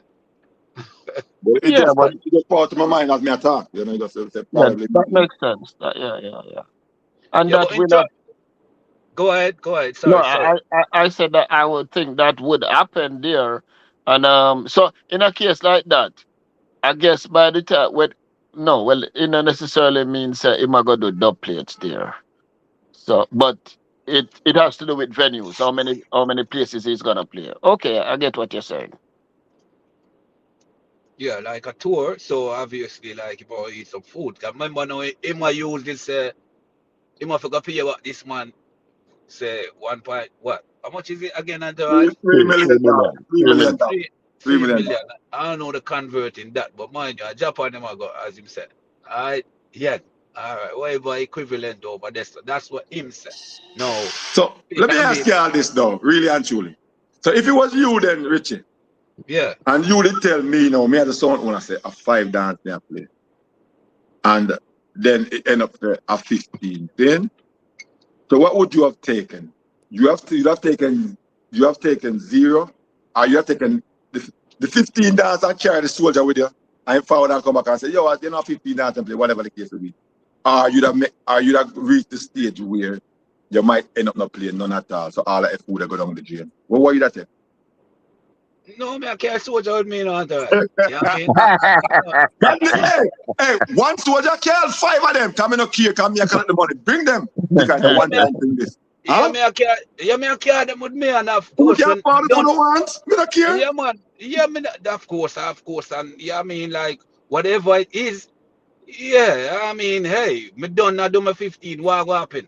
But it just part of my mind as me attack. Just say Yeah, probably. that makes sense. Yeah. And Yeah, that but will not. go ahead. No, Sorry. I said that I would think that would happen there, and so in a case like that, I guess by the time when no, well, it not necessarily means he might go do dub plates there. So, but it has to do with venues. How many places he's gonna play? Okay, I get what you're saying. Yeah, like a tour. So obviously like if I eat some food. Cause remember now him I use this him I forgot pay what this man say 1 point what? How much is it again, Antaraj? 3 million dollars. 3 3 million million. dollars. 3 3 million million. dollars. I don't know the converting that, but mind you, Japan them I got as him said. Alright, yeah. Alright, whatever equivalent over there. So that's what him said. No. So let me ask you all this though, really and truly. So if it was you then, Richie, Yeah. and you did tell me, me as a sound owner say a 5 dance me I play, and then it end up a 15. Then, so what would you have taken? You have taken 0, or you have taken the 15 dance and carry the soldier with you, and forward and come back and say, yo, you know 15 dance and play, whatever the case will be. Or you'd have reached the stage where you might end up not playing none at all. So all that food go down the drain. What were you that say? No, me I can't soldier with me no Antaraj. You know what I mean? hey, one soldier kill 5 of them. Come in, okay, come here, collect the money. Bring them. Because the one time thing this. Yeah, me I carry them with me, and of Who course can't when part of done. the ones? Me not care. Yeah, man. Yeah, of course, and yeah, I mean like whatever it is. Yeah, I mean, hey, me done not do my 15. What will happen?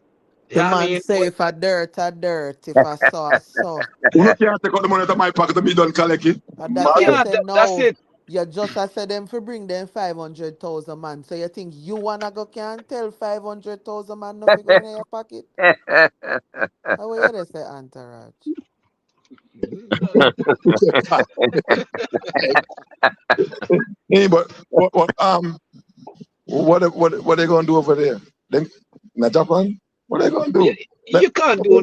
The Yeah, I man mean, say if a dirt, a dirt. If I saw, I saw. Who can't take out the money out of my pocket and me done collect it? And me that you can't. say That's no. it. You just I said them for bring them 500,000 man. So you think you wanna go can tell 500,000 man nothing go in your pocket? How will you they say entourage? Hey, but what they gonna do over there? Then in Japan, what they gonna do? You can't do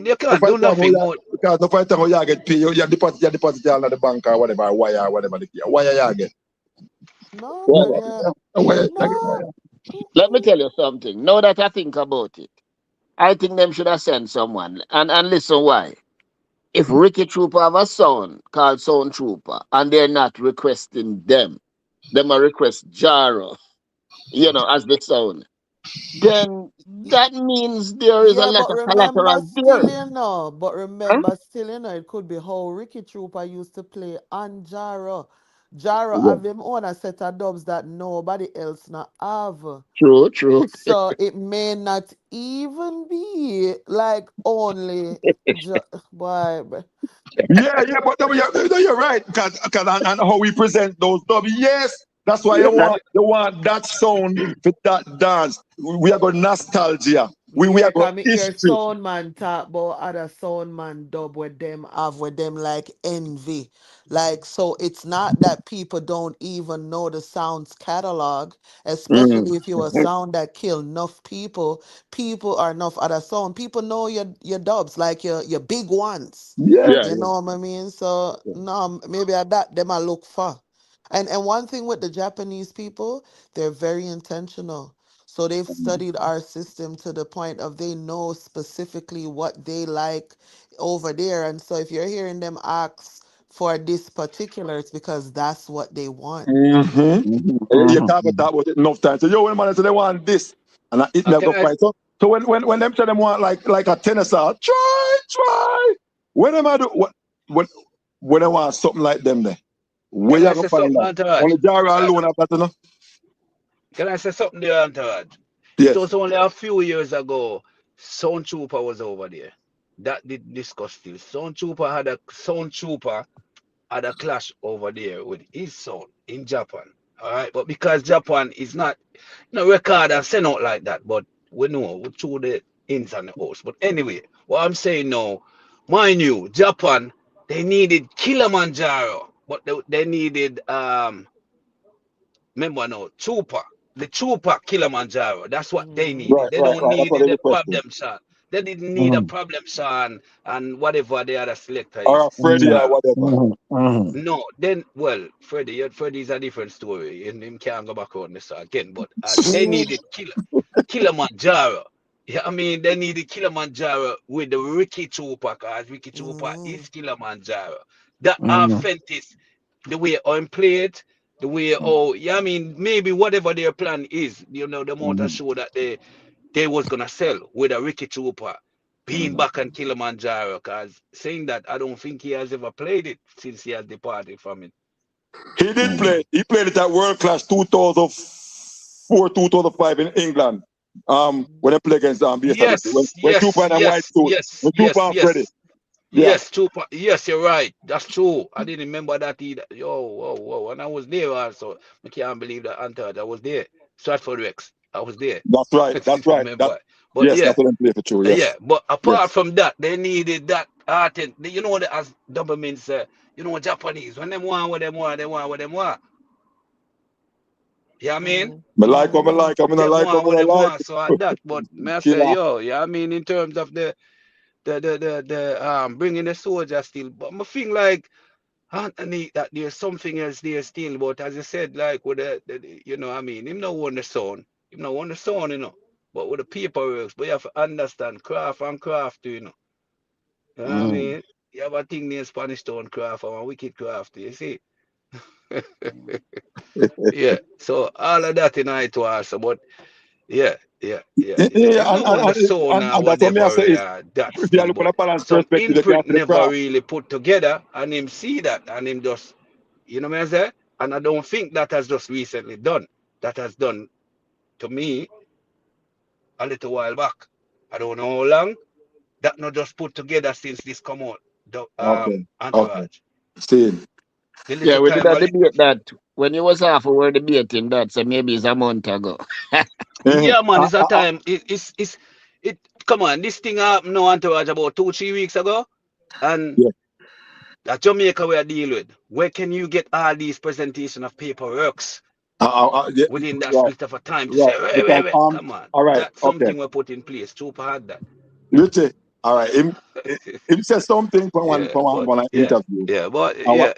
nothing more. Because the first time you get paid, you deposit all at the bank or whatever, wire or whatever. Wire you get. No, Well, brother. Wire No. let me tell you something. Now that I think about it, I think them should have sent someone. And listen why. If Ricky Trooper have a son called Sound Trooper and they're not requesting them a request Jaro, as the sound, then that means there is a Yeah, lot but of remember collateral still, there. you know. But Huh? remember still, you know, it could be how Ricky Trooper used to play Anjaro. Jaro Yeah. have him own a set of dubs that nobody else not have. True. So it may not even be like only boy. Yeah, but no, you're right. Cause and how we present those dubs. Yes, that's why you want that sound for that dance. We are got nostalgia. We Yeah, are got cause me hear history. sound man talk about other sound man dub with them like envy. Like so it's not that people don't even know the sounds catalog, Mm. especially if you're a sound that kill enough people are enough other sound. People know your dubs, like your big ones. Yes. Yeah. You know what I mean? So no, maybe at that them I look for. And one thing with the Japanese people, they're very intentional. So they've studied our system to the point of they know specifically what they like over there. And so if you're hearing them ask for this particular, it's because that's what they want. Mm-hmm. You talk Mhm. about it enough times. So yo, when man say they want this, and it And never can go I find. So when them say them want like a tennis ball, try. When them a do when they want something like them there, where can you I gonna say find something, that? Entourage? Only Jara alone have that, you know? Can I say something there, Entourage? It Yes. was only a few years ago, Sound Trooper was over there. That did discuss still. Sound Trooper had a clash over there with his sound in Japan. All right, but because Japan is not no record and send out like that, but we know through the ins and the outs. But anyway, what I'm saying now, mind you, Japan they needed Kilimanjaro, but they needed remember now, the Trooper Kilimanjaro. That's what they Mhm. needed. They don't Right. That's what need they the requesting. problem son. They didn't need a Mhm. problem son and whatever the other selector Or is. a Freddy or Mhm. whatever. Mhm. No, then well, Freddie is a different story, and him can't go back on this again. But they Mhm. needed Kilimanjaro. Yeah, I mean they needed Kilimanjaro with the Ricky Trooper, cause Ricky Trooper is Mhm. Kilimanjaro. That Mhm. authentic, the way I'm played, the way yeah, I mean maybe whatever their plan is, the motor Mhm. show that they was gonna sell with a Ricky Trooper being Mhm. back on Kilimanjaro, cause saying that I don't think he has ever played it since he has departed from it. He did Mhm. play. He played it at World Class 2004, 2005 in England. When they play against BSW. Yes, When Tupa yes, and white yes, suit. yes, When Tupa yes, and Freddy. yes. Yeah. Yes, Tupac. Yes, you're right. That's true. I didn't remember that either. Yo, whoa, whoa. And I was there also. I can't believe that Anton. I was there. Stratford Rex. I was there. That's right. I That's didn't right. remember. But Yes, yeah, that's what I'm playing for true. yeah. Yes. But apart Yes. from that, they needed that art. You know what? As double means, Japanese. When them want what them want, they want what them want. Yeah, I mean, Mhm. Me like what me Mhm. like. I mean, I them like what want what me them like. want. So at that, but may I say, Killer. yo, yeah, I mean, in terms of the bringing the soldier still, but I feel like underneath that there's something else there still. But as I said, like with I mean, him no want the sound, but with the paperwork, but you have to understand craft and craft too, You know what I Mhm. mean? You have a thing named Spanish Town craft and a wicked craft, you see? Yeah. So all of that in it was, but Yeah, him no want the sound or and that's what me I say whatever, is, that if you still, look on a but balanced some perspective, you can imprint see the never craft. really put together, and him see that, and him just, you know what I say? And I don't think that has just recently done. That has done to me a little while back. I don't know how long. That not just put together since this come out. The Okay. Okay. Entourage. See. The Yeah, little we did time a I debate that when you was half, we were debating that, so maybe it's a month ago. Eh, yeah, man, it's a time. It come on, this thing happened now Entourage about 2-3 weeks ago. And yeah. that Jamaica we are dealing with. Where can you get all these presentation of paperworks Yeah, within that right. split of a time to say, Right. Because wait, come on. all right. That's Okay. something we put in place. Trooper had that. You see. All right. Him said something from one Yeah, from one, but one interview. but And what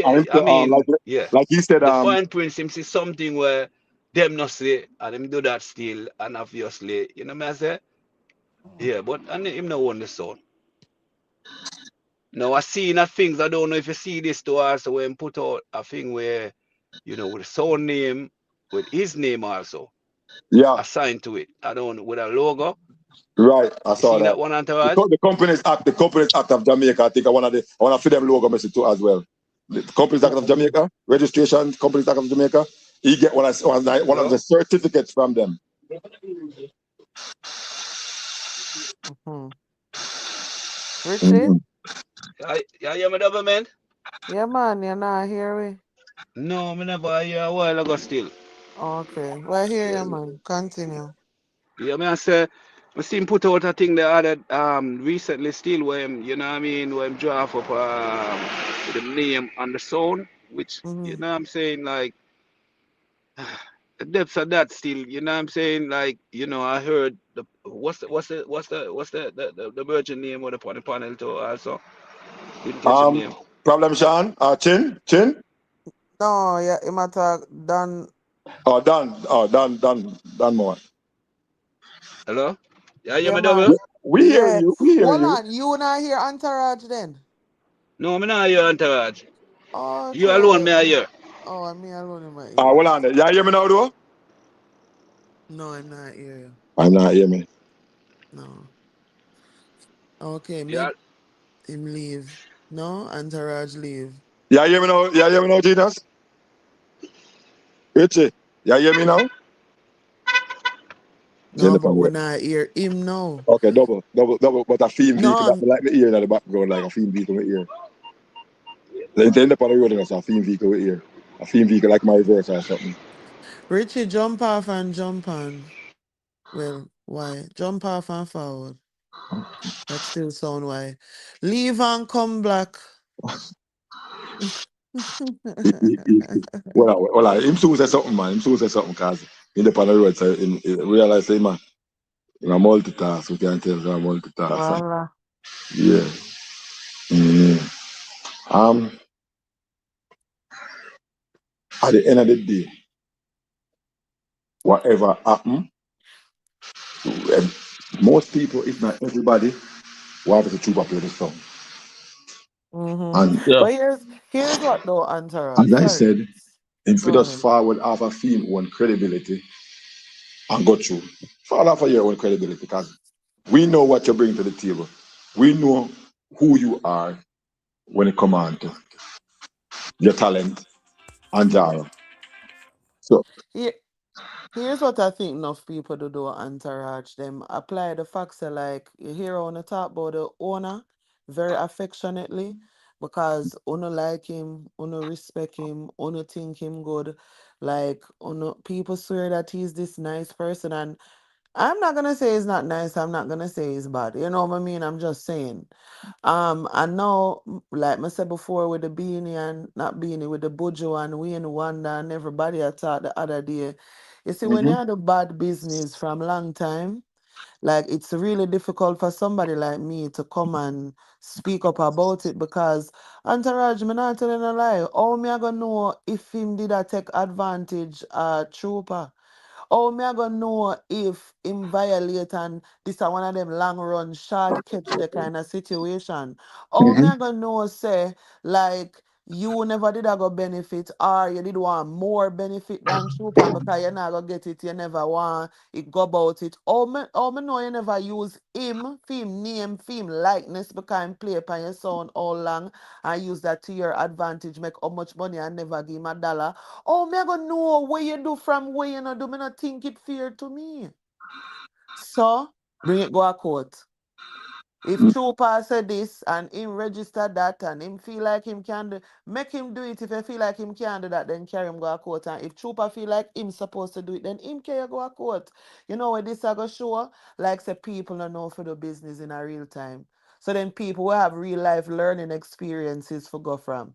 and him I say, mean, yeah. like he said The fine print seems is something where them not say and them do that still, and obviously, you know what I say? Yeah, but and him no own the sound. Now I see enough things. I don't know if you see this to also when put out a thing where, with sound name, with his name also yeah. assigned to it. I don't know, with a logo. Right. I You saw seen that. that one, Entourage? The company's act of Jamaica, I think I want to feed them logo message too as well. the Companies Act of Jamaica, registration, Companies Act of Jamaica. He get one of the certificates from them. Richie? Yeah, you my double man? Yeah, man, you're not here, we. No, me never hear a while ago still. Okay. Well, here you, man. Continue. Yeah, me I say, I seen put out a thing the other recently still where him, you know what I mean, where him draft up the name and the sound, which you know what I'm saying, like the depths of that still, you know what I'm saying, like, you know, I heard the the virgin name of the panel too also. Didn't catch his name. Problem Sean, Chin? No, yeah, it matter done. Done more. Hello? Yeah, you Yeah, my man. double? We hear Yeah. you. We hear Hold you. on. You not hear Entourage then? No, me not hear Entourage. You alone Okay. me I hear. Oh, and me alone in my Hold ears. on. You hear me now, though? No, I'm not hear you. I'm not hear me. No. Okay, Yeah. make him leave. No, Entourage leave. You hear me now? You hear me now, Genius? Richie, you hear me now? No, but when I hear him now. Okay, double. But a theme vehicle that No, me like me ear in the background, like a theme vehicle with ear. Then end up on the road and it's a theme vehicle with ear. A theme vehicle like my reverse or something. Richie, jump off and jump on. Well, why? Jump off and forward. That still sound why. Leave and come back. Well, him soon say something, man. Him soon say something, cause in the on the road, so him realize, say, man, I'm a multitask. We can tell I'm a multitask. Voila. Yeah. At the end of the day, whatever happen, most people, if not everybody, will have to troop up with the song. And But here's what though, Entourage. as I Sorry. said, if we Go just ahead. forward half a theme on credibility and go through, forward half a year on credibility, because we know what you bring to the table. We know who you are when it comes on to your talent and genre. So, Here's what I think enough people do Entourage. Them apply the facts like you hear on the talk about the owner very affectionately because uno like him, uno respect him, uno think him good. Like uno people swear that he's this nice person and I'm not gonna say he's not nice, I'm not gonna say he's bad. You know what I mean? I'm just saying. I know, like I said before, with the Beanie and not Beanie, with the Bujo and Wayne Wanda and everybody I thought the other day. You see, when you had a bad business from long time, like it's really difficult for somebody like me to come and speak up about it because Entourage, me not telling a lie. How me I gonna know if him did I take advantage trooper? Oh, me I gonna know if him violate and this are one of them long run short catch the kind of situation. Oh, me I gonna know say like you never did I go benefit or you did want more benefit than Trooper and because you not gonna get it, you never want it go about it. Oh me know you never use him, film name, film likeness because him play upon your sound all long and use that to your advantage, make how much money and never give him a dollar. Oh, me I gonna know what you do from where you not do. Me not think it fair to me. So bring it go a court. If Trooper said this and him register that and him feel like him can do, make him do it. If you feel like him can do that, then carry him go a court. And if Trooper feel like him supposed to do it, then him carry go a court. You know what this I go show? Like say people don't know for the business in a real time. So then people will have real life learning experiences for go from.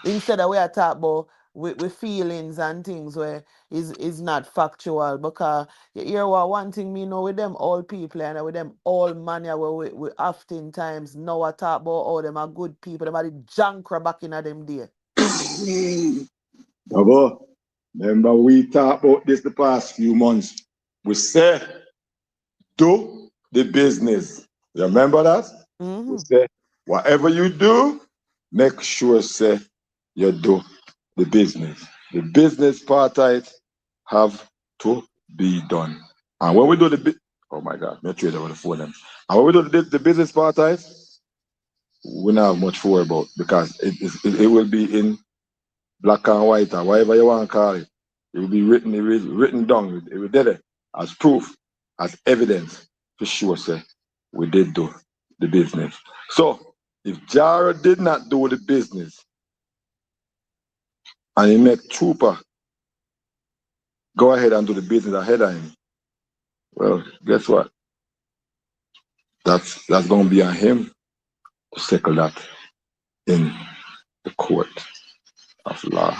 Instead of we are talk about with feelings and things where is not factual because you hear what one thing me know with them all people and with them all mania where we often times now I talk about all them are good people, them are the jankra back in them day. Bravo, remember we talked about this the past few months. We say, do the business. You remember that? We say, whatever you do, make sure say you do the business. The business part of it have to be done. And when we do oh my God, me trade over the phone. And when we do the business part of it, we don't have much to worry about because it will be in black and white or whatever you want to call it. It will be written, it will be written down, it will be there as proof, as evidence to show say we did do the business. So if Jara did not do the business and he make Trooper go ahead and do the business ahead of him, well, guess what? That's gonna be on him to settle that in the court of law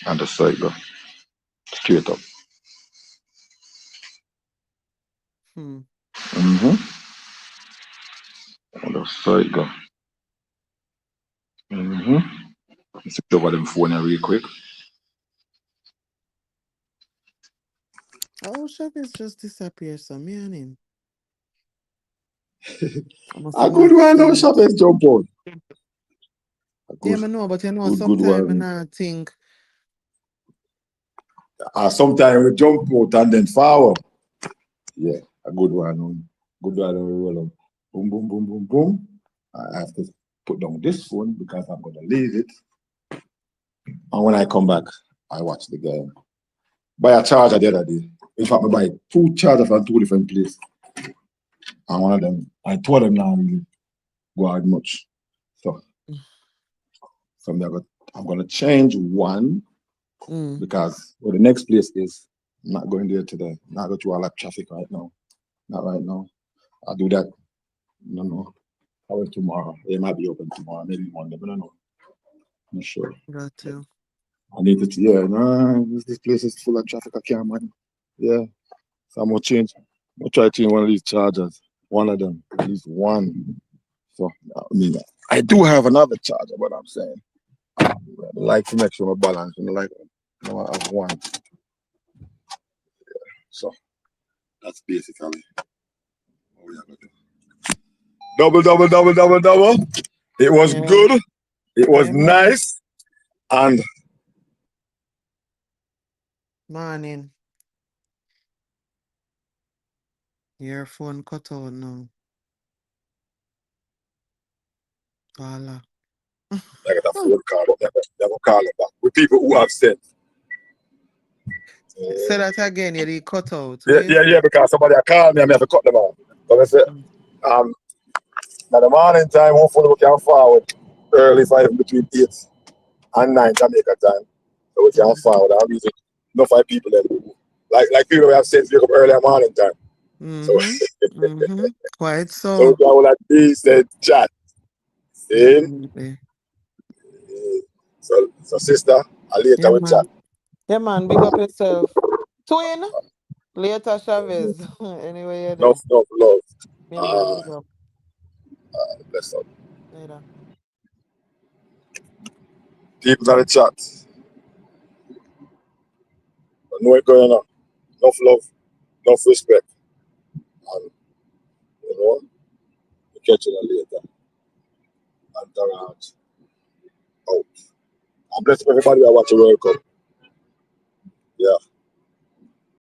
and the cycle straight up. Mm-hmm. And the cycle. Mm-hmm. Let's switch over them phone here real quick. Oh, Chavez just disappeared, so me and him. A good one now, Chavez jump out. Yeah, I know, but you know, good sometimes one. I think. Sometimes we jump out and then forward. Yeah, a good one. Good one, roll up. Boom, boom, boom, boom, boom. I have to put down this phone because I'm going to leave it. And when I come back, I watch the game. Buy a charger the other day. In fact, I buy 2 chargers from 2 different places. And one of them, I told them now really go out much. So from there, I'm going to change one because where the next place is, I'm not going there today. Not go through a lot of traffic right now. Not right now. I'll do that. No. Probably tomorrow. It might be open tomorrow, maybe Monday, but I don't know. I'm not sure. Got to. I need to, this place is full of traffic. I can't, man. Yeah. So I'm going to change. I'm going to try to change one of these chargers. One of them. At least one. So, I mean, I do have another charger, but I'm saying, I like to make sure my balance. I have one. Yeah. So, that's basically what we are going to do. Double. It was good. It was nice. And morning. Your phone cut out now. Voila. I got a phone call, but never call it back. With people who have said. Say that again, you did cut out. Yeah, because somebody called me and I have to cut them out. But I said, now the morning time, hopefully we can forward early 5 between 8 and 9 Jamaica time. So we can forward. I'm using enough 5 people there. Like people who have said wake up early morning time. So Quite so. So we can all like decent chat. See? So sister, later we chat. Yeah, man, big up yourself. Twin, later Chavez. Anyway, you're there. Enough love. Big up. Bless up. Later. People in the chat. I know what's going on. Enough love, enough respect. And, we'll catch you later. Entourage out. I bless everybody who watch the World Cup.